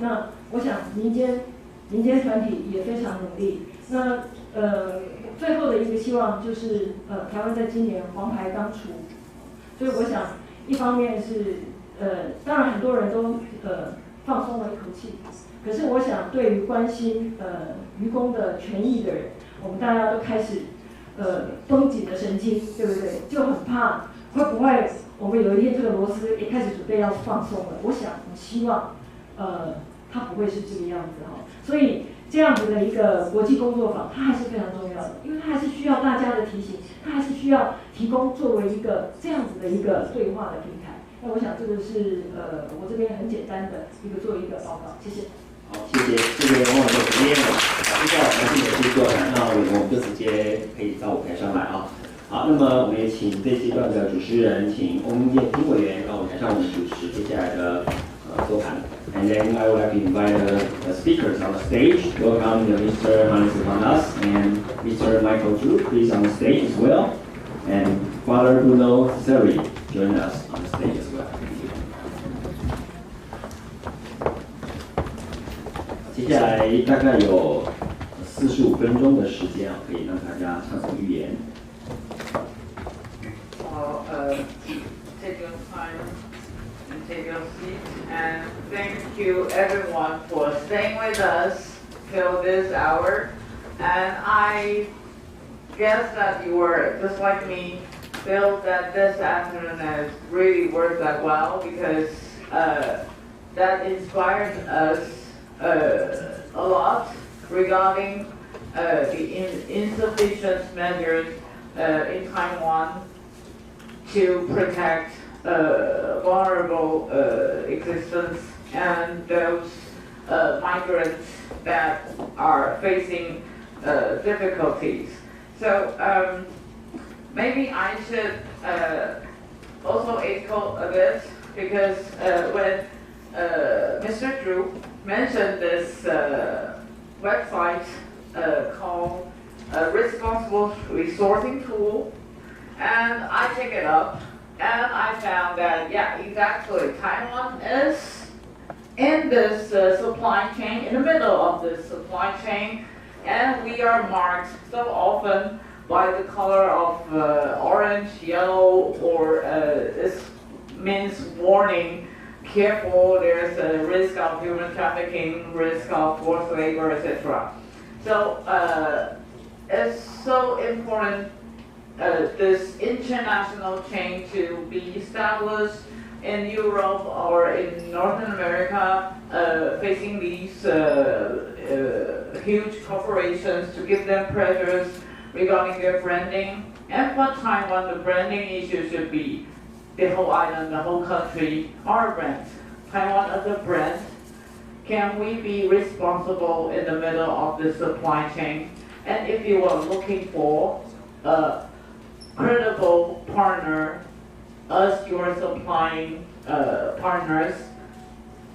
那我想民间团体也非常努力。那最后的一个希望就是台湾在今年黄牌刚出，所以我想一方面是当然很多人都放松了一口气，可是我想对于关心渔工的权益的人，我们大家都开始绷紧了神经，对不对？就很怕会不会我们有一天这个螺丝也开始准备要放松了。我希望它不会是这个样子哈。所以这样子的一个国际工作坊，它还是非常重要的，因为它还是需要大家的提醒，它还是需要提供作为一个这样子的一个对话的平台。那我想这个是我这边很简单的做一个报告，谢谢。好，谢谢王委员今天接下来我们继续做，那我们就直接可以到舞台上来啊。好，那么我们也请这阶段的主持人，请翁彦斌委员到舞台上我们主持接下来的座谈。And then I would like to invite the speakers on the stage. Welcome Mr. Hans Vanas and Mr. Michael Zhu, please on the stage as well. And Father Bruno Seri join us on the stage as well. 接下来大概有45分钟的时间可以让大家畅所欲言。好，take your time and take your seat, and thank you everyone for staying with us till this hour. And I guess that you were just like me, feel that this afternoon has really worked out well because that inspired us a lot regarding the insufficient measures in Taiwan to protect vulnerable existence and those migrants that are facing difficulties. So maybe I should also echo a bit because when Mr. Drew mentioned this website called Responsible Resourcing Tool, and I picked it up and I found that, yeah, exactly, Taiwan is in this supply chain, in the middle of this supply chain, and we are marked so often by the color of orange, yellow, or means warning, careful, there's a risk of human trafficking, risk of forced labor, etc. So it's so important this international chain to be established in Europe or in Northern America, facing these huge corporations, to give them pressures regarding their branding. And for Taiwan, the branding issue should be the whole island, the whole country, our brand. Taiwan as a brand, can we be responsible in the middle of the supply chain? And if you are looking for a credible partner, us your supplying partners,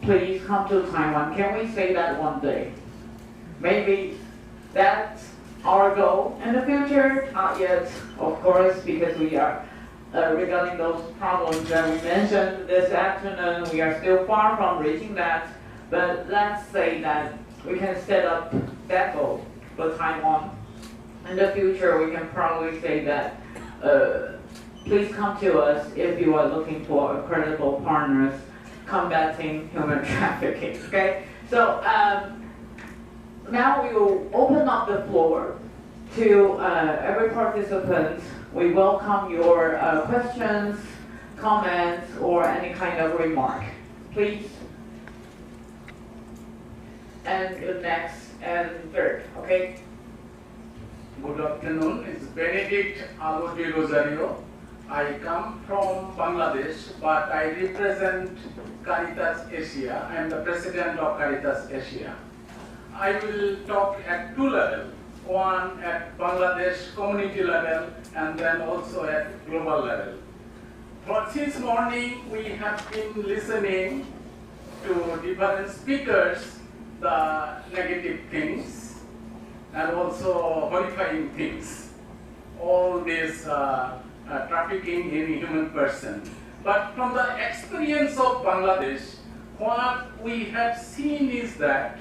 please come to Taiwan. Can we say that one day? Maybe that's our goal in the future, not yet, of course, because we are regarding those problems that we mentioned this afternoon, we are still far from reaching that. But let's say that we can set up that goal for Taiwan. In the future, we can probably say that please come to us if you are looking for credible partners combating human trafficking. Okay, so now we will open up the floor to every participant. We welcome your questions, comments, or any kind of remark. Please. And the next and third, okay? Good afternoon, it's Benedict Alodi Rosario. I come from Bangladesh, but I represent Caritas Asia. I am the president of Caritas Asia. I will talk at two levels. One at Bangladesh community level and then also at global level. Since morning we have been listening to different speakers, the negative things and also horrifying things, all this trafficking in human person. But from the experience of Bangladesh, what we have seen is that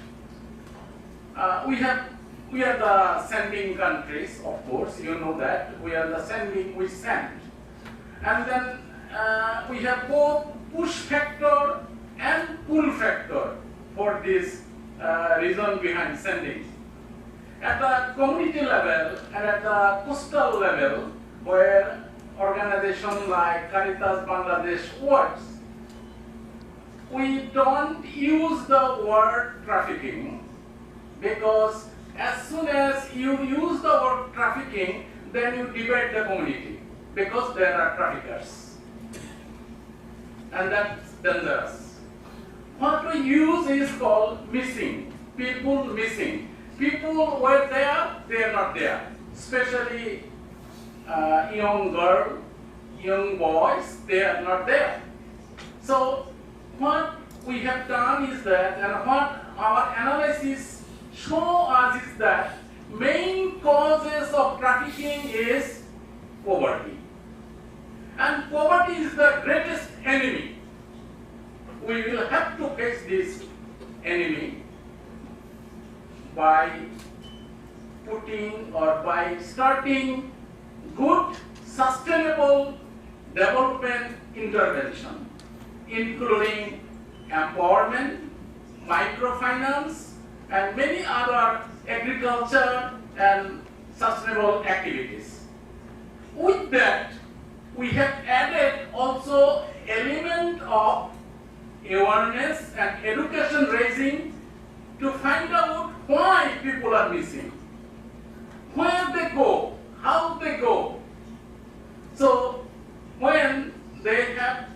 we are the sending countries, of course, you know that. We are the sending, we send. And then we have both push factor and pull factor for this reason behind sending. At the community level and at the coastal level, where organizations like Caritas Bangladesh works, we don't use the word trafficking, because as soon as you use the word trafficking, then you divide the community, because there are traffickers. And that's dangerous. What we use is called missing, people missing. People were there, they are not there. Especially young girls, young boys, they are not there. So what we have done is that, and what our analysis show us is that main causes of trafficking is poverty. And poverty is the greatest enemy. We will have to face this enemy by putting or by starting good, sustainable development intervention, including empowerment, microfinance, and many other agriculture and sustainable activities. With that, we have added also element of awareness and education raising to find out why people are missing, where they go, how they go. So when they have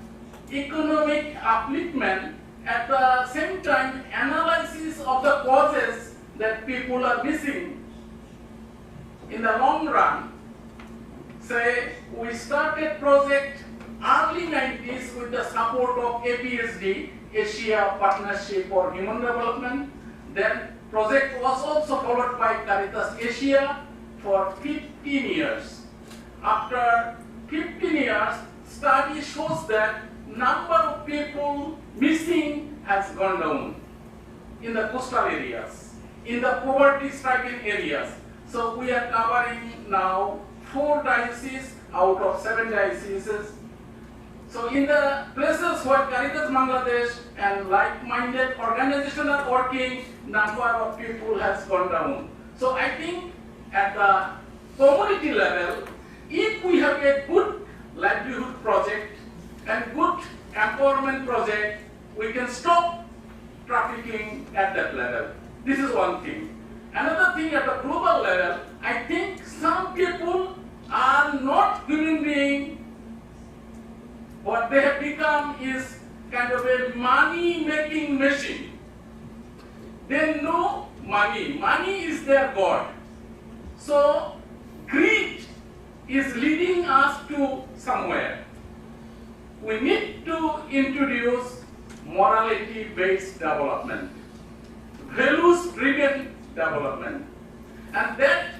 economic upliftment, at the same time analysis of the causes that people are missing, in the long run, say we started project early 90s with the support of APSD, Asia Partnership for Human Development. Then project was also followed by Caritas Asia for 15 years. After 15 years, study shows that number of people missing has gone down in the coastal areas, in the poverty-stricken areas. So we are covering now 4 dioceses out of 7 dioceses. So in the places where Caritas Bangladesh and like-minded organizations are working, number of people has gone down. So I think at the community level, if we have a good livelihood project and good empowerment project, we can stop trafficking at that level. This is one thing. Another thing at the global level, I think some people are not human beings. What they have become is kind of a money-making machine. They know money. Money is their God. So greed is leading us to somewhere. We need to introduce morality-based development, values-driven development, and that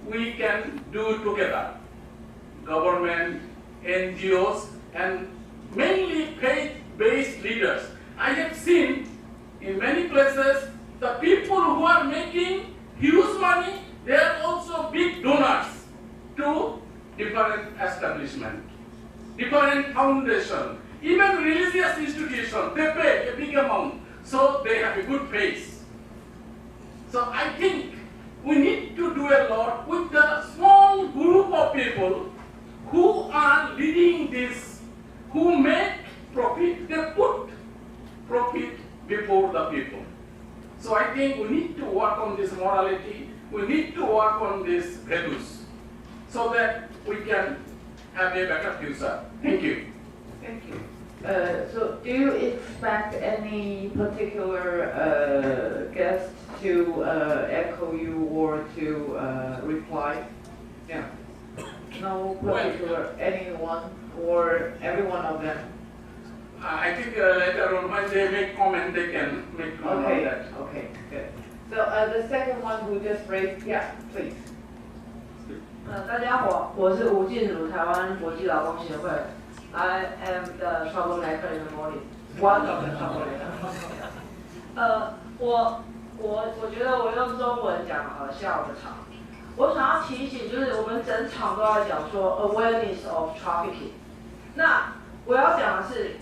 we can do together. Government, NGOs, and mainly faith-based leaders. I have seen in many places the people who are making huge money, they are also big donors to different establishments, different foundations, even religious institutions. They pay a big amount, so they have a good face. So I think we need to do a lot with the small group of people who are leading this, who make profit. They put profit before the people. So I think we need to work on this morality. We need to work on these values so that we can have a better future. Thank you. Thank you. So do you expect any particular guest to echo you or to reply? Yeah. No particular anyone or every one of them? I think later on when they make comment, they can make comment on that. Okay, good. So the second one who just raised, yeah, please. 大家好，我是吴静茹，台湾国际劳工协会。I am the troublemaker in the morning. One of the troublemakers. 我觉得我用中文讲下午的场。我想要提醒，就是我们整场都在讲说 awareness of trafficking。那我要讲的是，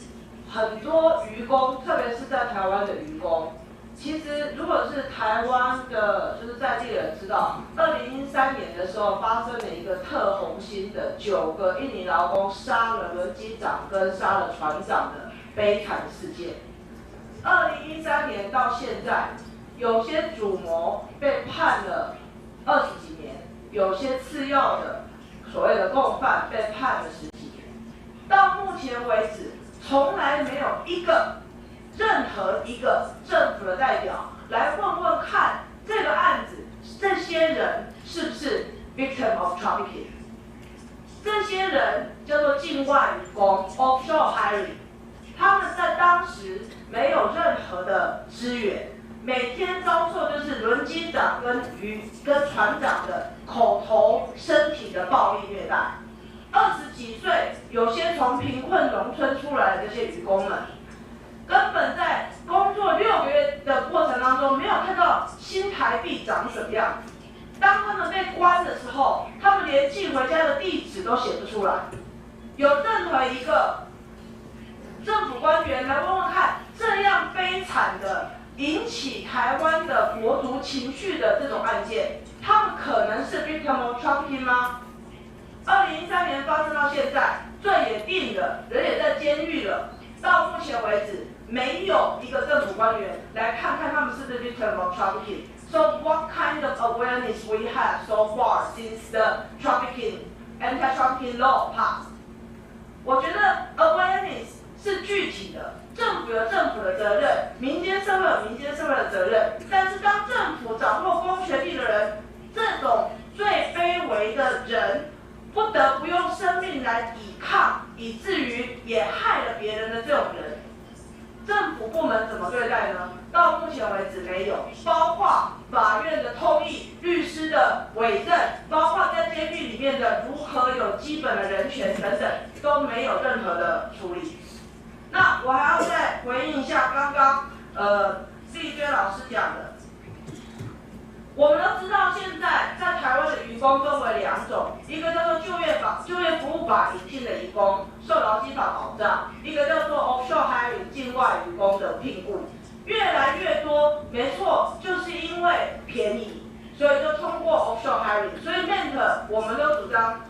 很多渔工，特别是在台湾的渔工，其实如果是台湾的，就是在地人知道，2013年的时候发生了一个特红心的9个印尼劳工杀了轮机长跟杀了船长的悲惨事件。2013年到现在，有些主谋被判了20几年，有些次要的所谓的共犯被判了10几年。到目前为止，从来没有任何一个政府的代表来问问看这个案子，这些人是不是 victim of trafficking？ 这些人叫做境外移工 （offshore hiring）， 他们在当时没有任何的资源，每天遭受就是轮机长跟船长的口头、身体的暴力虐待。20几岁，有些从贫困农村出来的这些渔工们，根本在工作6个月的过程当中，没有看到新台币长什么样子。当他们被关的时候，他们连寄回家的地址都写不出来。有任何一个政府官员来问问看，这样悲惨的引起台湾的国族情绪的这种案件，他们可能是 victim of trafficking 吗？2013年发生到现在，罪也定了，人也在监狱了。到目前为止，没有一个政府官员来看看他们是不是 victim of trafficking. So what kind of awareness we have so far since the anti-trafficking law passed? 我觉得 awareness 是具体的，政府有政府的责任，民间社会有民间社会的责任。但是当政府掌握公权力的人，这种最卑微的人，不得不用生命来抵抗，以至于也害了别人的这种人，政府部门怎么对待呢？到目前为止没有，包括法院的通译、律师的委任，包括在监狱里面的如何有基本的人权等等，都没有任何的处理。那我还要再回应一下刚刚丽娟老师讲的，我们都知道现在在台湾的渔工跟维为2种，一个叫做就业服务法引进的移工，受劳基法保障；一个叫做 offshore hiring 境外移工的聘雇。越来越多，没错，就是因为便宜，所以就通过 offshore hiring。所以 MENT 我们都主张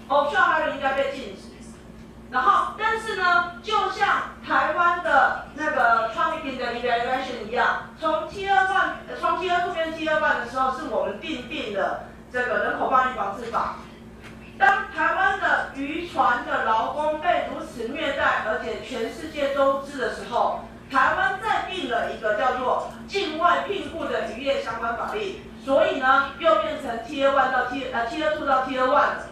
offshore hiring 应该被禁止。然后，但是呢，就像台湾的那个 trafficking 的 evaluation 一样，从 Tier 2变 Tier 1的时候，是我们订定的这个人口暴力防治法。当台湾的渔船的劳工被如此虐待，而且全世界都知的时候，台湾再定了一个叫做境外聘雇的渔业相关法令，所以呢，又变成 Tier 1到 Tier 2到 Tier 1了。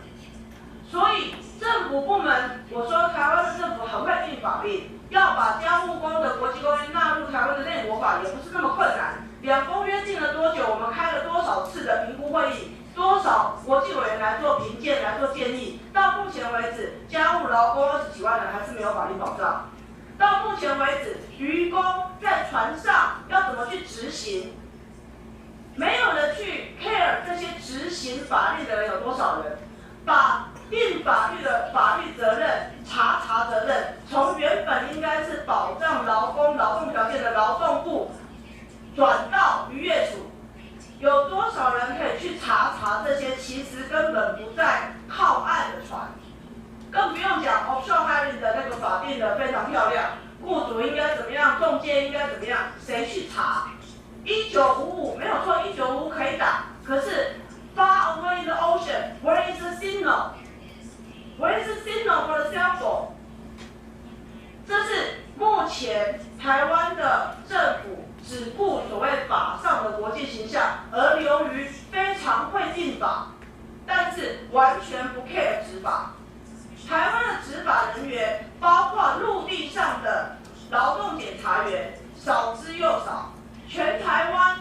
所以政府部门，我说台湾的政府很会定法令，要把家务工的国际公约纳入台湾的内国法也不是那么困难。两公约定了多久？我们开了多少次的评估会议？多少国际委员来做评鉴、来做建议？到目前为止，家务劳工20几万人还是没有法律保障。到目前为止，渔工在船上要怎么去执行？没有人去 care 这些执行法律的人有多少人？把定法律的法律责任、查责任，从原本应该是保障劳工劳动条件的劳动部，转到渔业署，有多少人可以去查这些其实根本不在靠岸的船？更不用讲 offshore hiring 的那个法定的非常漂亮，雇主应该怎么样，中介应该怎么样，谁去查？1955没有错，1955可以打，可是 far away in the ocean, where is the signal? Where is the signal for the cell phone? 这是目前台湾的政府只顾所谓法上的国际形象，而流于非常会定法，但是完全不 care 执法。台湾的执法人员，包括陆地上的劳动检查员，少之又少。全台湾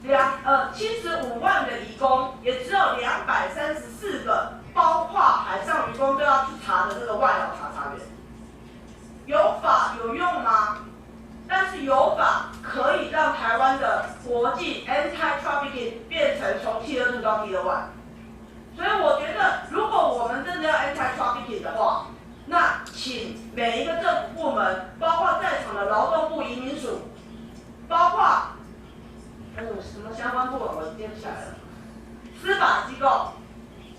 75万个移工，也只有234个，包括海上渔工都要去查的这个外劳查员。有法有用吗？但是有法可以让台湾的国际 anti-trafficking 变成从 Tier 2到 Tier 1。所以我觉得，如果我们真的要 anti-trafficking 的话，那请每一个政府部门，包括在场的劳动部、移民署，包括什么相关部门我接不起来了，司法机构，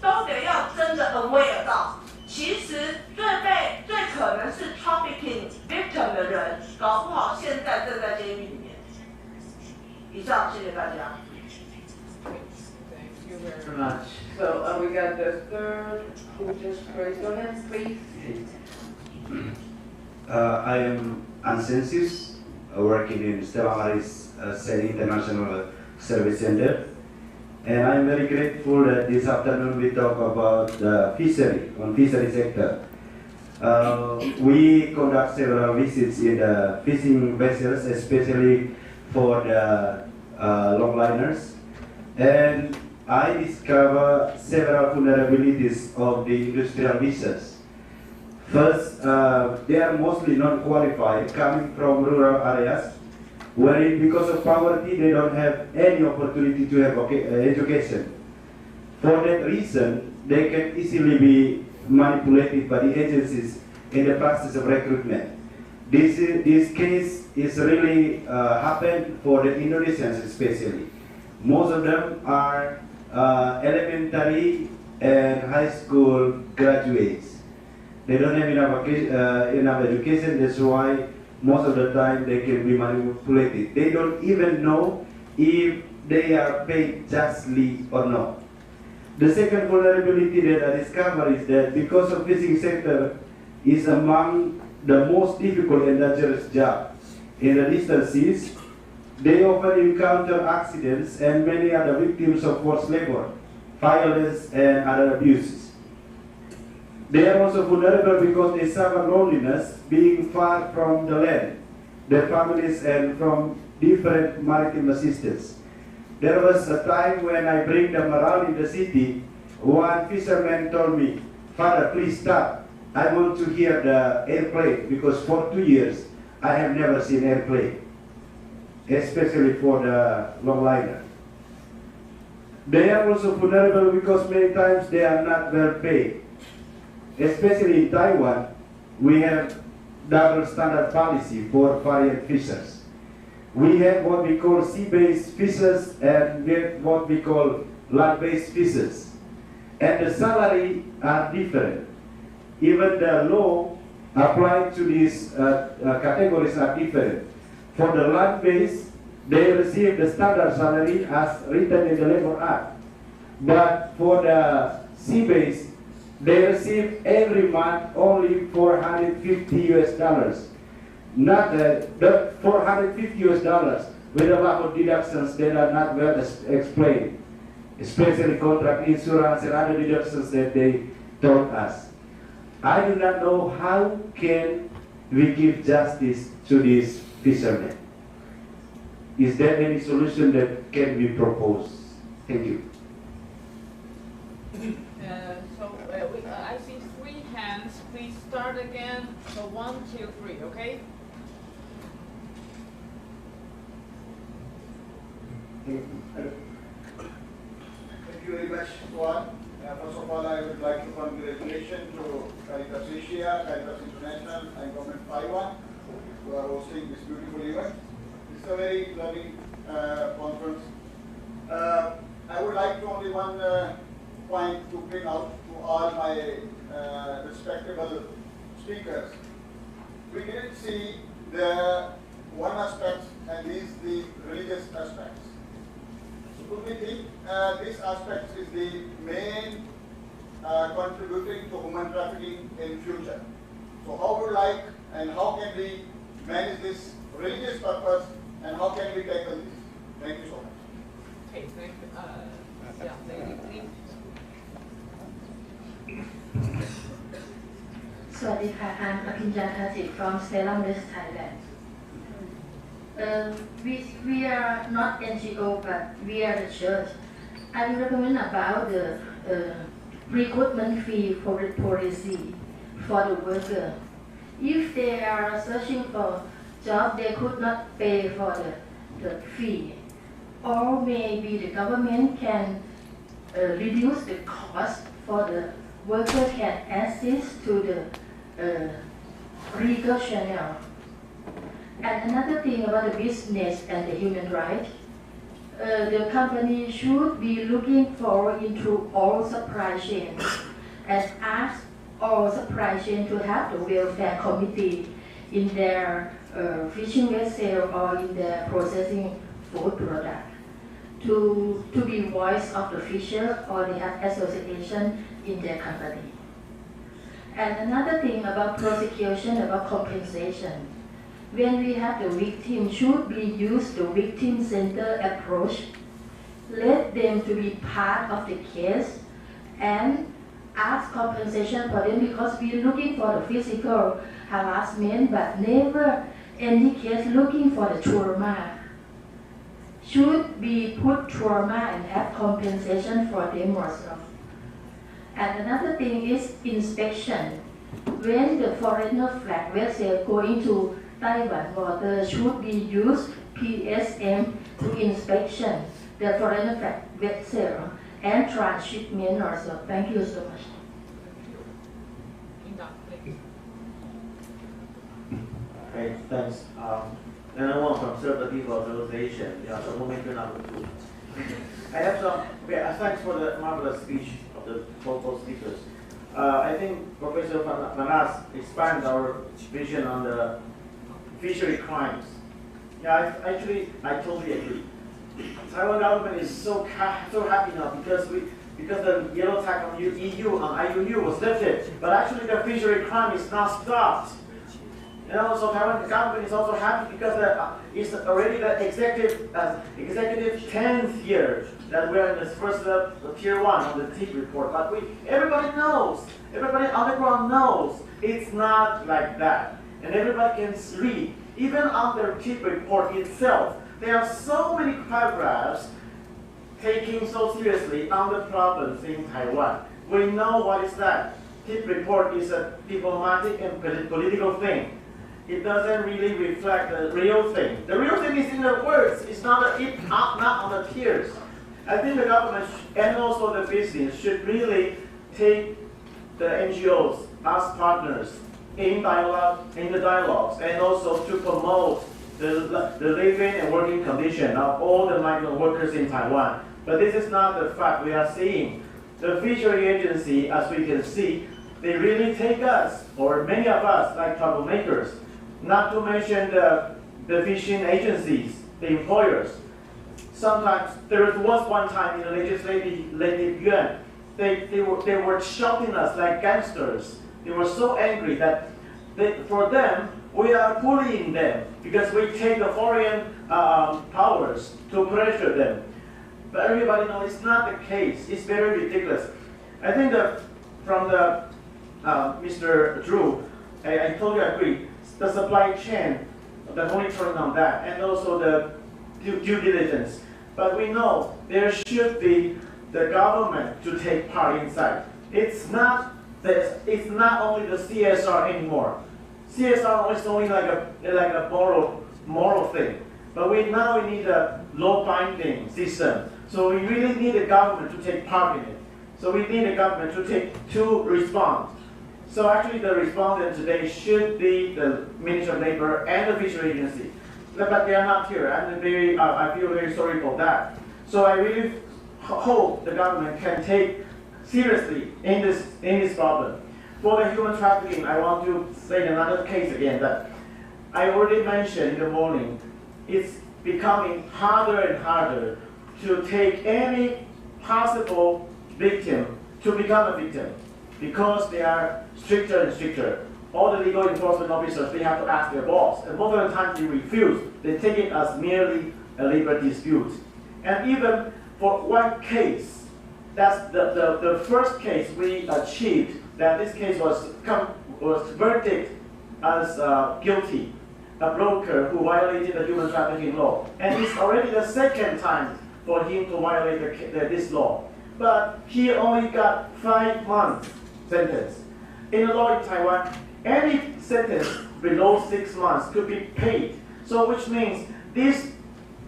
都得要真的 aware 到，其实最可能是 trafficking victim 的人，搞不好现在正在监狱里面。以上，谢谢大家。Thank you very much. So we got the third who just raised your hand, please. I am Ansensius, working in Stella Maris International Service Center. And I'm very grateful that this afternoon we talk about the fishery sector. We conduct several visits in the fishing vessels, especially for the longliners. And I discover several vulnerabilities of the industrial vessels. First, they are mostly non-qualified, coming from rural areas, wherein because of poverty they don't have any opportunity to have education. For that reason, they can easily be manipulated by the agencies in the process of recruitment. This case is really happened for the Indonesians especially. Most of them are elementary and high school graduates. They don't have enough education, that's why most of the time they can be manipulated. They don't even know if they are paid justly or not. The second vulnerability that I discovered is that because of fishing sector is among the most difficult and dangerous job in the distant seas, they often encounter accidents and many are the victims of forced labor, violence and other abuses. They are also vulnerable because they suffer loneliness being far from the land, their families and from different maritime assistance. There was a time when I bring them around in the city, one fisherman told me, "Father, please stop. I want to hear the airplane because for 2 years I have never seen airplane, especially for the longliner." They are also vulnerable because many times they are not well paid. Especially in Taiwan, we have double standard policy for foreign fishers. We have what we call sea-based fishers and we have what we call land-based fishers. And the salary are different. Even the law applied to these categories are different. For the land-based, they receive the standard salary as written in the Labor Act. But for the sea-based, they receive every month only $450. Not the $450 with a lot of deductions that are not well explained, especially contract insurance and other deductions that they told us. I do not know how can we give justice to these fishermen. Is there any solution that can be proposed? Thank you. I see 3 hands. Please start again. So 1, 2, 3. Okay. Thank you very much, Juan. First of all, I would like to congratulate to Caritas Asia, Caritas International, and Government Taiwan who are hosting this beautiful event. It's a very learning conference. I would like to only one point to bring out to all my respectable speakers. We didn't see the one aspect, and is the religious aspects. So could we think this aspect is the main contributing to human trafficking in future? So how would like and how can we manage this religious purpose and how can we tackle this? Thank you so much. Okay, thank you. Yeah, lady, please. สวัสดีค่ะ I'm Apinya Tajik from Salem West Thailand. We are not NGO, but we are the church. I recommend about the recruitment fee for the policy for the worker. If they are searching for job, they could not pay for the fee. Or maybe the government can reduce the cost for the worker can assist to the legal channel. And another thing about the business and the human rights, the company should be looking for into all supply chains and ask all supply chain to have the welfare committee in their fishing vessel or in their processing food product to be voice of the fisher or they have association in their company. And another thing about prosecution, about compensation. When we have the victim, should we use the victim-centered approach, let them to be part of the case, and ask compensation for them because we're looking for the physical harassment, but never any case looking for the trauma. Should we put trauma and have compensation for them also? And another thing is inspection. When the foreigner flag vessel go into Taiwan water, should be used PSM to inspection the foreigner flag vessel and transshipment also. Thank you so much. Okay, thanks. Anyone from Serve the People Organization, yeah, so moving to number 2. I have some, thanks for the marvelous speech of the local speakers. I think Professor Manas expanded our vision on the fishery crimes. Yeah, I totally agree. Taiwan government is so happy now because the yellow tag on EU on IUU was lifted, but actually the fishery crime is not stopped. And also Taiwan government is also happy because it's already the executive 10th year that we're in this first tier 1 on the TIP report. But everybody knows, everybody on the ground knows it's not like that. And everybody can read, even on their TIP report itself, there are so many paragraphs taking so seriously on the problems in Taiwan. We know what is that. TIP report is a diplomatic and political thing. It doesn't really reflect the real thing. The real thing is in the words. It's not on the tears. I think the government and also the business should really take the NGOs as partners in the dialogues, and also to promote the living and working condition of all the migrant workers in Taiwan. But this is not the fact we are seeing. The fishery agency, as we can see, they really take us, or many of us, like troublemakers. Not to mention the fishing agencies, the employers. Sometimes there was one time in the legislative yuan, they were shouting us like gangsters. They were so angry that for them, we are bullying them because we take the foreign powers to pressure them. But everybody knows it's not the case. It's very ridiculous. I think that from the Mr. Drew, I totally agree. The supply chain, the monitoring on that, and also the due diligence. But we know there should be the government to take part inside. It's not only the CSR anymore. CSR is only like a moral thing. But we need a law binding system. So we really need the government to take part in it. So we need the government to respond. So actually the respondent today should be the Ministry of Labor and the Fishery Agency. But they are not here, and I feel very sorry for that. So I really hope the government can take seriously in this problem. For the human trafficking, I want to say another case again that I already mentioned in the morning. It's becoming harder and harder to take any possible victim to become a victim, because they are stricter and stricter. All the legal enforcement officers, they have to ask their boss, and most of the time they refuse. They take it as merely a labor dispute. And even for one case, that's the first case we achieved, that this case was verdict as guilty, a broker who violated the human trafficking law. And it's already the second time for him to violate this law. But he only got 5 months sentence. In the law in Taiwan, any sentence below 6 months could be paid. So which means this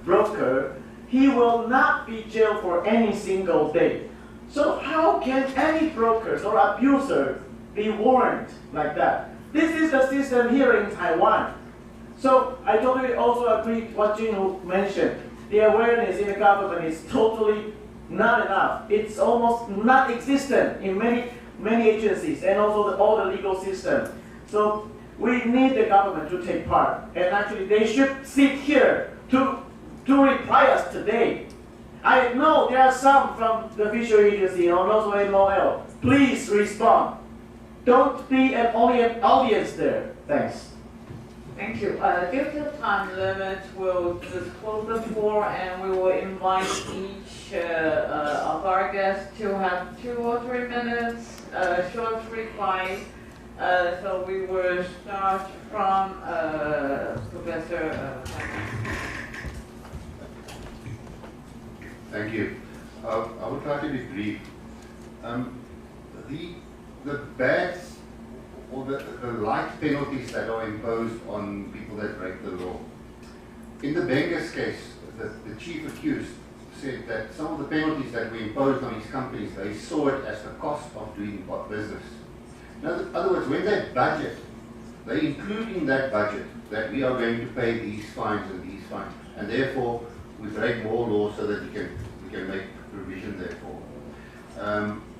broker, he will not be jailed for any single day. So how can any brokers or abuser be warned like that? This is the system here in Taiwan. So I totally also agree with what Jin mentioned. The awareness in the government is totally not enough. It's almost non-existent in many agencies, and also all the legal system. So we need the government to take part, and actually they should sit here to reply us today. I know there are some from the Fishery Agency and also MOL. Please respond. Don't be only an audience there. Thanks. Thank you. Due to time limit, we'll just close the floor, and we will invite each of our guests to have 2 or 3 minutes, short reply. So we will start from Professor. Thank you. I will try to be brief. The bad or the light penalties that are imposed on people that break the law. In the Benga's case, the chief accused said that some of the penalties that we imposed on these companies, they saw it as the cost of doing business. In other words, when they budget, they include in that budget that we are going to pay these fines and these fines, and therefore we break more laws so that we can make provision therefore.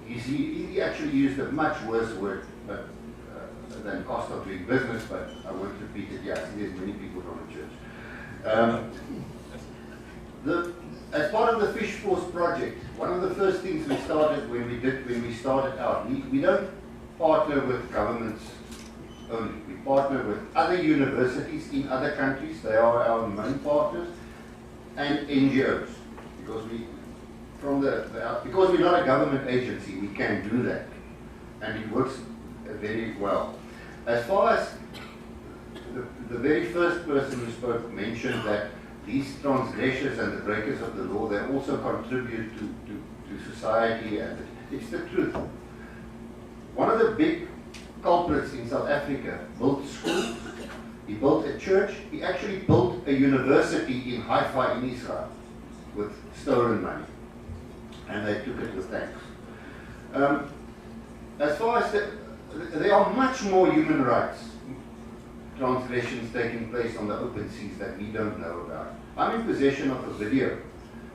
He actually used a much worse word than cost of doing business, but I won't repeat it. Yeah, I think there's many people from the church. As part of the Fish Force project, one of the first things we started when we started out, we don't partner with governments only. We partner with other universities in other countries. They are our main partners, and NGOs, because because we're not a government agency, we can do that, and it works very well. As far as the very first person who spoke mentioned that these transgressors and the breakers of the law, they also contribute to society, and it's the truth. One of the big culprits in South Africa built schools, he built a church, he actually built a university in Haifa in Israel with stolen money. and they took it with thanks. As far as there are much more human rights transgressions taking place on the open seas that we don't know about. I'm in possession of a video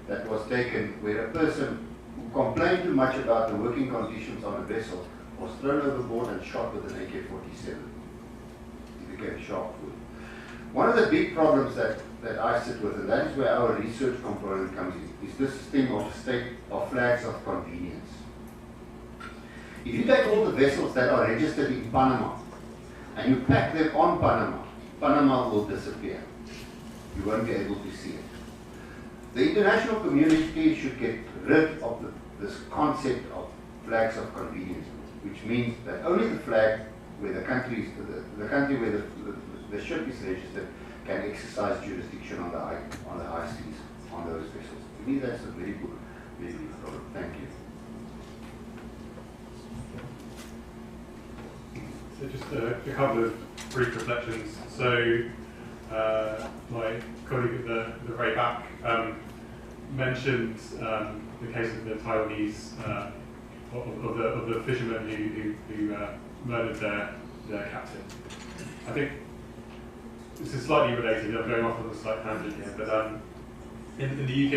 that was taken where a person who complained too much about the working conditions on a vessel was thrown overboard and shot with an AK-47. He became sharp food. One of the big problems that I sit with, and that is where our research component comes in, is this thing of flags of convenience. If you take all the vessels that are registered in Panama and you pack them on Panama, Panama will disappear. You won't be able to see it. The international community should get rid of this concept of flags of convenience, which means that only the flag where the country where the ship is registered can exercise jurisdiction on the high seas on those vessels. To me, that's a very good problem. Thank you. So just a couple of brief reflections. So my colleague at the very back mentioned the case of the Taiwanese of the fishermen who murdered their captain. I think this is slightly related. I'm going off on a slight tangent here, but in the UK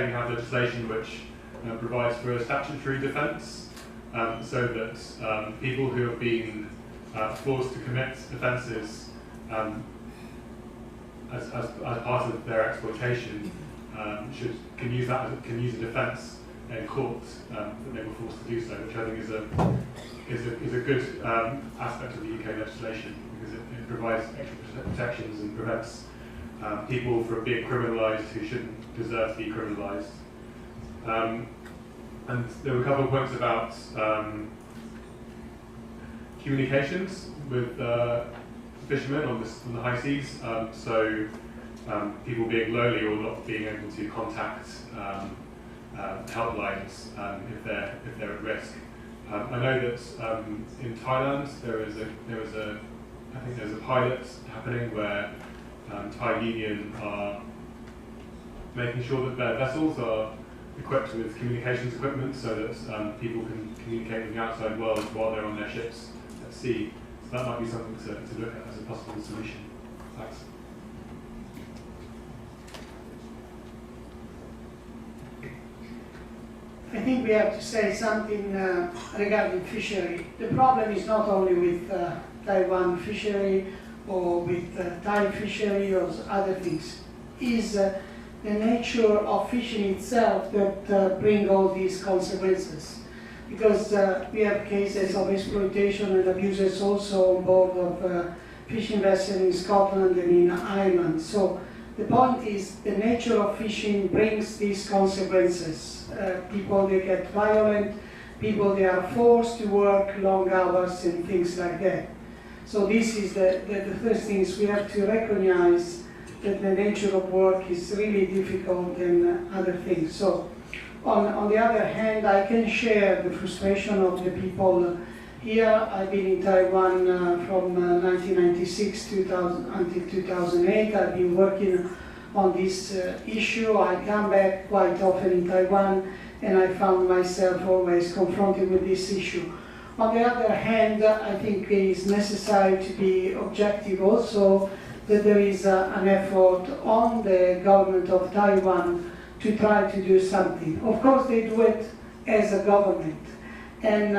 we have legislation which provides for a statutory defence, so that people who have been forced to commit offences as part of their exploitation can use a defence in court that they were forced to do so, which I think is a good aspect of the UK legislation, because it provides extra protections and prevents people from being criminalised who shouldn't deserve to be criminalised. And there were a couple of points about communications with fishermen on the high seas. So people being lonely or not being able to contact helplines if they're at risk. I know that in Thailand I think there's a pilot happening where Thai Union are making sure that their vessels are equipped with communications equipment so that people can communicate with the outside world while they're on their ships at sea. So that might be something to look at as a possible solution. Thanks. I think we have to say something regarding fishery. The problem is not only with Taiwan fishery or with Thai fishery or other things. Is the nature of fishing itself that bring all these consequences. Because we have cases of exploitation and abuses also on board of fishing vessels in Scotland and in Ireland. So the point is the nature of fishing brings these consequences. People, they get violent, people, they are forced to work long hours and things like that. So this is the first thing is we have to recognize that the nature of work is really difficult and other things. So on the other hand, I can share the frustration of the people here. I've been in Taiwan from 1996 until 2008. I've been working on this issue. I come back quite often in Taiwan, and I found myself always confronted with this issue. On the other hand, I think it is necessary to be objective also, that there is an effort on the government of Taiwan to try to do something. Of course, they do it as a government. And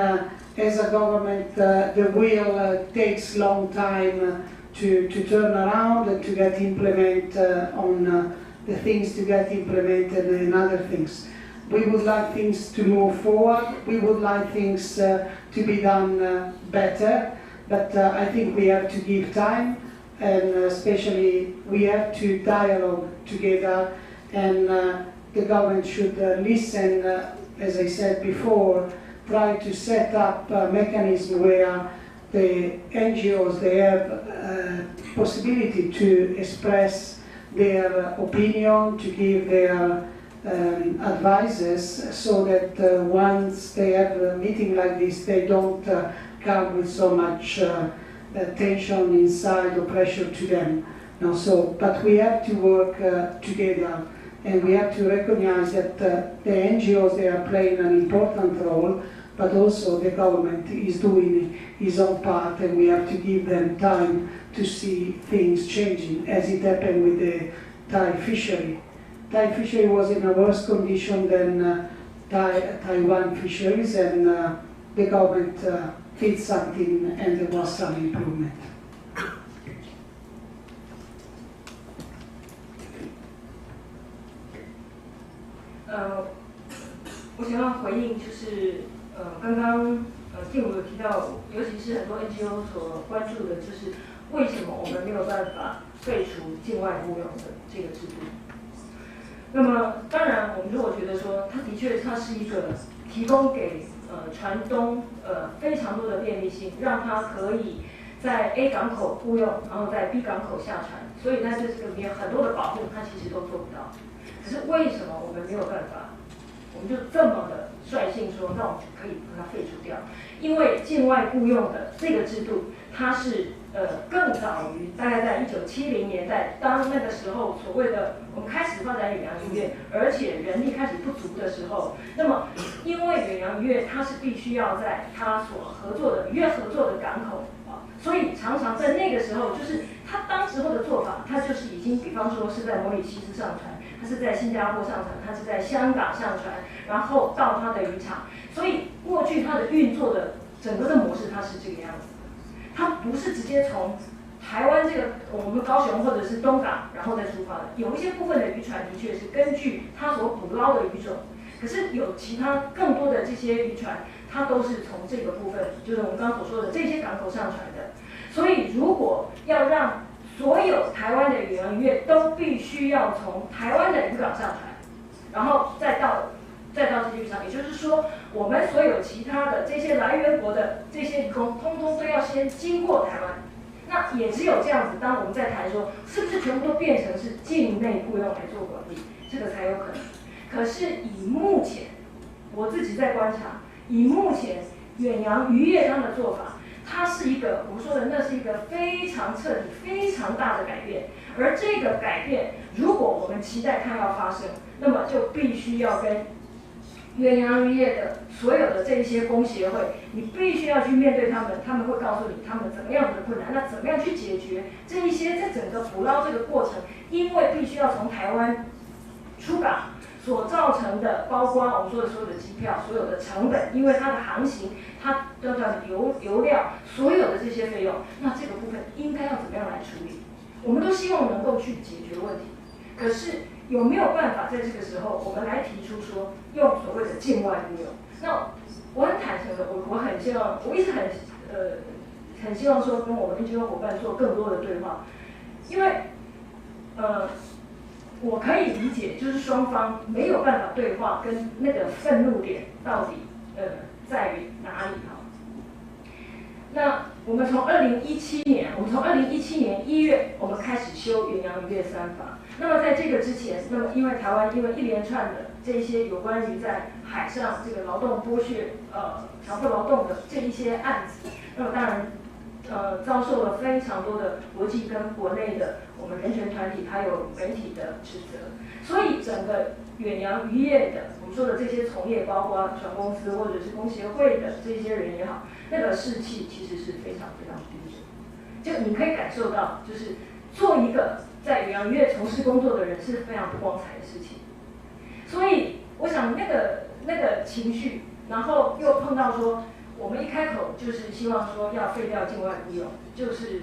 as a government, the wheel takes long time to turn around and to get implemented on the things to get implemented and other things. We would like things to move forward. We would like things to be done better. But I think we have to give time, and especially we have to dialogue together, and the government should listen, as I said before, try to set up a mechanism where the NGOs, they have possibility to express their opinion, to give their advices, so that once they have a meeting like this, they don't come with so much tension inside or pressure to them. No, so, but we have to work together. and we have to recognize that the NGOs, they are playing an important role, but also the government is doing its own part, and we have to give them time to see things changing, as it happened with the Thai fishery. Thai fishery was in a worse condition than Taiwan fisheries, and the government did something, and there was some improvement. 我想要回应就是刚刚静茹有提到，尤其是很多 NGO 所关注的，就是为什么我们没有办法废除境外雇佣的这个制度。那么当然，我们如果觉得说，它的确它是一个提供给船东非常多的便利性，让它可以在 A 港口雇佣，然后在 B 港口下船，所以在这个里面很多的保护，它其实都做不到。可是为什么我们没有办法？我们就这么的率性说，那我们可以把它废除掉，因为境外雇佣的这个制度，它是更早于大概在1970年代，当那个时候所谓的我们开始发展远洋渔业，而且人力开始不足的时候，那么因为远洋渔业它是必须要在它所合作的渔业合作的港口啊，所以常常在那个时候，就是他当时候的做法，他就是已经比方说是在摩里西斯上船。它是在新加坡上船，它是在香港上船，然后到它的渔场。所以过去它的运作的整个的模式，它是这个样子。它不是直接从台湾这个我们高雄或者是东港，然后再出发的。有一些部分的渔船的确是根据它所捕捞的鱼种，可是有其他更多的这些渔船，它都是从这个部分，就是我们刚刚所说的这些港口上船的。所以如果要让所有台湾的远洋渔业都必须要从台湾的渔港上船，然后再到这些渔场，也就是说，我们所有其他的这些来源国的这些渔工，通通都要先经过台湾。那也只有这样子，当我们在谈说，是不是全部都变成是境内雇佣来做管理，这个才有可能。可是以目前我自己在观察，以目前远洋渔业他们的做法。它是一个，我们说的那是一个非常彻底、非常大的改变，而这个改变，如果我们期待它要发生，那么就必须要跟远洋渔业的所有的这些工协会，你必须要去面对他们，他们会告诉你他们怎么样的困难，那怎么样去解决这一些在整个捕捞这个过程，因为必须要从台湾出港。所造成的，包括我们说的所有的机票、所有的成本，因为它的航行、它的油料，所有的这些费用，那这个部分应该要怎么样来处理？我们都希望能够去解决问题，可是有没有办法在这个时候，我们来提出说用所谓的境外雇佣？那我很坦诚的，我很希望，我一直很希望说跟我们 NGO 伙伴做更多的对话，因为我可以理解，就是双方没有办法对话，跟那个愤怒点到底在于哪里哈？那我们从2017年1月，我们开始修远洋渔业3法。那么在这个之前，那么因为台湾因为一连串的这些有关于在海上这个劳动剥削、强迫劳动的这一些案子，那么当然。遭受了非常多的国际跟国内的我们人权团体还有媒体的指责，所以整个远洋渔业的我们说的这些从业，包括船公司或者是工协会的这些人也好，那个士气其实是非常非常低的。就你可以感受到，就是做一个在远洋渔业从事工作的人是非常不光彩的事情。所以我想那个情绪，然后又碰到说。我们一开口就是希望说要废掉境外雇佣，就是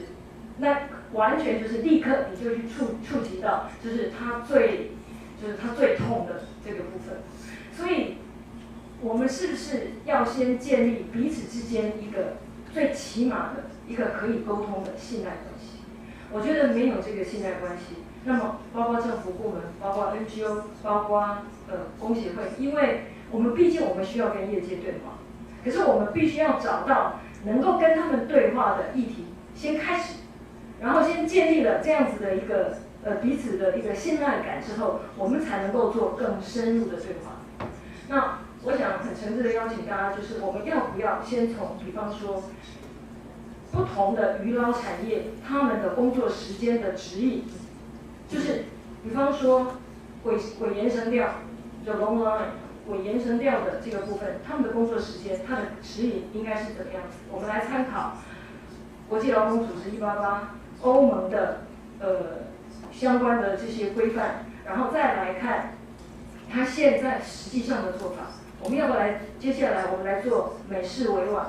那完全就是立刻你就去触及到，就是他最痛的这个部分。所以，我们是不是要先建立彼此之间一个最起码的一个可以沟通的信赖关系？我觉得没有这个信赖关系，那么包括政府部门，包括 NGO， 包括工协会，因为我们毕竟我们需要跟业界对话。可是我们必须要找到能够跟他们对话的议题，先开始，然后先建立了这样子的一个彼此的一个信赖感之后，我们才能够做更深入的对话。那我想很诚挚的邀请大家，就是我们要不要先从比方说不同的渔捞产业他们的工作时间的指引，就是比方说伪延伸调，就 long line 伪延伸调的这个部分，他们的工作时间，它的指引应该是怎么样子？我们来参考国际劳工组织188、欧盟的相关的这些规范，然后再来看它现在实际上的做法。我们要不来接下来我们来做美式委婉，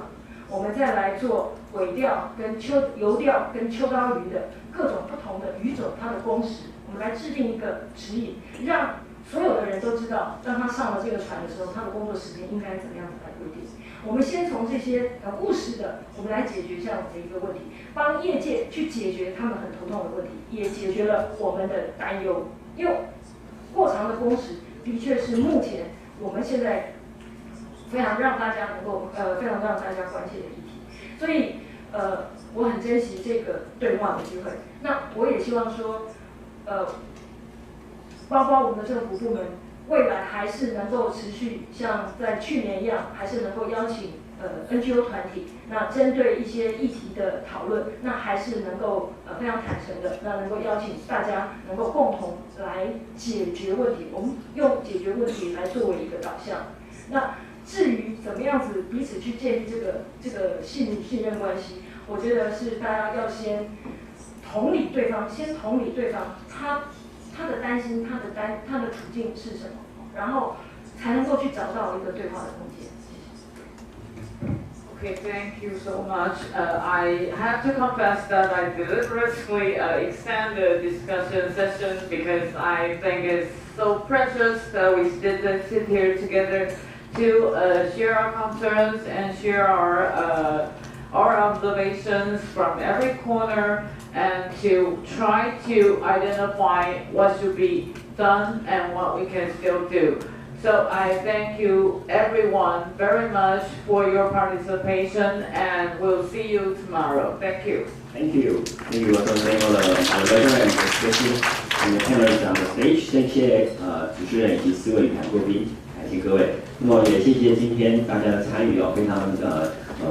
我们再来做尾调跟游调跟秋刀鱼的各种不同的鱼种它的工时，我们来制定一个指引，让所有的人都知道，当他上了这个船的时候，他的工作时间应该怎么样子来规定。我们先从这些务实的，我们来解决这样子的一个问题，帮业界去解决他们很头痛的问题，也解决了我们的担忧。因为过长的工时的确是目前我们现在非常让大家能够非常让大家关切的议题。所以我很珍惜这个对话的机会。那我也希望说包括我们的政府部门，未来还是能够持续像在去年一样，还是能够邀请NGO 团体，那针对一些议题的讨论，那还是能够非常坦诚的，那能够邀请大家能够共同来解决问题。我们用解决问题来作为一个导向。那至于怎么样子彼此去建立这个信任关系，我觉得是大家要先同理对方，先同理对方他的担心，他的处境是什么，然后才能够去找到一个对话的空间。Okay, thank you so much. I have to confess that I deliberately extend the discussion session because I think it's so precious that we sit here together to share our concerns and share our observations from every corner and to try to identify what should be done and what we can still do. So I thank you everyone very much for your participation and we'll see you tomorrow. Thank you. Thank you. Thank you. Welcome all the veterans, especially the panelists on the stage. 谢谢主持人以及4位与谈贵宾，感谢各位。那么也谢谢今天大家的参与非常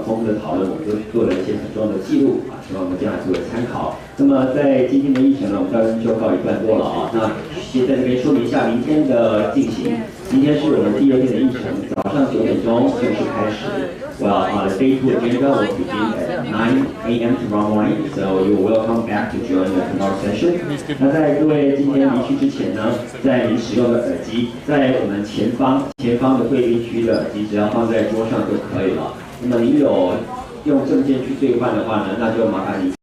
丰富的讨论，我们都做了一些很重要的记录希望我们将来作为参考。那么在今天的议程呢，我们到这就告一段落了那先在这边说明一下明天的进行。今天是我们第2天的议程，早上9点钟正式开始。Well, the day 2 agenda will begin at 9 a.m. tomorrow morning, so you're welcome back to join the tomorrow session. 那在各位今天离去之前呢，在您使用的耳机，在我们前方的贵宾区的耳机，只要放在桌上就可以了。那么您有用证件去兑换的话呢，那就麻烦您。